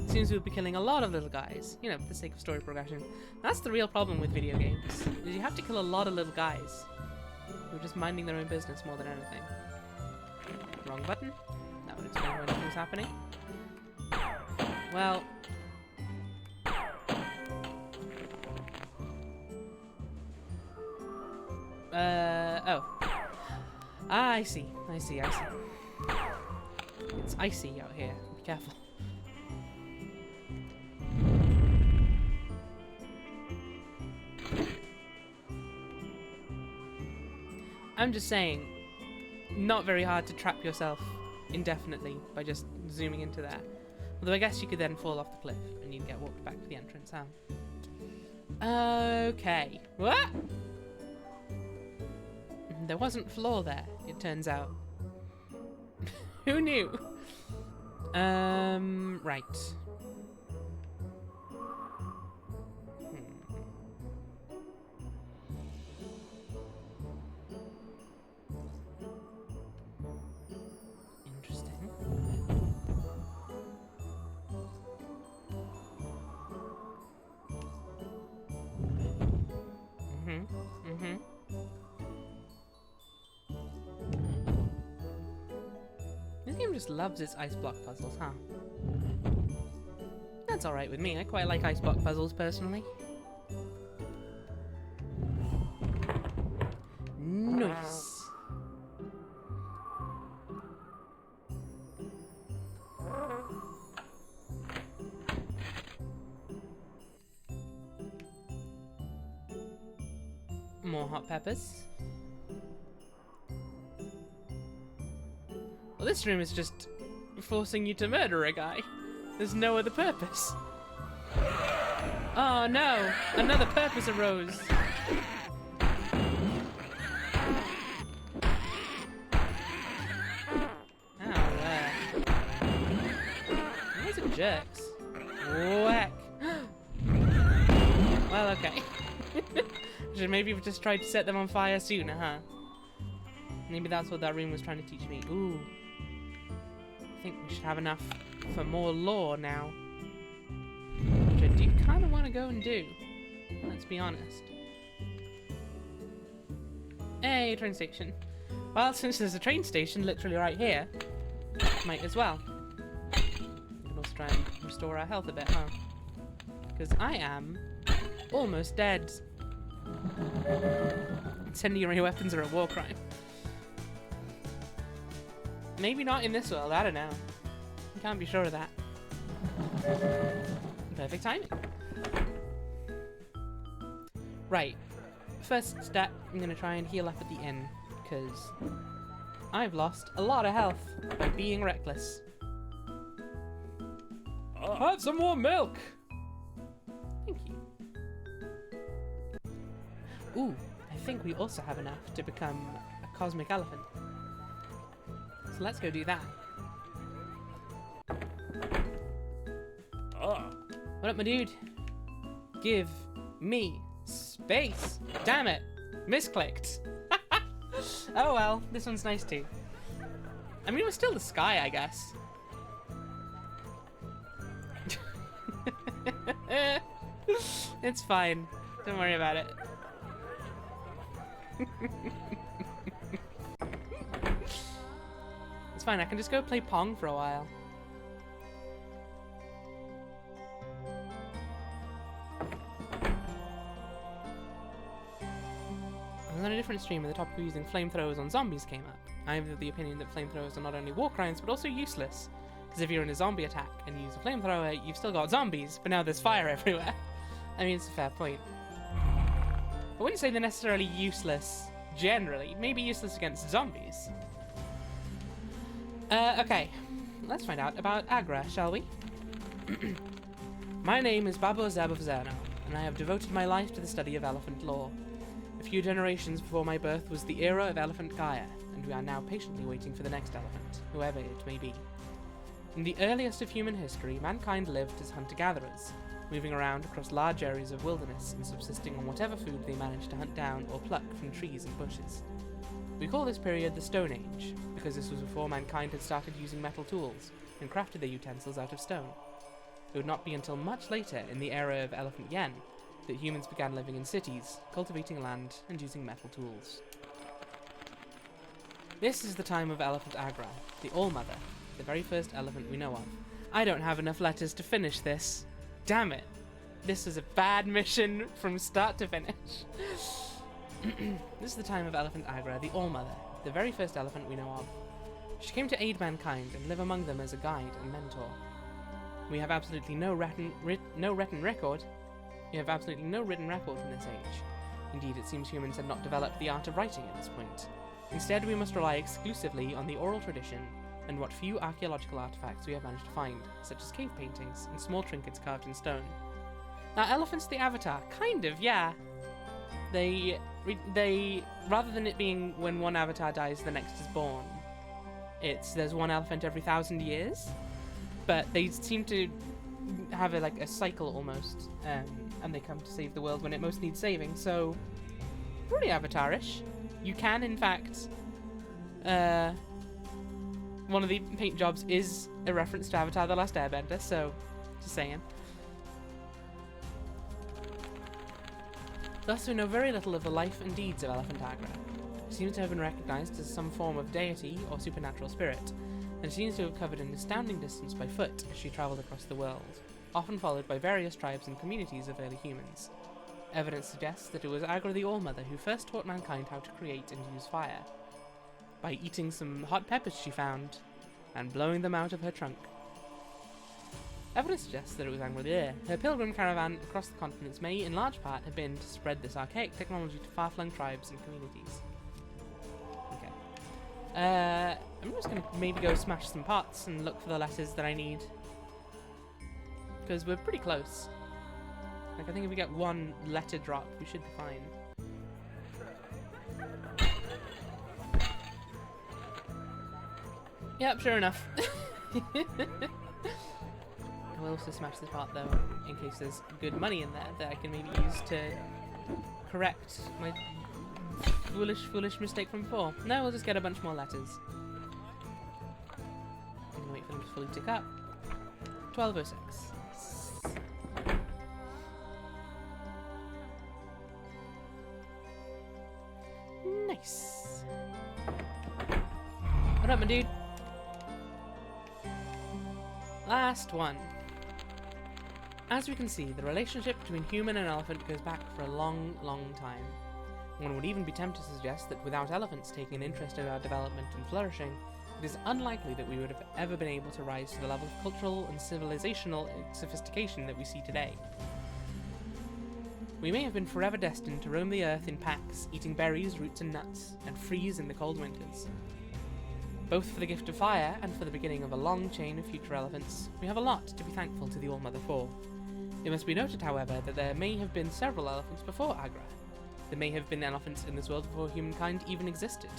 Seems we'll be killing a lot of little guys, you know, for the sake of story progression. That's the real problem with video games, is you have to kill a lot of little guys who are just minding their own business more than anything. Wrong button. That would explain why nothing was happening. Well... oh. Ah, I see. It's icy out here. Be careful. I'm just saying, not very hard to trap yourself indefinitely by just zooming into there. Although I guess you could then fall off the cliff and you'd get walked back to the entrance, huh? Okay. What? There wasn't floor there, it turns out. Who knew? Right. Interesting. This game just loves its ice block puzzles, huh? That's alright with me. I quite like ice block puzzles, personally. Nice. More hot peppers. Well, this room is just forcing you to murder a guy. There's no other purpose. Oh no! Another purpose arose. Ow, there. Those are jerks. Whack. Well, okay. Should maybe have just tried to set them on fire sooner, huh? Maybe that's what that room was trying to teach me. Ooh. I think we should have enough for more lore now. Which I do kind of want to go and do. Let's be honest. Hey, train station. Well, since there's a train station literally right here, might as well. We can also try and restore our health a bit, huh? Because I am almost dead. Incendiary weapons are a war crime. Maybe not in this world, I don't know. I can't be sure of that. Perfect timing. Right. First step, I'm going to try and heal up at the inn, because I've lost a lot of health by being reckless. Have some more milk! Thank you. Ooh, I think we also have enough to become a cosmic elephant. So let's go do that. What up, my dude? Give me space. Damn it. Misclicked. Oh well, this one's nice too. I mean, it was still the sky, I guess. It's fine. Don't worry about it. It's fine, I can just go play Pong for a while. I was on a different stream where the topic of using flamethrowers on zombies came up. I am of the opinion that flamethrowers are not only war crimes, but also useless. Because if you're in a zombie attack and you use a flamethrower, you've still got zombies, but now there's fire everywhere. I mean, it's a fair point. I wouldn't say they're necessarily useless, generally. Maybe useless against zombies. Okay. Let's find out about Agra, shall we? My name is Babo Zeb of Zerno, and I have devoted my life to the study of elephant lore. A few generations before my birth was the era of elephant Gaia, and we are now patiently waiting for the next elephant, whoever it may be. In the earliest of human history, mankind lived as hunter-gatherers, moving around across large areas of wilderness and subsisting on whatever food they managed to hunt down or pluck from trees and bushes. We call this period the Stone Age, because this was before mankind had started using metal tools and crafted their utensils out of stone. It would not be until much later, in the era of Elephant Yen, that humans began living in cities, cultivating land, and using metal tools. This is the time of Elephant Agra, the All-Mother, the very first elephant we know of. I don't have enough letters to finish this. Damn it. This is a bad mission from start to finish. This is the time of Elephant Agra, the All-Mother, the very first elephant we know of. She came to aid mankind and live among them as a guide and mentor. We have absolutely no written record. We have absolutely no written record from this age. Indeed, it seems humans had not developed the art of writing at this point. Instead, we must rely exclusively on the oral tradition and what few archaeological artifacts we have managed to find, such as cave paintings and small trinkets carved in stone. Now, elephants the Avatar, kind of, yeah. They rather than it being when one avatar dies, the next is born, there's one elephant every 1,000 years, but they seem to have a cycle almost, and they come to save the world when it most needs saving, so pretty Avatar-ish. You can, in fact, one of the paint jobs is a reference to Avatar: The Last Airbender, so just saying. Thus, we know very little of the life and deeds of Elephant Agra. She seems to have been recognized as some form of deity or supernatural spirit, and seems to have covered an astounding distance by foot as she traveled across the world. often followed by various tribes and communities of early humans. Evidence suggests that it was Agra the All-Mother who first taught mankind how to create and use fire, by eating some hot peppers she found, and blowing them out of her trunk. Evidence suggests that it was Agra. Her pilgrim caravan across the continents may, in large part, have been to spread this archaic technology to far-flung tribes and communities. Okay. I'm just gonna maybe go smash some pots and look for the letters that I need. Because we're pretty close. Like, I think if we get one letter drop, we should be fine. Yep, sure enough. I will also smash this pot though, in case there's good money in there that I can maybe use to correct my foolish mistake from before. No, we'll just get a bunch more letters. I'm gonna wait for them to fully tick up. 1206. Nice. What up, my dude? Last one. As we can see, the relationship between human and elephant goes back for a long, long time. One would even be tempted to suggest that without elephants taking an interest in our development and flourishing, it is unlikely that we would have ever been able to rise to the level of cultural and civilizational sophistication that we see today. We may have been forever destined to roam the earth in packs, eating berries, roots and nuts, and freeze in the cold winters. Both for the gift of fire and for the beginning of a long chain of future elephants, we have a lot to be thankful to the All-Mother for. It must be noted, however, that there may have been several elephants before Agra. There may have been elephants in this world before humankind even existed.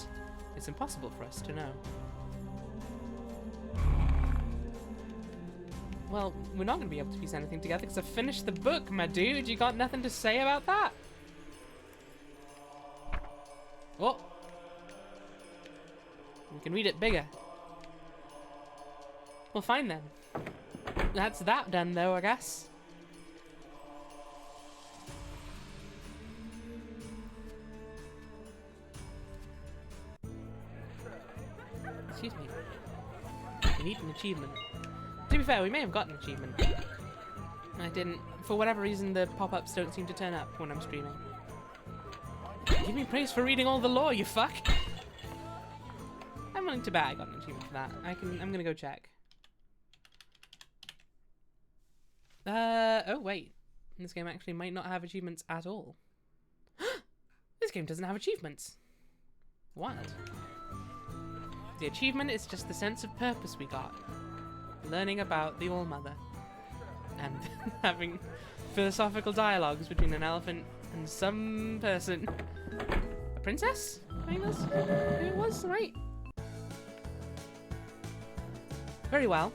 It's impossible for us to know. Well, we're not going to be able to piece anything together because I finished the book, my dude. You got nothing to say about that? Oh. We can read it bigger. Well, fine then. That's that done, though, I guess. Excuse me. We need an achievement. To be fair, we may have got an achievement. I didn't. For whatever reason, the pop-ups don't seem to turn up when I'm streaming. Give me praise for reading all the lore, you fuck! I'm willing to bet I got an achievement for that. I'm gonna go check. Oh wait. This game actually might not have achievements at all. This game doesn't have achievements. What? The achievement is just the sense of purpose we got. Learning about the All-Mother. And having philosophical dialogues between an elephant and some person. A princess? I think that's who it was, right? Very well.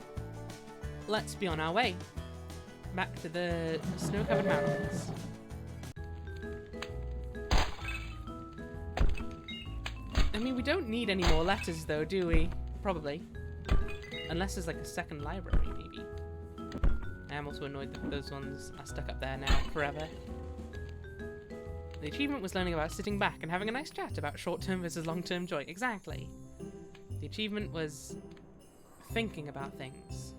Let's be on our way. Back to the snow-covered mountains. I mean, we don't need any more letters, though, do we? Probably. Unless there's, like, a second library, maybe. I am also annoyed that those ones are stuck up there now, forever. The achievement was learning about sitting back and having a nice chat about short-term versus long-term joy. Exactly. The achievement was thinking about things.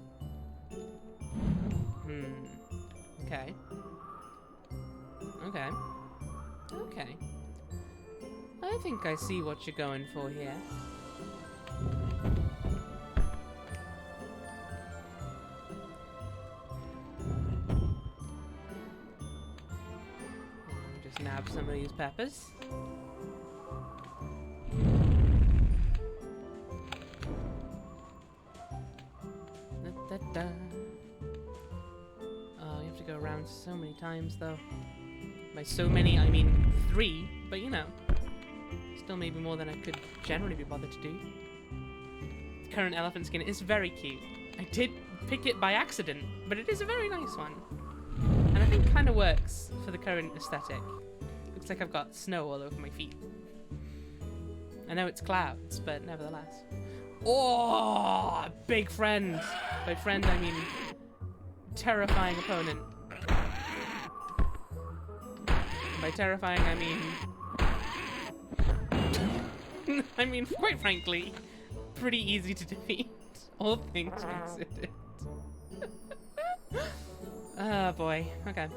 Okay. Okay. Okay. I think I see what you're going for here. Just nab some of these peppers. Da, da, da. Oh, you have to go around so many times, though. By so many, I mean 3, but you know. Still maybe more than I could generally be bothered to do. Current elephant skin is very cute. I did pick it by accident, but it is a very nice one. And I think kind of works for the current aesthetic. Looks like I've got snow all over my feet. I know it's clouds, but nevertheless. Oh, big friend. By friend, I mean terrifying opponent. And by terrifying, I mean... I mean, quite frankly, pretty easy to defeat, all things considered. Oh boy. Okay.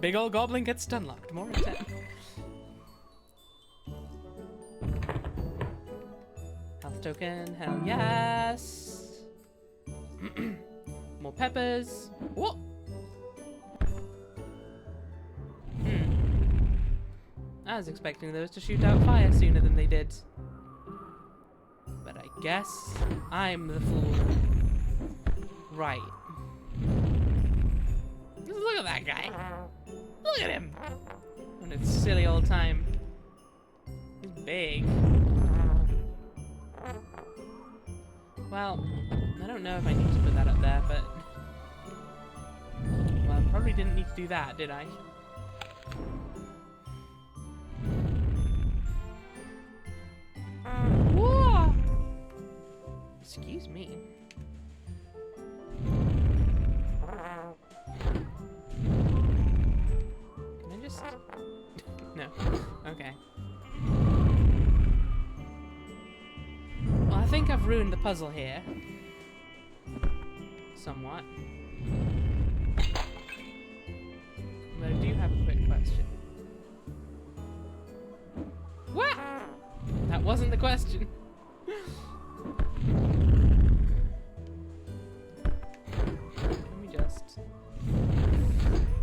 Big old goblin gets stun locked. More than 10. Health token. Hell yes. More peppers. Whoa. I was expecting those to shoot out fire sooner than they did. But I guess I'm the fool. Right. Look at that guy. Look at him. What a silly old time. He's big. Well, I don't know if I need to put that up there, but... Well, I probably didn't need to do that, did I? Whoa! Excuse me. Can I just... No. Okay. Well, I think I've ruined the puzzle here. Somewhat. But I do have a quick question. What? That wasn't the question.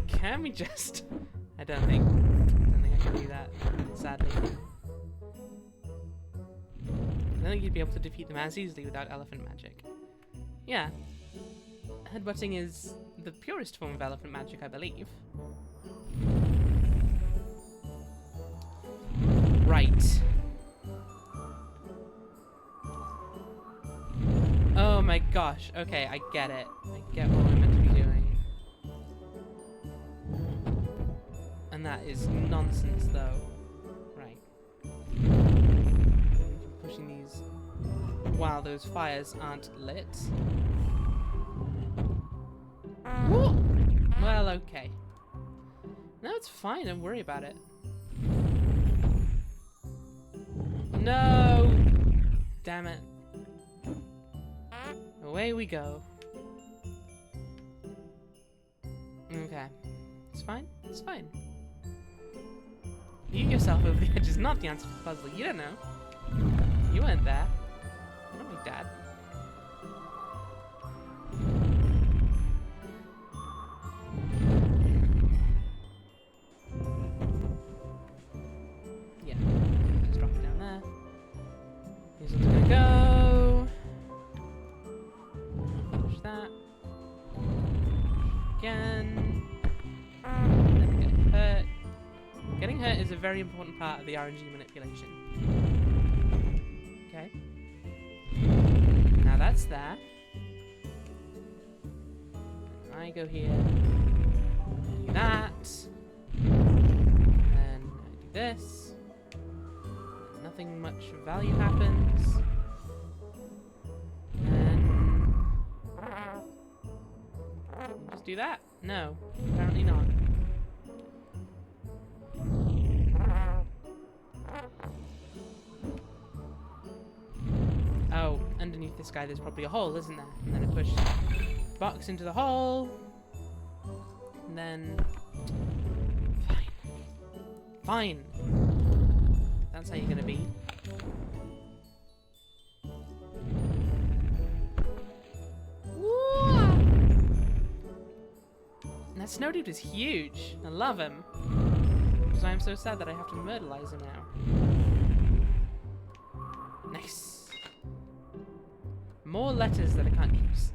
Can we just... I don't think I can do that, sadly. I don't think you'd be able to defeat them as easily without elephant magic. Yeah. Headbutting is the purest form of elephant magic, I believe. Right. Oh my gosh. Okay, I get it. I get what I'm meant to be doing. And that is nonsense, though. Right. Pushing these while those fires aren't lit. Whoa! Well, okay. No, it's fine. Don't worry about it. No! Damn it. Away we go. Okay. It's fine. It's fine. You yourself over the edge is not the answer to the puzzle. You don't know. You weren't there. Not my dad. Yeah. Just drop it down there. Here's what's gonna go. Push that. Again. Then get hurt. Getting hurt is a very important part of the RNG manipulation. Okay. Now that's there. I go here. Do that. Then I do this. Nothing much of value happens. Then just do that. No, apparently not. Oh, underneath this guy there's probably a hole, isn't there? And then I push box into the hole. And then... Fine. That's how you're gonna be. Whoa! And that snow dude is huge. I love him. So I'm so sad that I have to myrtleize him now. Nice. More letters that I can't use.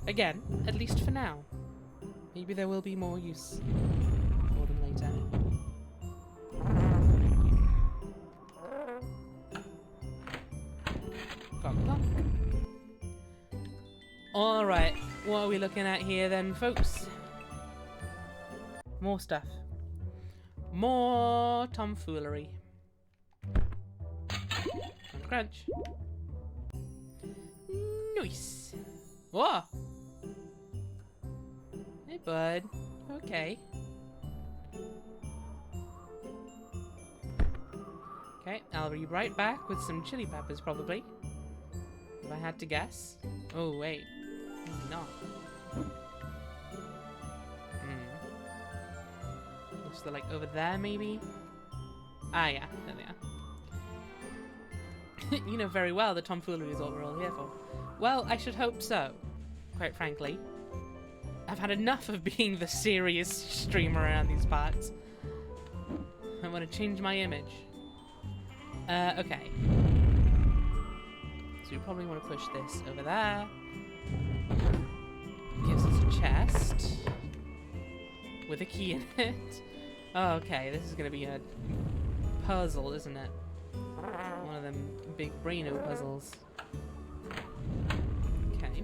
Again, at least for now. Maybe there will be more use for them later. Clock, clock. Alright, what are we looking at here then, folks? More stuff. More tomfoolery. Crunch. Nice. Whoa. Hey, bud. Okay. Okay, I'll be right back with some chili peppers, probably. If I had to guess. Oh, wait. Maybe not. So they're like over there, maybe? Ah, yeah. There they are. You know very well that tomfoolery is all we're all here for. Well, I should hope so, quite frankly. I've had enough of being the serious streamer around these parts. I want to change my image. Okay. So we probably want to push this over there. Gives us a chest. With a key in it. Oh, okay, this is going to be a puzzle, isn't it? One of them big braino puzzles. Okay.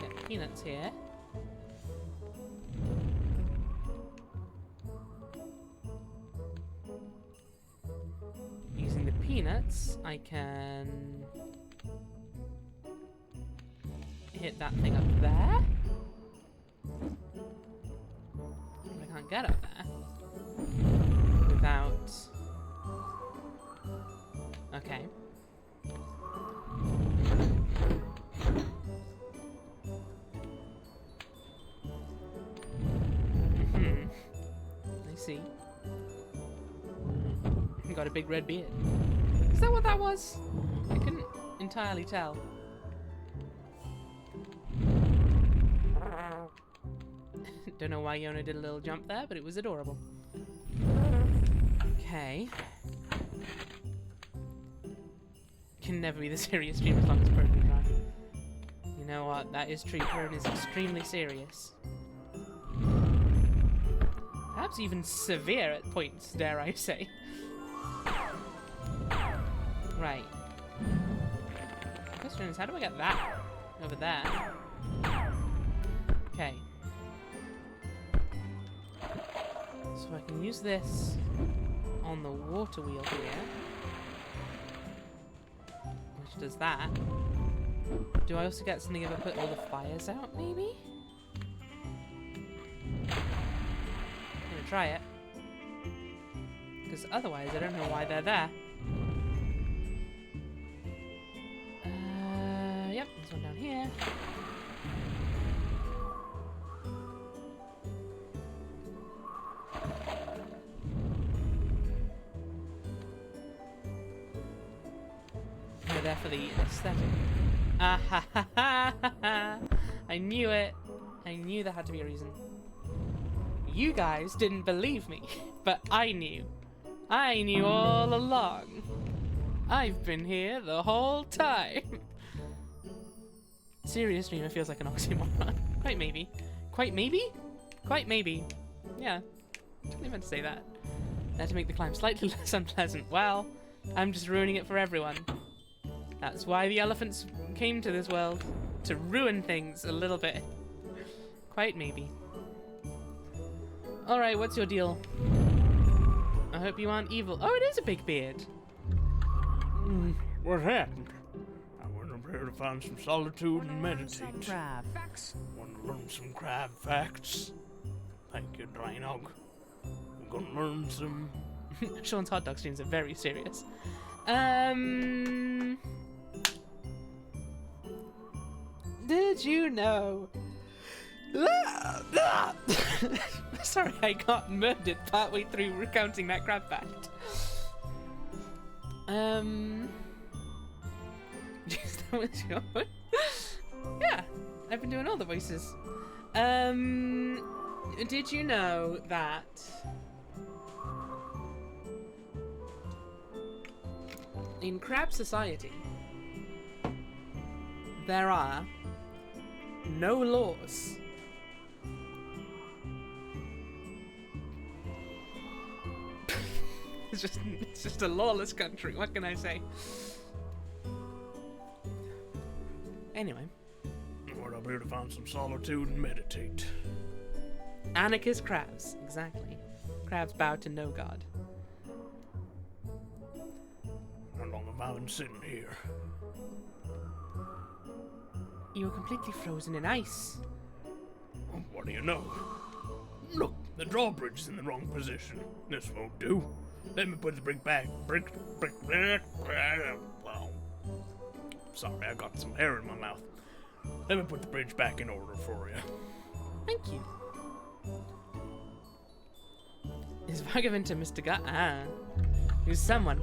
Get peanuts here. Using the peanuts, I can hit that thing up there. But I can't get up there without... Okay. I see. Got a big red beard. Is that what that was? I couldn't entirely tell. Don't know why Yono did a little jump there, but it was adorable. Okay. Can never be the serious stream as long as Pern can drive. You know what? That is true. Pern is extremely serious. Perhaps even severe at points, dare I say. Right. The question is, how do I get that over there? Okay. So I can use this on the water wheel here. Which does that. Do I also get something if I put all the fires out, maybe? I'm gonna try it. Because otherwise I don't know why they're there. Yep, there's one down here. They're there for the aesthetic. Ah ha ha ha ha! I knew it. I knew there had to be a reason. You guys didn't believe me, but I knew. I knew all along. I've been here the whole time. Serious streamer feels like an oxymoron. Quite maybe. Quite maybe? Quite maybe. Yeah. Totally meant to say that. I had to make the climb slightly less unpleasant. Well, I'm just ruining it for everyone. That's why the elephants came to this world. To ruin things a little bit. Quite maybe. Alright, what's your deal? I hope you aren't evil. Oh, it is a big beard. What happened? I went up here to find some solitude and meditate. Crab facts. Want to learn some crab facts? Thank you, Drynog. I'm gonna learn some... Sean's hot dog streams are very serious. Did you know? Sorry, I got murdered partway through recounting that crab fact. Jeez, that was your... Yeah, I've been doing all the voices. Did you know that... in crab society, there are no laws. It's just a lawless country. What can I say? Anyway. We're up here to find some solitude and meditate. Anarchist crabs, exactly. Crabs bow to no god. How long have I been sitting here? You were completely frozen in ice. Oh, what do you know? Look, the drawbridge is in the wrong position. This won't do. Let me put the brick back. Brick. Well, sorry, I got some hair in my mouth. Let me put the bridge back in order for you. Thank you. Is Vagabond to Mr. Who's someone?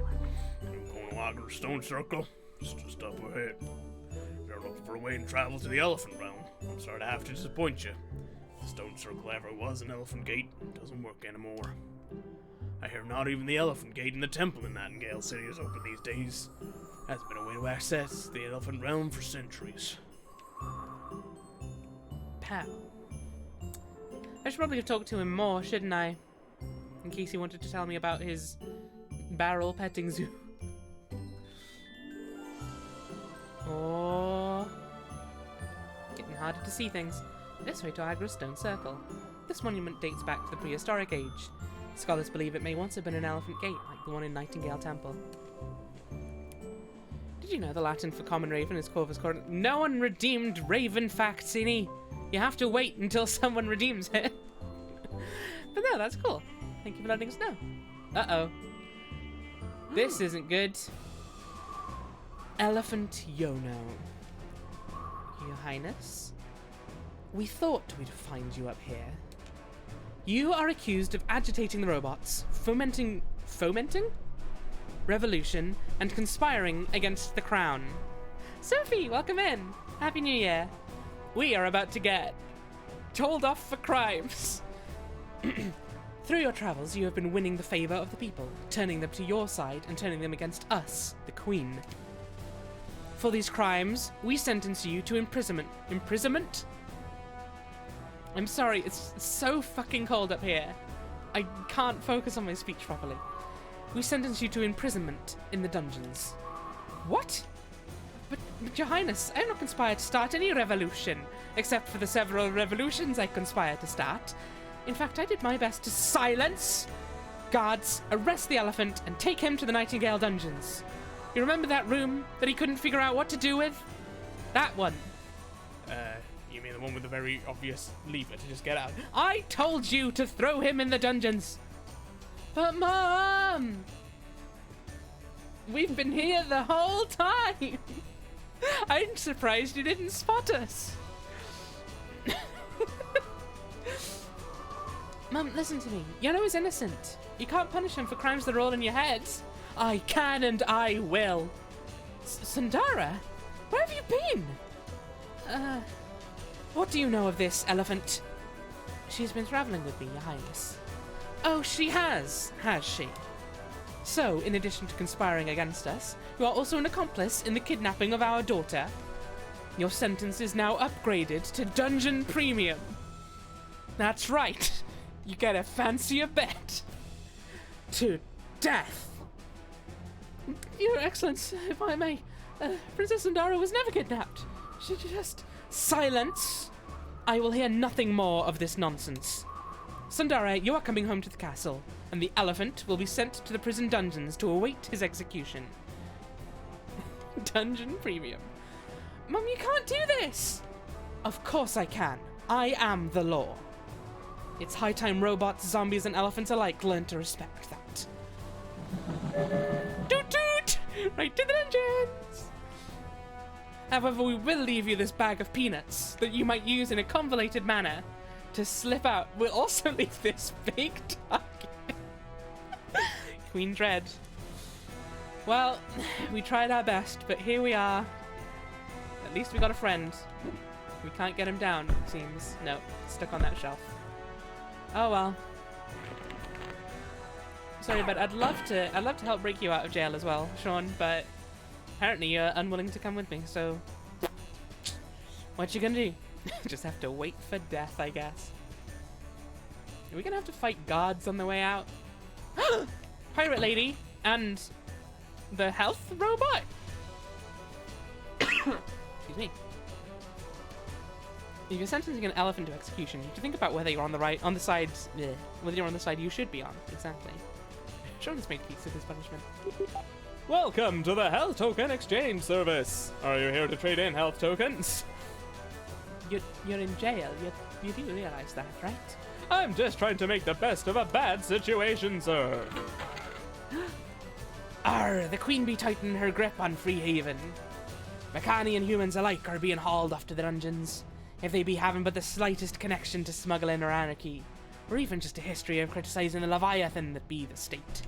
I'm going to Lager Stone Circle. It's just up ahead. If you're looking for a way to travel to the Elephant Realm, I'm sorry to have to disappoint you. The Stone Circle ever was an Elephant Gate. It doesn't work anymore. I hear not even the Elephant Gate in the temple in Nightingale City is open these days. Hasn't been a way to access the Elephant Realm for centuries. Pow. I should probably have talked to him more, shouldn't I? In case he wanted to tell me about his barrel petting zoo. Oh. Getting harder to see things. This way to Agra Stone Circle. This monument dates back to the prehistoric age. Scholars believe it may once have been an elephant gate, like the one in Nightingale Temple. Did you know the Latin for common raven is Corvus Coronum? No one redeemed raven factsini. You have to wait until someone redeems it. But no, that's cool. Thank you for letting us know. Uh-oh. This isn't good. Elephant Yono. Your Highness? We thought we'd find you up here. You are accused of agitating the robots, fomenting revolution, and conspiring against the crown. Sophie, welcome in. Happy New Year. We are about to get told off for crimes. Through your travels, you have been winning the favor of the people, turning them to your side and turning them against us, the Queen. For these crimes, we sentence you to imprisonment. Imprisonment? I'm sorry, it's so fucking cold up here. I can't focus on my speech properly. We sentence you to imprisonment in the dungeons. What? But Your Highness, I have not conspired to start any revolution, except for the several revolutions I conspired to start. In fact, I did my best to silence guards, arrest the elephant, and take him to the Nightingale dungeons. You remember that room that he couldn't figure out what to do with? That one. You mean the one with the very obvious lever to just get out? I told you to throw him in the dungeons. But Mom! We've been here the whole time. I'm surprised you didn't spot us. Mum, listen to me. Yono is innocent. You can't punish him for crimes that are all in your heads. I can and I will. Sundara? Where have you been? What do you know of this, elephant? She's been traveling with me, Your Highness. Oh, she has she? So, in addition to conspiring against us, you are also an accomplice in the kidnapping of our daughter. Your sentence is now upgraded to Dungeon Premium. That's right. You get a fancier bed. To death. Your Excellence, if I may, Princess Sundara was never kidnapped. She just... Silence! I will hear nothing more of this nonsense. Sundara, you are coming home to the castle, and the elephant will be sent to the prison dungeons to await his execution. Dungeon Premium. Mum, you can't do this! Of course I can. I am the law. It's high time robots, zombies, and elephants alike learn to respect that. Toot toot! Right to the dungeons! However, we will leave you this bag of peanuts that you might use in a convoluted manner to slip out. We'll also leave this big target. Queen Dread. Well, we tried our best, but here we are. At least we got a friend. We can't get him down, it seems. No, stuck on that shelf. Oh well. Sorry, but I'd love to help break you out of jail as well, Sean, but apparently you're unwilling to come with me, so what you gonna do? Just have to wait for death, I guess. Are we gonna have to fight guards on the way out? Pirate lady and the health robot? Excuse me. If you're sentencing an elephant to execution, you have to think about whether you're on the side, whether you're on the side you should be on. Exactly. Sean has made peace with his punishment. Welcome to the Health Token Exchange Service. Are you here to trade in health tokens? You're in jail. You do realize that, right? I'm just trying to make the best of a bad situation, sir. Arr, the Queen be tightening her grip on Freehaven. Makani and humans alike are being hauled off to the dungeons, if they be having but the slightest connection to smuggling or anarchy, or even just a history of criticising the Leviathan that be the state.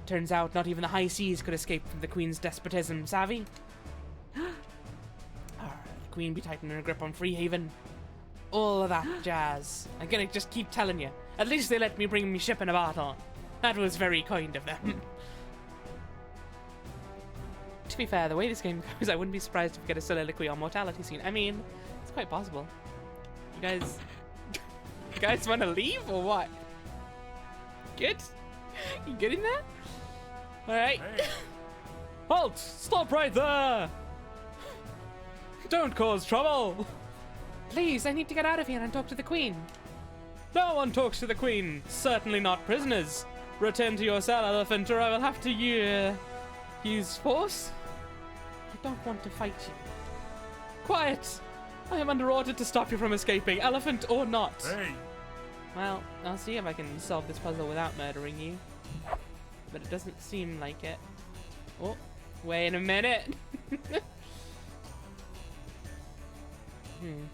Turns out not even the high seas could escape from the Queen's despotism, savvy? Arr, the Queen be tightening her grip on Freehaven. All of that jazz. I'm gonna just keep telling you. At least they let me bring me ship in a bottle. That was very kind of them. To be fair, the way this game goes, I wouldn't be surprised if we get a soliloquy on mortality scene. I mean, it's quite possible. You guys want to leave or what? Good? You good in there? Alright. Hey. Halt! Stop right there! Don't cause trouble! Please, I need to get out of here and talk to the Queen. No one talks to the Queen. Certainly not prisoners. Return to your cell, Elephant, or I will have to use force. I don't want to fight you. Quiet! I am under order to stop you from escaping, Elephant or not. Hey! Well, I'll see if I can solve this puzzle without murdering you. But it doesn't seem like it. Oh, wait a minute.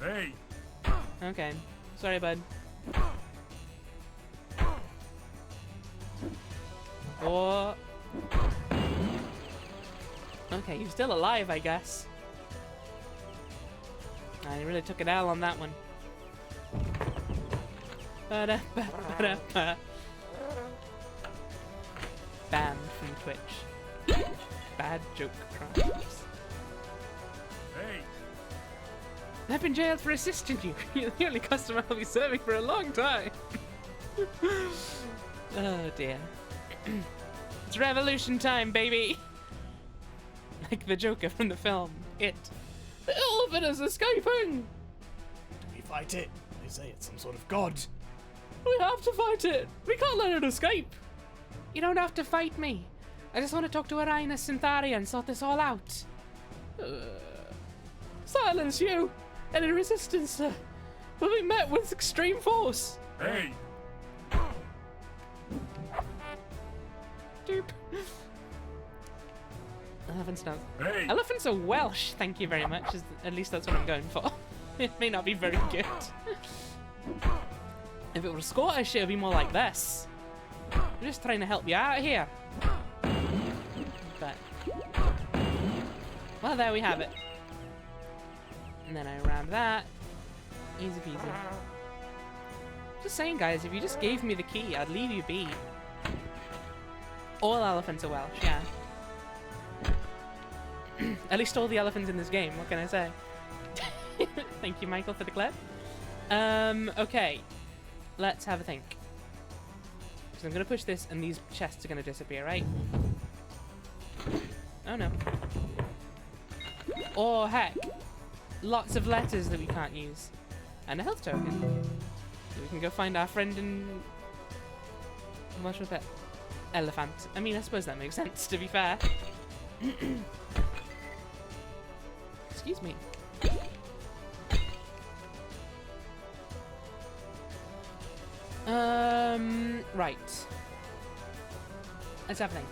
Hey! Okay. Sorry, bud. Or... Okay, you're still alive, I guess. I really took an L on that one. Ba-da-ba-ba-da-ba. Banned from Twitch. Bad joke crimes. Hey! I've been jailed for assisting you. You're the only customer I'll be serving for a long time. Oh dear. It's revolution time, baby. Like the Joker from the film It. The elephant is escaping. Do we fight it? They say it's some sort of god. We have to fight it. We can't let it escape. You don't have to fight me. I just want to talk to Arina Syntharia and sort this all out. Silence you. Any resistance will be met with extreme force. Hey! Doop. Elephants don't. Hey! Elephants are Welsh, thank you very much. At least that's what I'm going for. It may not be very good. If it were Scottish, it would be more like this. I'm just trying to help you out here. But... well, there we have it. And then I ram that. Easy peasy. Just saying, guys, if you just gave me the key, I'd leave you be. All elephants are Welsh, yeah. At least all the elephants in this game, what can I say? Thank you, Michael, for the clip. Okay. Let's have a think. So I'm going to push this and these chests are going to disappear, right? Oh no. Oh heck. Lots of letters that we can't use. And a health token. So we can go find our friend in... what was that? Elephant. I mean, I suppose that makes sense, to be fair. Excuse me. Right. Let's have a think.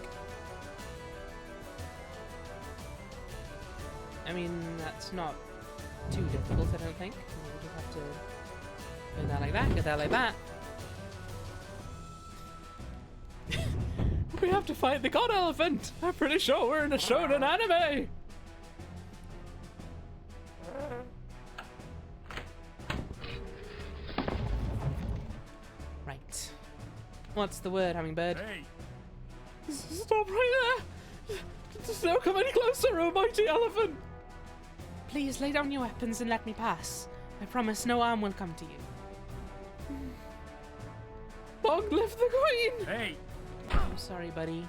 I mean, that's not too difficult, I don't think. We'll just have to go that like that, go that like that. We have to fight the god elephant. I'm pretty sure we're in a shonen anime. Right. What's the word, hummingbird? Hey! Stop right there. Just don't come any closer, oh mighty elephant. Please lay down your weapons and let me pass. I promise no harm will come to you. Long live the queen. Hey! I'm sorry, buddy.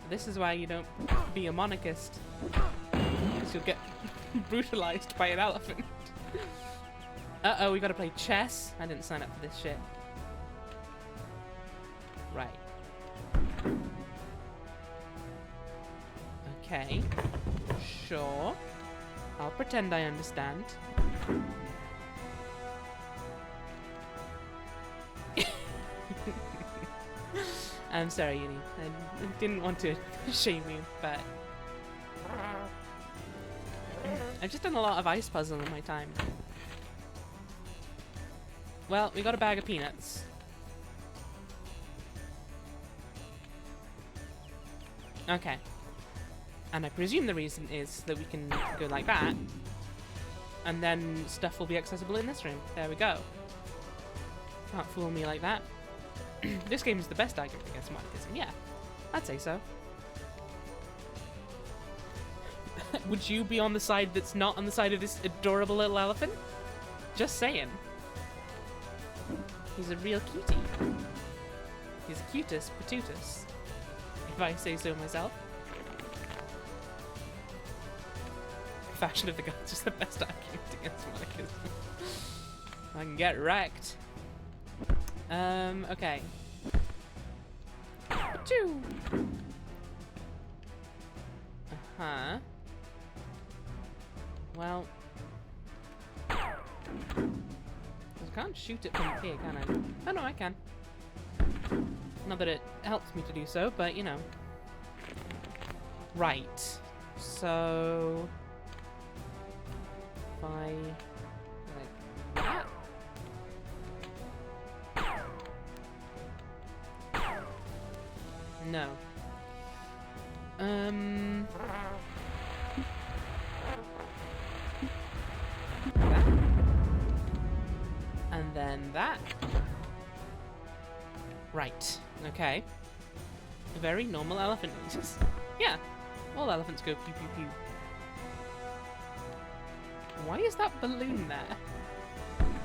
This is why you don't be a monarchist. Because you'll get brutalized by an elephant. Uh-oh, we gotta play chess. I didn't sign up for this shit. Right. Okay. Sure. I'll pretend I understand. I'm sorry, Uni. I didn't want to shame you, but I've just done a lot of ice puzzle in my time. Well, we got a bag of peanuts. Okay. And I presume the reason is that we can go like that, and then stuff will be accessible in this room. There we go. Can't fool me like that. This game is the best argument against monarchism. Yeah, I'd say so. Would you be on the side that's not on the side of this adorable little elephant? Just saying. He's a real cutie. He's a cutus patootus, if I say so myself. Fashion of the Gods is the best argument against monarchism. I can get wrecked. Okay. Choo! Uh-huh. Well... I can't shoot it from here, can I? Oh no, I can. Not that it helps me to do so, but you know. Right. So... if I... like that? No. That. And then that. Right. Okay. A very normal elephant noises. Yeah. All elephants go pew pew pew. Why is that balloon there?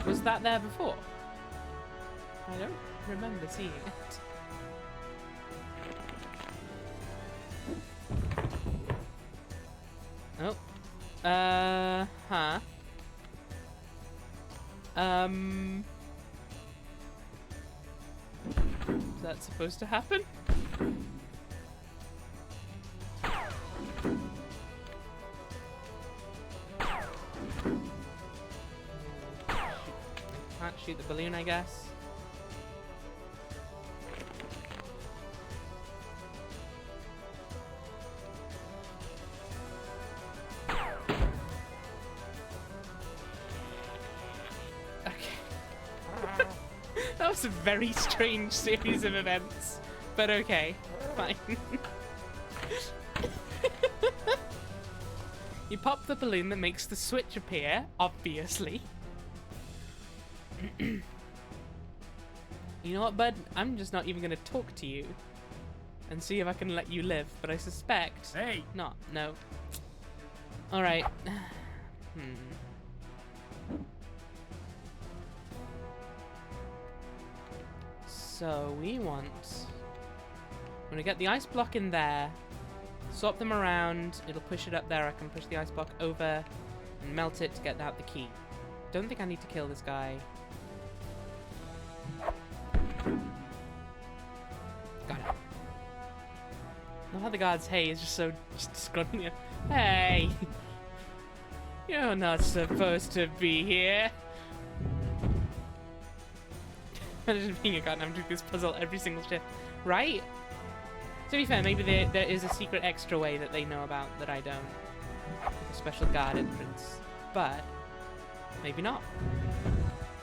Was that there before? I don't remember seeing it. Oh. Huh. Is that supposed to happen? Can't shoot the balloon, I guess. That was a very strange series of events, but okay, fine. You pop the balloon that makes the switch appear, obviously. You know what, bud? I'm just not even going to talk to you and see if I can let you live, but I suspect... Hey! Not. No. Alright. So we want... I'm gonna get the ice block in there, swap them around, it'll push it up there, I can push the ice block over and melt it to get out the key. Don't think I need to kill this guy. Got it. Not how the God's hey is just so disgruntled. Hey! You're not supposed to be here. Imagine being a god and I'm doing this puzzle every single shift. Right? To be fair, maybe there is a secret extra way that they know about that I don't. Like a special guard entrance. But, maybe not.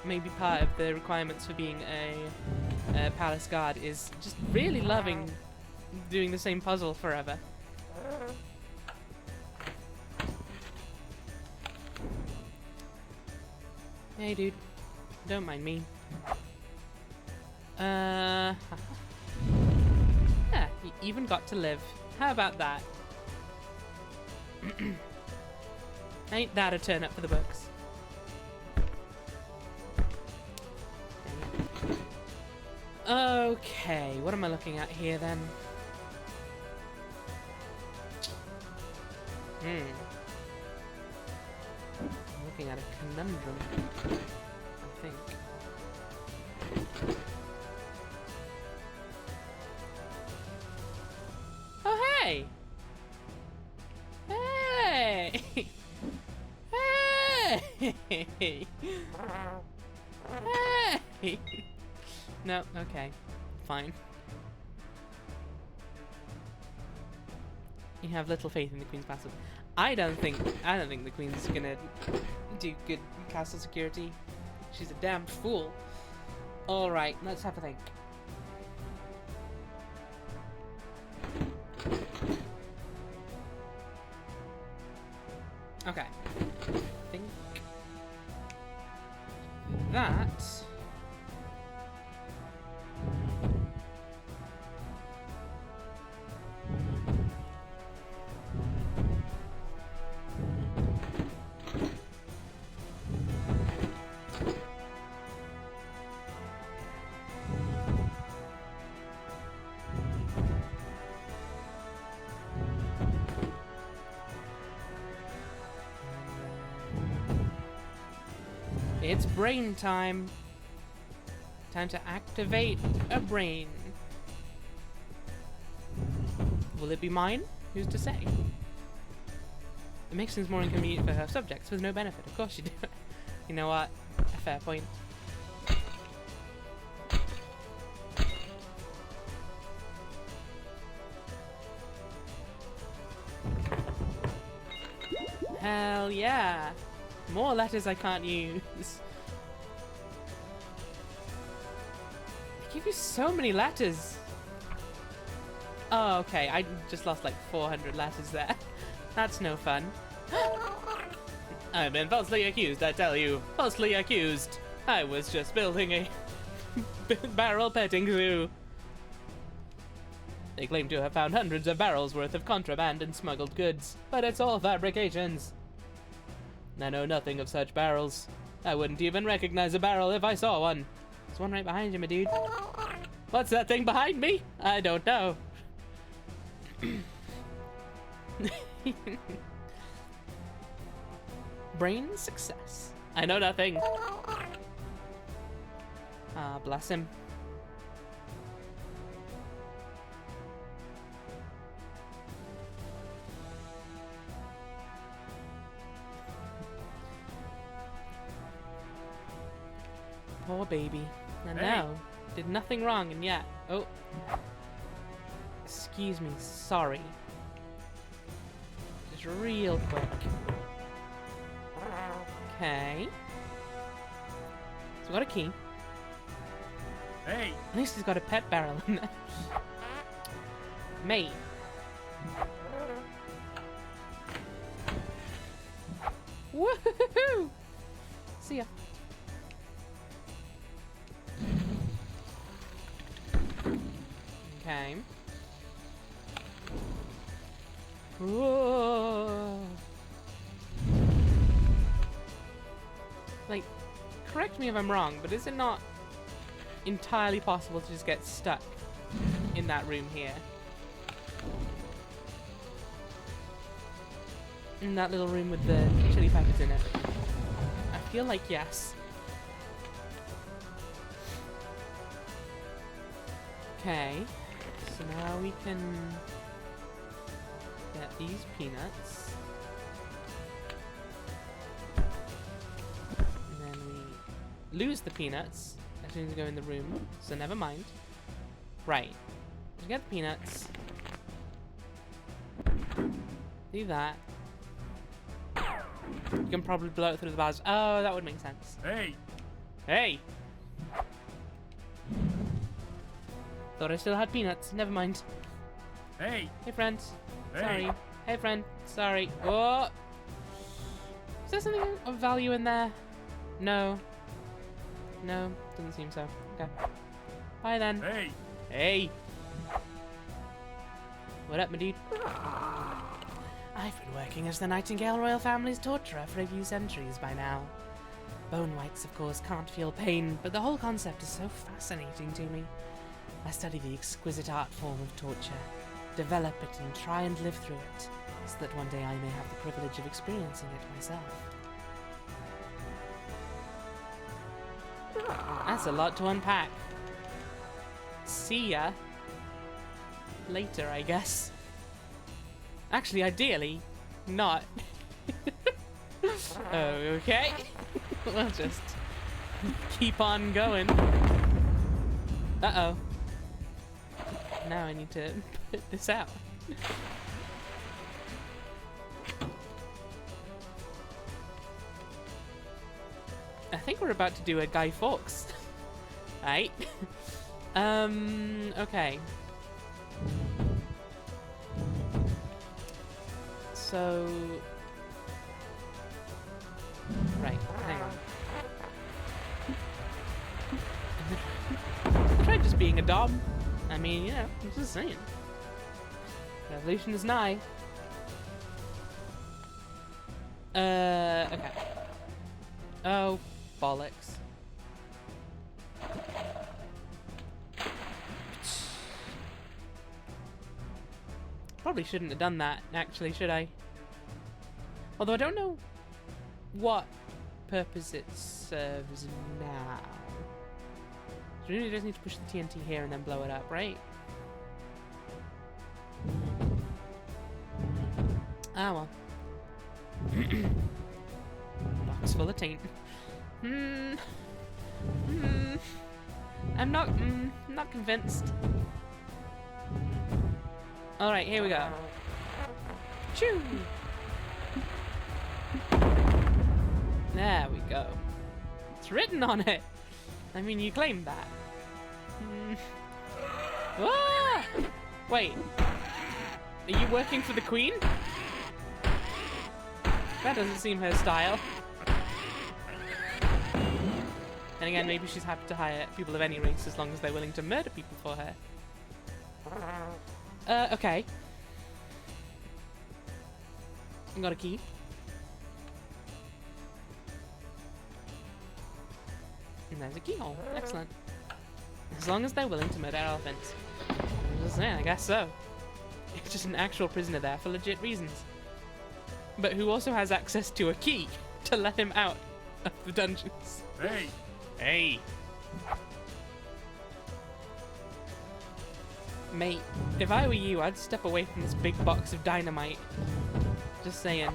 Maybe part of the requirements for being a palace guard is just really loving doing the same puzzle forever. Hey dude, don't mind me. Yeah, you even got to live. How about that? Ain't that a turn up for the books? Okay, what am I looking at here then? I'm looking at a conundrum, I think. Oh, hey! Hey! Hey! Hey! No, okay. Fine. You have little faith in the Queen's passive. I don't think the Queen's gonna do good castle security. She's a damn fool. Alright, let's have a think. Okay. I think that it's brain time. Time to activate a brain. Will it be mine? Who's to say? It makes things more inconvenient for her subjects with no benefit. Of course you do. You know what? A fair point. Hell yeah! More letters I can't use. They give you so many letters. Oh, okay. I just lost like 400 letters there. That's no fun. I've been falsely accused, I tell you. Falsely accused. I was just building a barrel petting zoo. They claim to have found hundreds of barrels worth of contraband and smuggled goods, but it's all fabrications. I know nothing of such barrels. I wouldn't even recognize a barrel if I saw one. There's one right behind you, my dude. What's that thing behind me? I don't know. Brain success. I know nothing. Ah, bless him. Poor baby. And now, did nothing wrong and yet. Oh. Excuse me, sorry. Just real quick. Okay. So we got a key. Hey! At least he's got a pet barrel in there. Mate. Woohoo! See ya. Okay. Whoa. Like, correct me if I'm wrong, but is it not entirely possible to just get stuck in that room here? In that little room with the chili peppers in it? I feel like yes. Okay. So now we can get these peanuts. And then we lose the peanuts as soon as we go in the room, so never mind. Right. We get the peanuts. Do that. You can probably blow it through the bars. Oh, that would make sense. Hey! Hey! Thought I still had peanuts. Never mind. Hey! Hey, friends. Hey. Sorry. Hey, friend. Sorry. Oh! Is there something of value in there? No. No, doesn't seem so. Okay. Bye then. Hey! Hey! What up, my dude? I've been working as the Nightingale royal family's torturer for a few centuries by now. Bone whites, of course, can't feel pain, but the whole concept is so fascinating to me. I study the exquisite art form of torture, develop it and try and live through it, so that one day I may have the privilege of experiencing it myself. That's a lot to unpack. See ya. Later, I guess. Actually, ideally, not. Okay. We'll just keep on going. Uh-oh. Now I need to put this out. think we're about to do a Guy Fawkes. Right? Okay. So... Right, hang on. I tried just being a dom. I mean, you know, I'm just saying. Revolution is nigh. Okay. Oh, bollocks. Probably shouldn't have done that, actually, should I? Although I don't know what purpose it serves now. So really just need to push the TNT here and then blow it up, right? Ah, well. Box full of taint. I'm not convinced. Alright, here we go. Choo! There we go. It's written on it. I mean, you claimed that. Ah! Wait. Are you working for the Queen? That doesn't seem her style. And again, maybe she's happy to hire people of any race as long as they're willing to murder people for her. Okay. I got a key. And there's a keyhole. Excellent. As long as they're willing to murder elephants. I'm just saying, I guess so. It's just an actual prisoner there for legit reasons. But who also has access to a key to let him out of the dungeons. Hey! Hey! Mate, if I were you, I'd step away from this big box of dynamite. Just saying.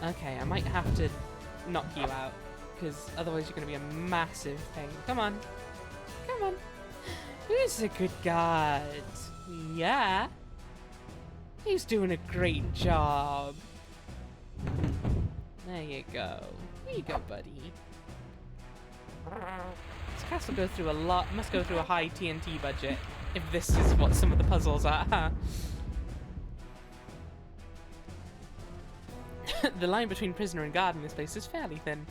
Okay, I might have to knock you out, because otherwise you're going to be a massive pain. Come on. Come on. Who's a good guard? Yeah. He's doing a great job. There you go. There you go, buddy. This castle goes through must go through a high TNT budget, if this is what some of the puzzles are, huh? The line between prisoner and guard in this place is fairly thin.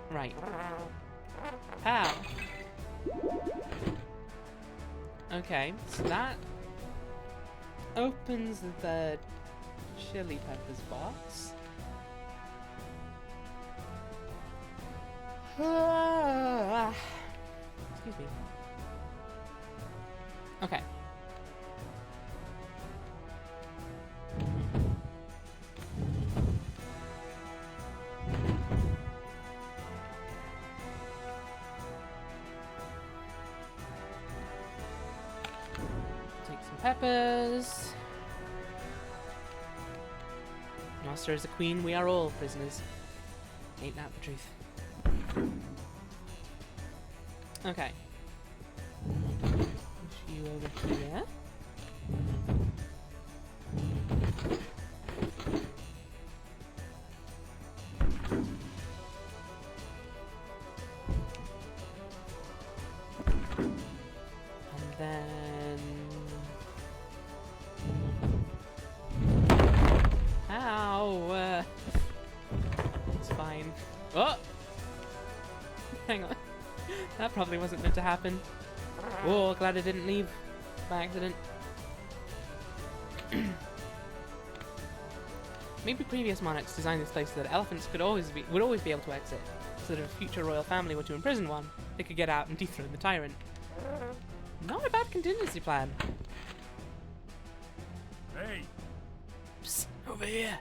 Right. How? Okay, so that opens the chili peppers box. Excuse me. Okay. Take some peppers. Master is a queen, we are all prisoners. Ain't that the truth? Okay. Push you over here. And then... Ow! It's fine. Oh! Hang on. That probably wasn't meant to happen. Oh, glad I didn't leave by accident. Maybe previous monarchs designed this place so that elephants would always be able to exit, so that if a future royal family were to imprison one, they could get out and dethrone the tyrant. Not a bad contingency plan. Hey! Psst, over here.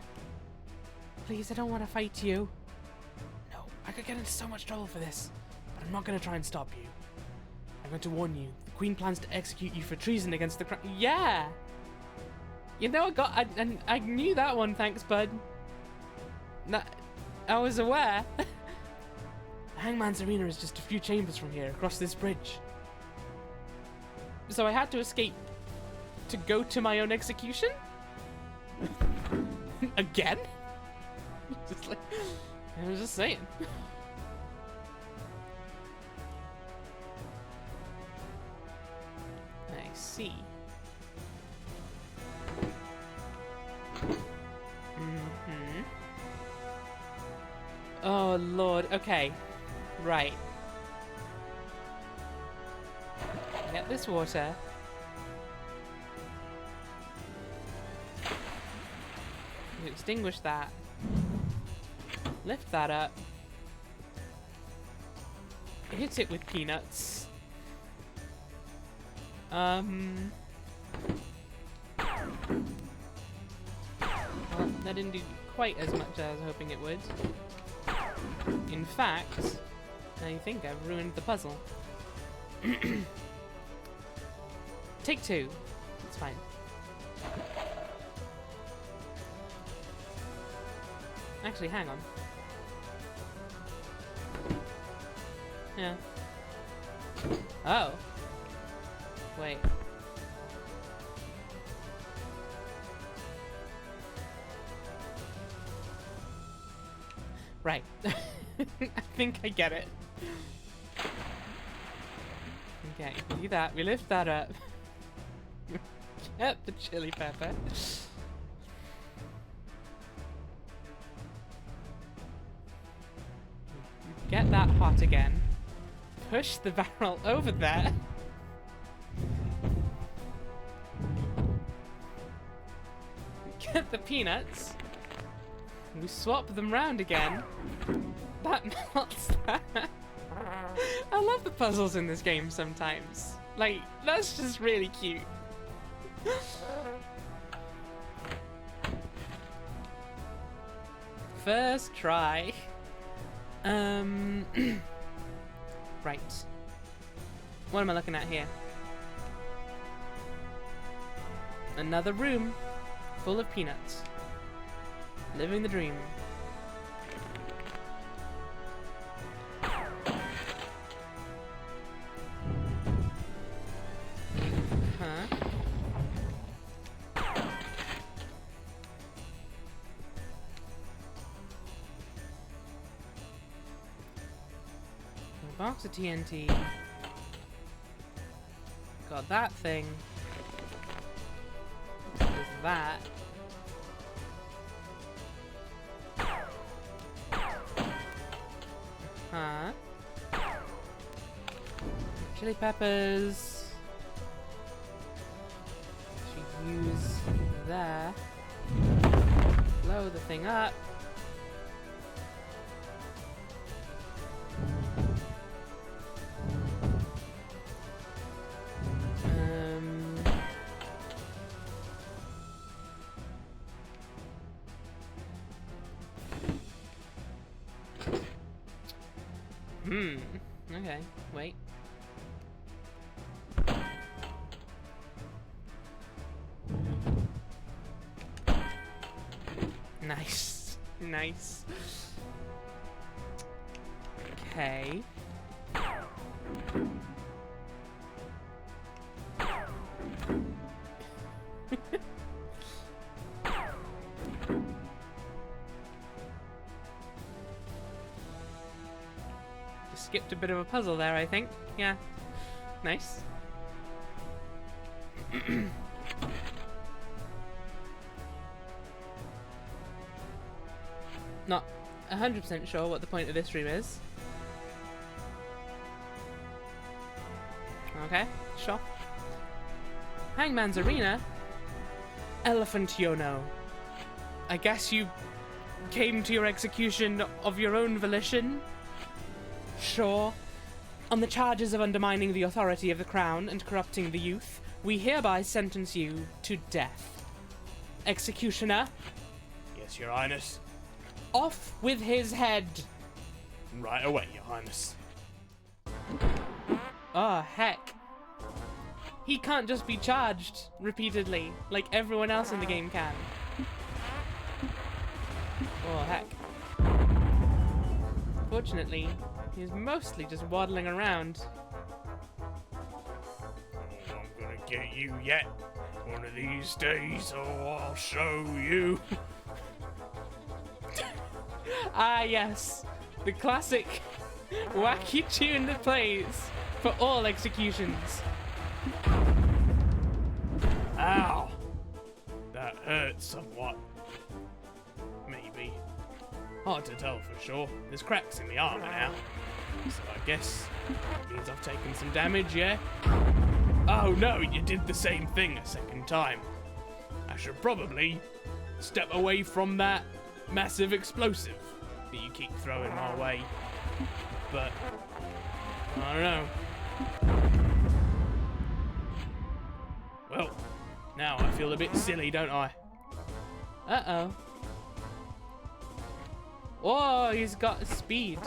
Please, I don't want to fight you. No, I could get into so much trouble for this. I'm not going to try and stop you. I'm going to warn you. The Queen plans to execute you for treason against the crown. Yeah! You know, I knew that one, thanks, bud. I was aware. Hangman's Arena is just a few chambers from here, across this bridge. So I had to escape to go to my own execution? Again? Just like... I was just saying. I see. Mm-hmm. Oh, Lord. Okay. Right. Get this water. Extinguish that. Lift that up. Hit it with peanuts. Well, that didn't do quite as much as I was hoping it would. In fact, I think I've ruined the puzzle. Take two. It's fine. Actually, hang on. Yeah. Oh. Wait. Right. I think I get it. Okay, we do that. We lift that up. Get the chili pepper. Get that hot again. Push the barrel over there. Get the peanuts. We swap them round again. That melts that. I love the puzzles in this game sometimes. Like, that's just really cute. First try. Right. What am I looking at here? Another room full of peanuts. Living the dream. Huh? A box of TNT. Got that thing. There's that. Huh? Chili peppers. Should use there. Blow the thing up. Okay, wait. Nice. Nice. Okay. Skipped a bit of a puzzle there, I think. Yeah. Nice. Not 100% sure what the point of this room is. Okay, sure. Hangman's Arena? Elephant Yono. I guess you came to your execution of your own volition? Sure. On the charges of undermining the authority of the crown and corrupting the youth, we hereby sentence you to death. Executioner, Yes, Your Highness. off with his head. Right away, Your Highness. Oh, heck. He can't just be charged repeatedly, like everyone else in the game can. Oh, heck. Fortunately, he's mostly just waddling around. Oh, I'm gonna get you yet. One of these days, oh, I'll show you. Ah, yes. The classic wacky tune that plays for all executions. Ow! That hurts somewhat. Maybe. Hard to tell for sure. There's cracks in the armor now. So I guess that means I've taken some damage, yeah? Oh no, you did the same thing a second time. I should probably step away from that massive explosive that you keep throwing my way. But, I don't know. Well, now I feel a bit silly, don't I? Uh-oh. Oh, he's got speed.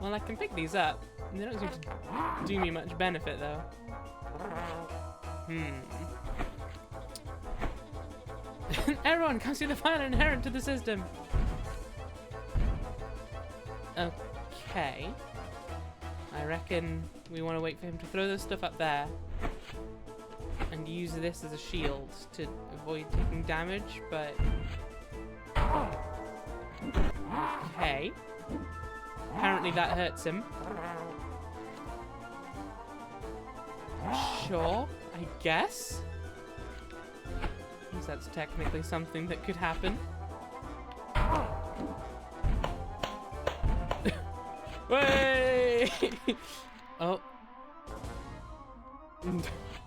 Well, I can pick these up. They don't seem to do me much benefit, though. Everyone, come see the fire inherent to the system. Okay. I reckon we want to wait for him to throw this stuff up there and use this as a shield to avoid taking damage, but... Okay. Apparently that hurts him. Sure, I guess. Because that's technically something that could happen. Way! Oh.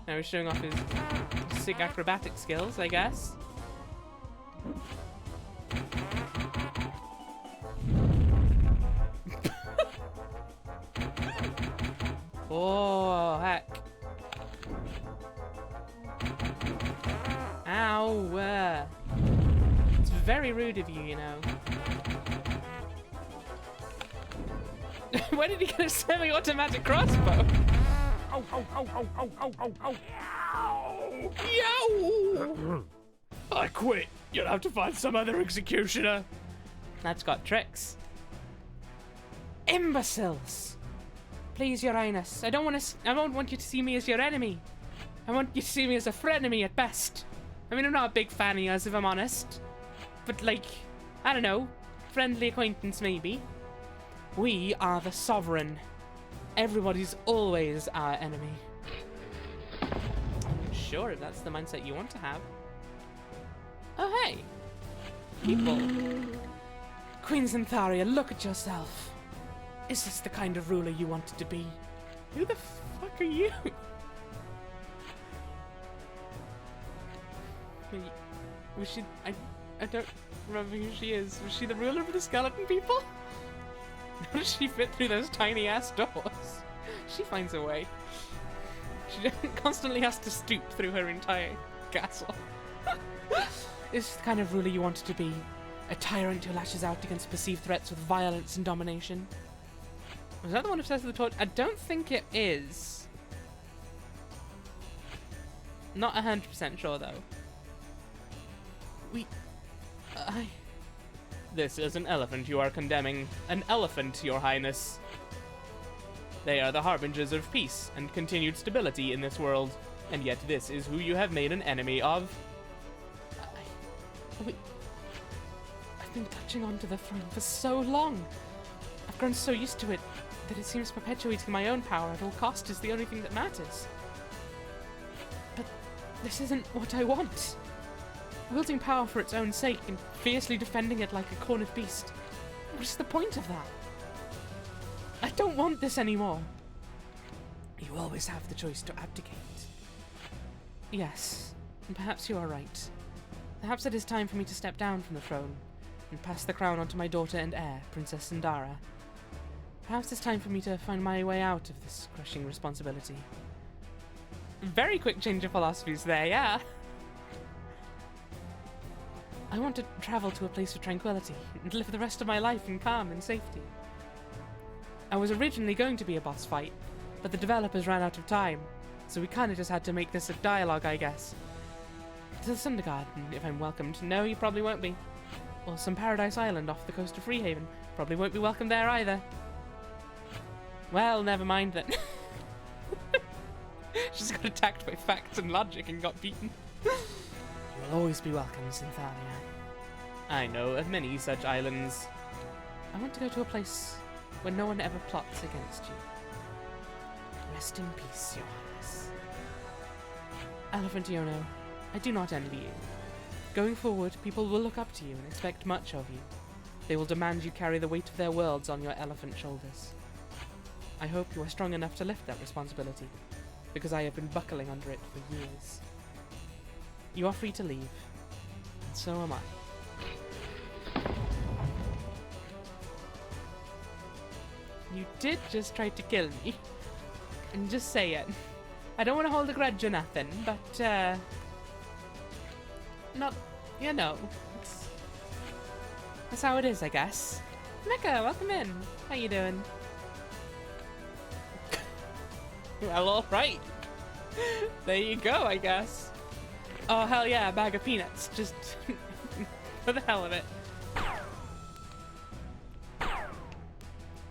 Now he's showing off his sick acrobatic skills, I guess. Oh, heck. Ow. It's very rude of you, you know. Where did he get a semi-automatic crossbow? Oh, oh, oh, oh, oh, oh, oh, oh. Yow! I quit. You'll have to find some other executioner. That's got tricks. Imbeciles! Please, Your Highness, I don't want you to see me as your enemy. I want you to see me as a frenemy at best. I mean, I'm not a big fan of yours, if I'm honest. But, like, I don't know, friendly acquaintance, maybe. We are the sovereign. Everybody's always our enemy. Sure, if that's the mindset you want to have. Oh, hey. People. Queen Zantharia, look at yourself. Is this the kind of ruler you wanted to be? Who the fuck are you? Was she... I don't remember who she is. Was she the ruler of the skeleton people? How does she fit through those tiny ass doors? She finds a way. She constantly has to stoop through her entire castle. Is this the kind of ruler you wanted to be? A tyrant who lashes out against perceived threats with violence and domination? Was that the one obsessed with the torch? I don't think it is. Not 100% sure though. This is an elephant you are condemning. An elephant, Your Highness. They are the harbingers of peace and continued stability in this world, and yet this is who you have made an enemy of. I've been touching onto the throne for so long. I've grown so used to it that it seems perpetuating my own power at all cost is the only thing that matters. But this isn't what I want. Wielding power for its own sake and fiercely defending it like a cornered beast. What is the point of that? I don't want this anymore. You always have the choice to abdicate. Yes, and perhaps you are right. Perhaps it is time for me to step down from the throne and pass the crown on to my daughter and heir, Princess Sandara. Perhaps it's time for me to find my way out of this crushing responsibility. Very quick change of philosophies there, yeah. I want to travel to a place of tranquility and live the rest of my life in calm and safety. I was originally going to be a boss fight, but the developers ran out of time, so we kinda just had to make this a dialogue, I guess. To the Thunder Garden, if I'm welcomed. No, you probably won't be. Or some paradise island off the coast of Freehaven. Probably won't be welcome there either. Well, never mind then. She just got attacked by facts and logic and got beaten. You'll always be welcome, Synthalia. I know of many such islands. I want to go to a place where no one ever plots against you. Rest in peace, Your Highness. Elephant Yono, I do not envy you. Going forward, people will look up to you and expect much of you. They will demand you carry the weight of their worlds on your elephant shoulders. I hope you are strong enough to lift that responsibility, because I have been buckling under it for years. You are free to leave, and so am I. You did just try to kill me. And just say it. I don't want to hold a grudge or nothing, but, not, you know, that's how it is, I guess. Mecca, welcome in. How you doing? Well, alright. There you go, I guess. Oh, hell yeah, a bag of peanuts. Just for the hell of it.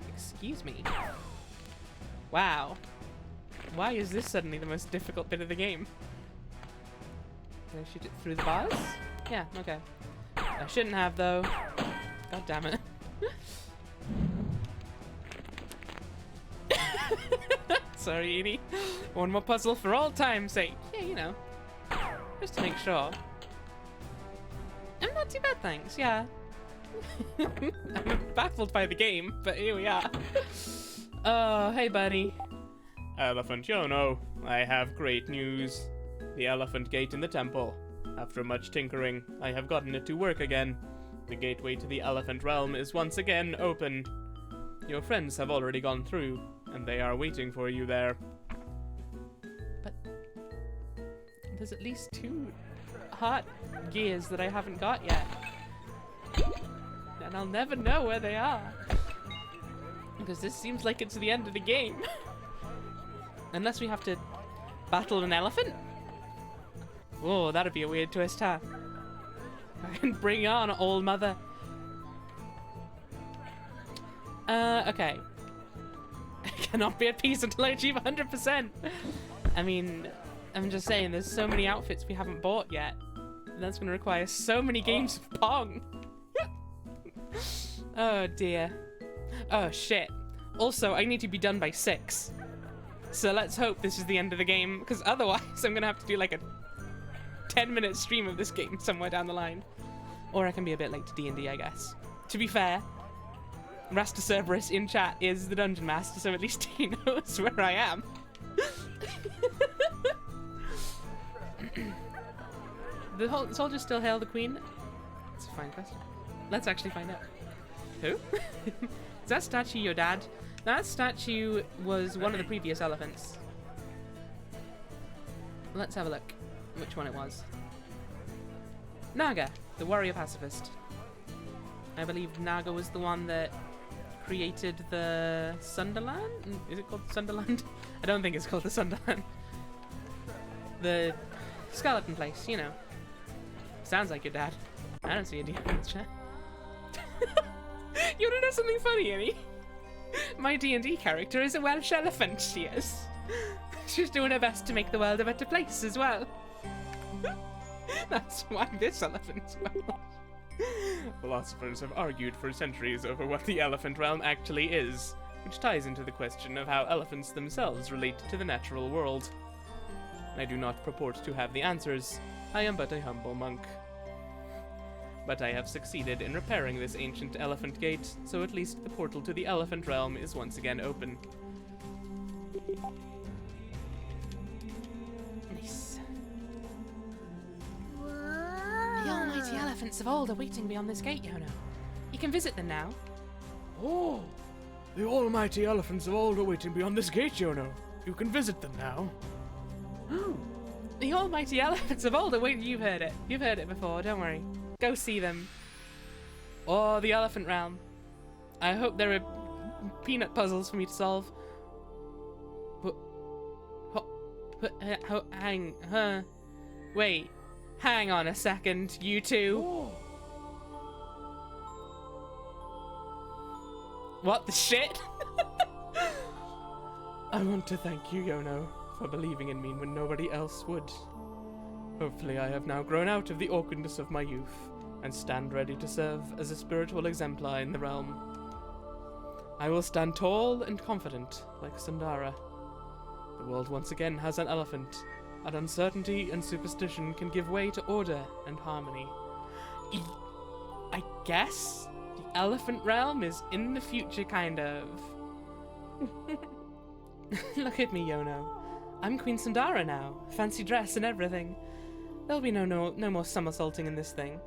Excuse me. Wow. Why is this suddenly the most difficult bit of the game? Can I shoot it through the bars? Yeah, okay. I shouldn't have, though. God damn it. Sorry, Edie. One more puzzle for all time's sake. Yeah, you know. Just to make sure. I'm not too bad, thanks, yeah. I'm baffled by the game, but here we are. Oh, hey, buddy. Elephant Yono, I have great news. The elephant gate in the temple. After much tinkering, I have gotten it to work again. The gateway to the elephant realm is once again open. Your friends have already gone through, and they are waiting for you there. But there's at least 2 heart gears that I haven't got yet. And I'll never know where they are. Because this seems like it's the end of the game. Unless we have to battle an elephant? Oh, that'd be a weird twist, huh? I can bring on old mother. Okay. I cannot be at peace until I achieve 100%. I mean, I'm just saying, there's so many outfits we haven't bought yet. And that's going to require so many games of Pong. Oh, dear. Oh, shit. Also, I need to be done by 6. So let's hope this is the end of the game, because otherwise I'm going to have to do like a 10-minute stream of this game somewhere down the line. Or I can be a bit late to D&D, I guess. To be fair, Rasta Cerberus in chat is the Dungeon Master, so at least he knows where I am. The soldiers still hail the Queen? That's a fine question. Let's actually find out. Who? Is that statue your dad? That statue was one of the previous elephants. Let's have a look which one it was. Naga, the warrior pacifist. I believe Naga was the one that created the Sunderland? Is it called Sunderland? I don't think it's called the Sunderland. The skeleton place, you know. Sounds like your dad. I don't see a deal in this chat. You wanna know something funny, Annie? My D&D character is a Welsh elephant, she is. She's doing her best to make the world a better place as well. That's why this elephant's Welsh. Philosophers have argued for centuries over what the elephant realm actually is, which ties into the question of how elephants themselves relate to the natural world. I do not purport to have the answers. I am but a humble monk. But I have succeeded in repairing this ancient elephant gate, so at least the portal to the elephant realm is once again open. Nice. The almighty elephants of old are waiting beyond this gate, Yono. You can visit them now. Oh, the almighty elephants of old are waiting beyond this gate, Yono. You can visit them now. The almighty elephants of old are waiting. You've heard it. You've heard it before, don't worry. Go see them. Or the elephant realm. I hope there are peanut puzzles for me to solve. Wait. Hang on a second, you two. Oh. What the shit? I want to thank you, Yono, for believing in me when nobody else would. Hopefully I have now grown out of the awkwardness of my youth, and stand ready to serve as a spiritual exemplar in the realm. I will stand tall and confident, like Sundara. The world once again has an elephant, and uncertainty and superstition can give way to order and harmony. I guess the elephant realm is in the future, kind of. Look at me, Yono. I'm Queen Sundara now, fancy dress and everything. There'll be no more somersaulting in this thing.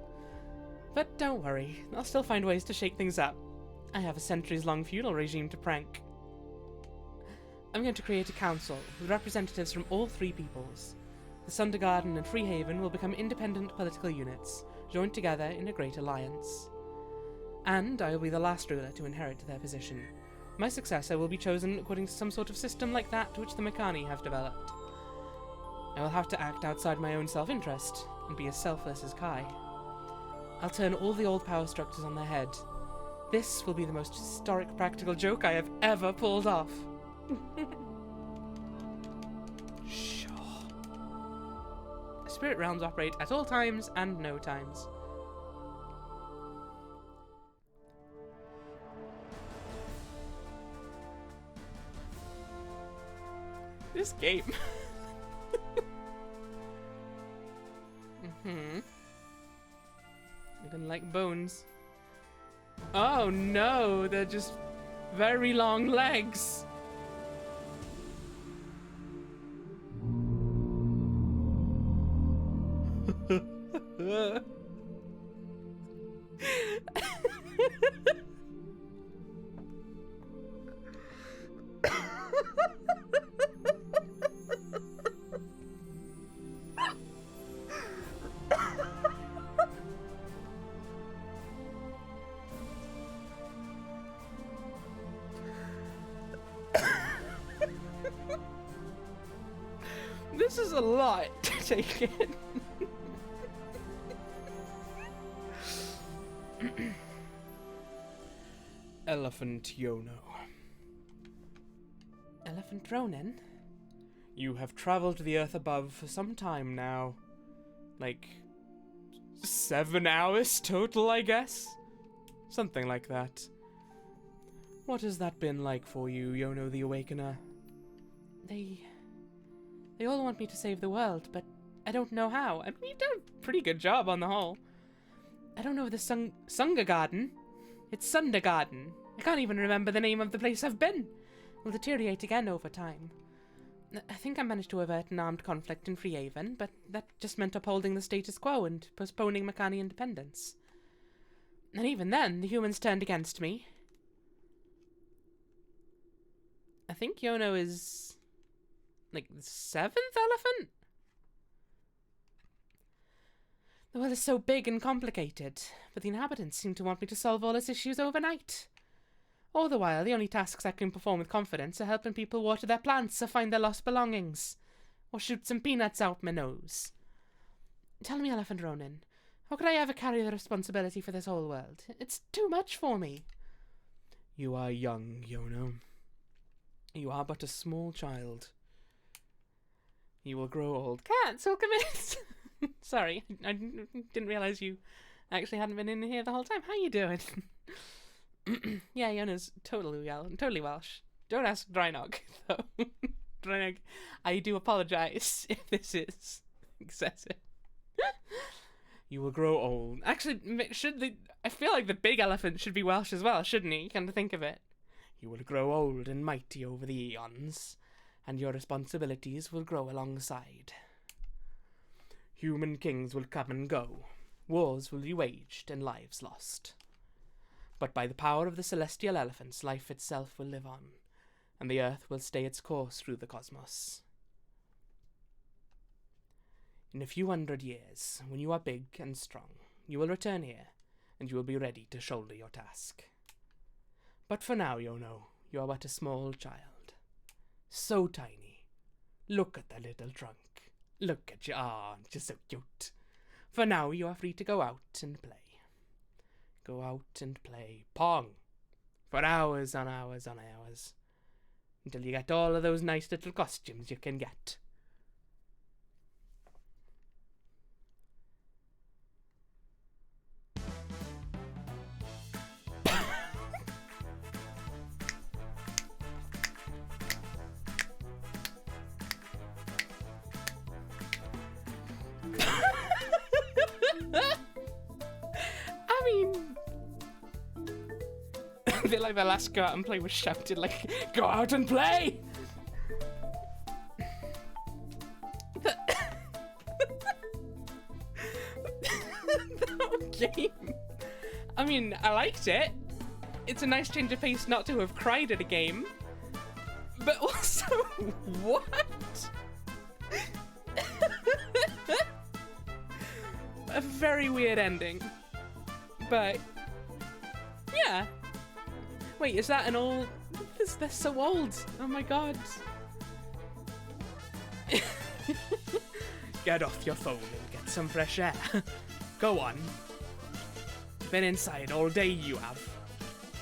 But don't worry, I'll still find ways to shake things up. I have a centuries-long feudal regime to prank. I'm going to create a council with representatives from all three peoples. The Sundergarden and Freehaven will become independent political units, joined together in a great alliance. And I will be the last ruler to inherit their position. My successor will be chosen according to some sort of system like that which the Makani have developed. I will have to act outside my own self-interest, and be as selfless as Kai. I'll turn all the old power structures on their head. This will be the most historic practical joke I have ever pulled off. Sure. Spirit realms operate at all times and no times. This game. Looking like bones. Oh no, they're just very long legs. This is a lot to take in. Elephant Yono. Elephant Ronin? You have traveled the earth above for some time now. Like 7 hours total, I guess? Something like that. What has that been like for you, Yono the Awakener? They all want me to save the world, but I don't know how. I mean, you've done a pretty good job on the whole. I don't know the Sunga Garden. It's Sundergarden. I can't even remember the name of the place I've been. Will deteriorate again over time. I think I managed to avert an armed conflict in Freehaven, but that just meant upholding the status quo and postponing Makani independence. And even then, the humans turned against me. I think Yono is like the 7th elephant? The world is so big and complicated, but the inhabitants seem to want me to solve all its issues overnight. All the while, the only tasks I can perform with confidence are helping people water their plants or find their lost belongings, or shoot some peanuts out my nose. Tell me, Elephant Ronin, how could I ever carry the responsibility for this whole world? It's too much for me. You are young, Yono. You are but a small child. You will grow old. Cancel commit. Sorry, I didn't realize you actually hadn't been in here the whole time. How you doing? Yeah, Yona's totally Welsh. Don't ask Drynog, though. Drynog, I do apologise if this is excessive. You will grow old. Actually, I feel like the big elephant should be Welsh as well, shouldn't he? Come to think of it. You will grow old and mighty over the eons, and your responsibilities will grow alongside. Human kings will come and go, wars will be waged, and lives lost. But by the power of the celestial elephants, life itself will live on, and the earth will stay its course through the cosmos. In a few 100 years, when you are big and strong, you will return here, and you will be ready to shoulder your task. But for now, Yono, you are but a small child. So tiny. Look at the little trunk. Look at you, aren't you so cute? For now, you are free to go out and play. Go out and play Pong for hours on hours on hours, until you get all of those nice little costumes you can get. bit like the last go out and play was shouted, like, go out and play! That game. I mean, I liked it. It's a nice change of pace not to have cried at a game. But also, what? A very weird ending. But, yeah. Wait, is that an old... They're so old. Oh my god. Get off your phone and get some fresh air. Go on. Been inside all day, you have.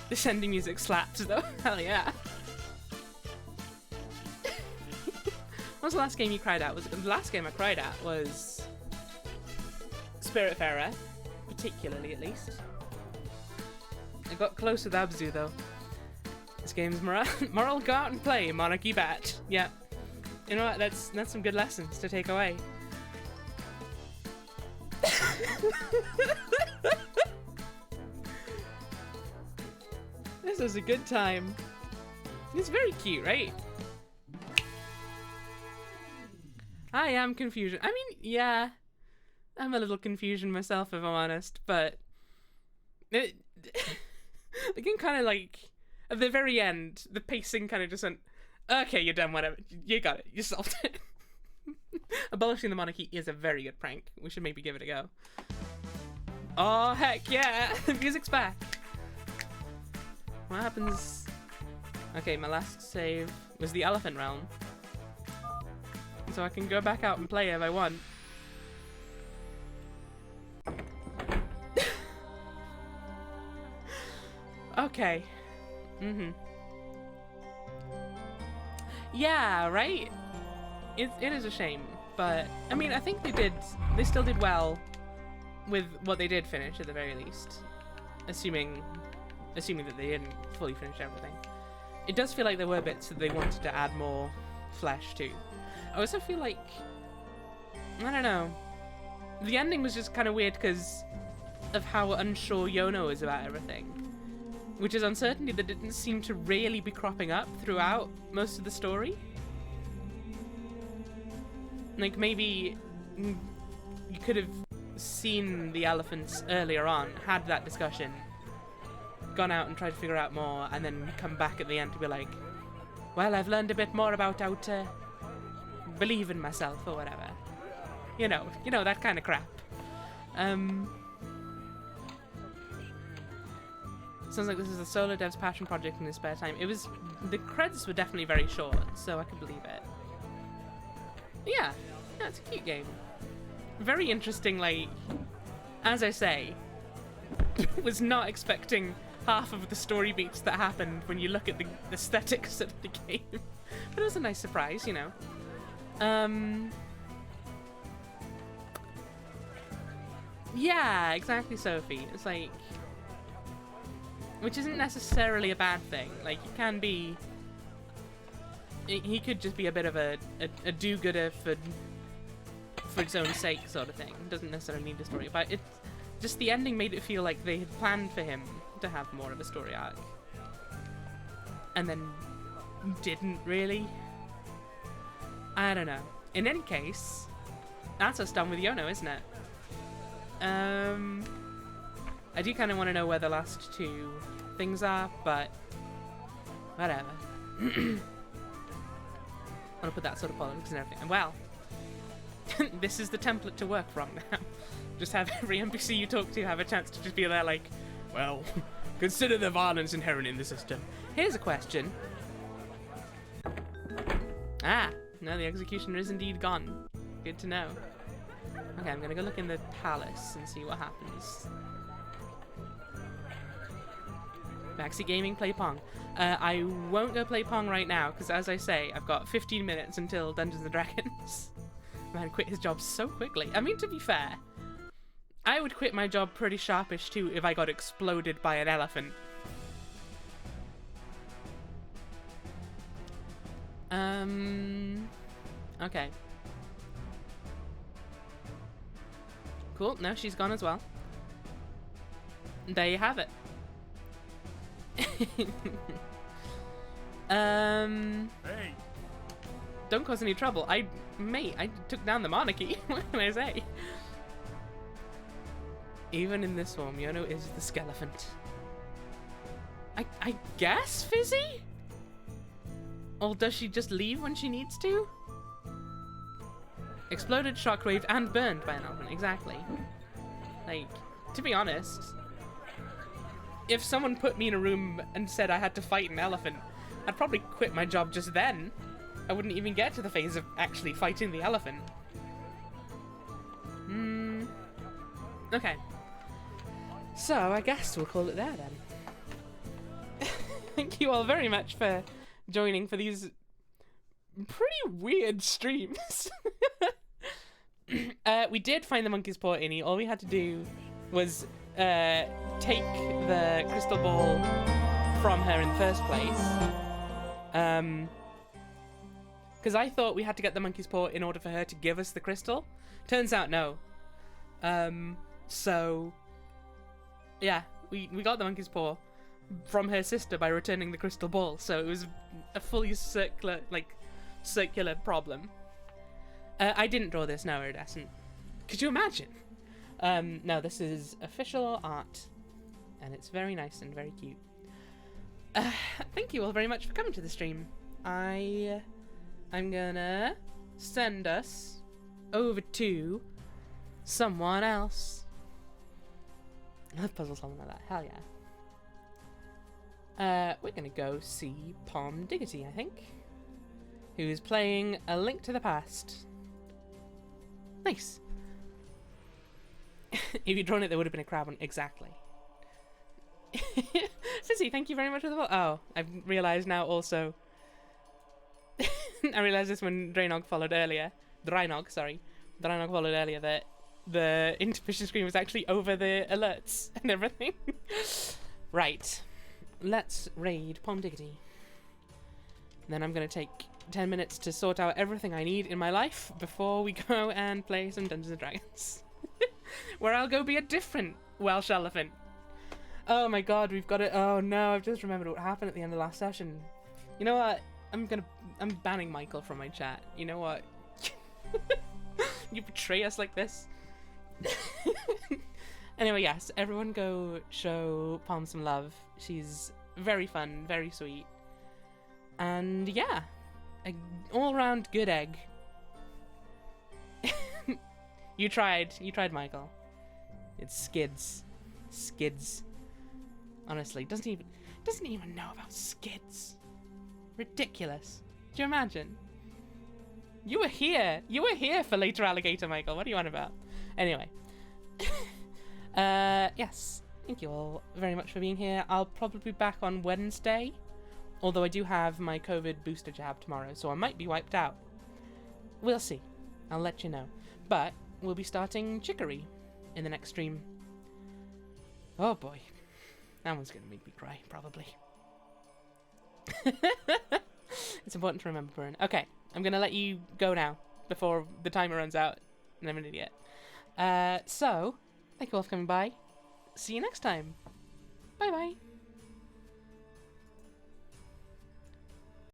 This ending music slaps, though. Hell yeah. What was the last game you cried at? The last game I cried at was Spiritfarer, particularly at least. I got close with Abzu though. This game's moral, go out and play, Monarchy Bat. Yeah. You know what? That's some good lessons to take away. This was a good time. It's very cute, right? I am confusion. I mean, yeah, I'm a little confusion myself, if I'm honest, but the game kind of like, at the very end, the pacing kind of just went, okay, you're done, whatever, you got it, you solved it. Abolishing the monarchy is a very good prank. We should maybe give it a go. Oh, heck yeah, the music's back. What happens? Okay, my last save was the Elephant Realm. So I can go back out and play if I want. Okay. Yeah, right? It is a shame, but I mean, I think they still did well with what they did finish at the very least. Assuming that they didn't fully finish everything. It does feel like there were bits that they wanted to add more flesh to. I also feel like, I don't know, the ending was just kind of weird because of how unsure Yono is about everything, which is uncertainty that didn't seem to really be cropping up throughout most of the story. Like, maybe you could have seen the elephants earlier on, had that discussion, gone out and tried to figure out more, and then come back at the end to be like, well, I've learned a bit more about how to believe in myself or whatever. You know, that kind of crap. Sounds like this is a solo dev's passion project in his spare time. The credits were definitely very short, so I could believe it. But yeah, it's a cute game. Very interesting, like, as I say, was not expecting half of the story beats that happened when you look at the aesthetics of the game. But it was a nice surprise, you know. Yeah, exactly, Sophie. It's like, which isn't necessarily a bad thing. Like, it can be, he could just be a bit of a do-gooder for its own sake sort of thing. Doesn't necessarily need a story, but it's just the ending made it feel like they had planned for him to have more of a story arc, and then didn't really. I don't know. In any case, that's us done with Yono, isn't it? I do kind of want to know where the last two things are, but whatever. I want to put that sort of politics and everything. And well, this is the template to work from now. Just have every NPC you talk to have a chance to just be there like, well, consider the violence inherent in the system. Here's a question. Ah, no, the executioner is indeed gone. Good to know. Okay, I'm gonna go look in the palace and see what happens. Backseat Gaming, play Pong. I won't go play Pong right now, because as I say, I've got 15 minutes until Dungeons & Dragons. Man quit his job so quickly. I mean, to be fair, I would quit my job pretty sharpish too if I got exploded by an elephant. Okay. Cool, no, she's gone as well. There you have it. Hey. Don't cause any trouble. I took down the monarchy. What can I say? Even in this form, Yono is the skelephant. I guess Fizzy? Or does she just leave when she needs to? Exploded, shockwave, and burned by an elephant. Exactly. Like, to be honest, if someone put me in a room and said I had to fight an elephant, I'd probably quit my job just then. I wouldn't even get to the phase of actually fighting the elephant. Okay. So, I guess we'll call it there then. Thank you all very much for joining for these pretty weird streams. We did find the monkey's paw, Innie. All we had to do was take the crystal ball from her in the first place. Because I thought we had to get the monkey's paw in order for her to give us the crystal. Turns out no. So, yeah, we got the monkey's paw from her sister by returning the crystal ball. So it was a fully circular problem. I didn't draw this, no, iridescent. Could you imagine? No, this is official art, and it's very nice and very cute. Thank you all very much for coming to the stream. I'm gonna send us over to someone else. I love puzzle solving like that. Hell yeah. We're gonna go see Palm Diggity, I think, who is playing A Link to the Past. Nice. If you'd drawn it, there would have been a crab one. Exactly. Fizzy, thank you very much for the vote. Oh, I've realised now also. I realised this when Drainog followed earlier. Drainog followed earlier that the intermission screen was actually over the alerts and everything. Right. Let's raid Palm Diggity. Then I'm going to take 10 minutes to sort out everything I need in my life before we go and play some Dungeons & Dragons. Where I'll go be a different Welsh elephant. Oh my god, we've got it. Oh no, I've just remembered what happened at the end of last session. You know what? I'm banning Michael from my chat. You know what? You betray us like this. Anyway, yes, everyone go show Palm some love. She's very fun, very sweet. And yeah, an all-round good egg. You tried, Michael. It's skids. Honestly, doesn't even know about skids. Ridiculous. Do you imagine? You were here for later alligator, Michael. What are you on about? Anyway. Yes. Thank you all very much for being here. I'll probably be back on Wednesday. Although I do have my COVID booster jab tomorrow, so I might be wiped out. We'll see. I'll let you know. But we'll be starting Chicory in the next stream. Oh boy. That one's going to make me cry, probably. It's important to remember, Burn. Okay, I'm going to let you go now before the timer runs out and I'm an idiot. So, thank you all for coming by. See you next time. Bye-bye.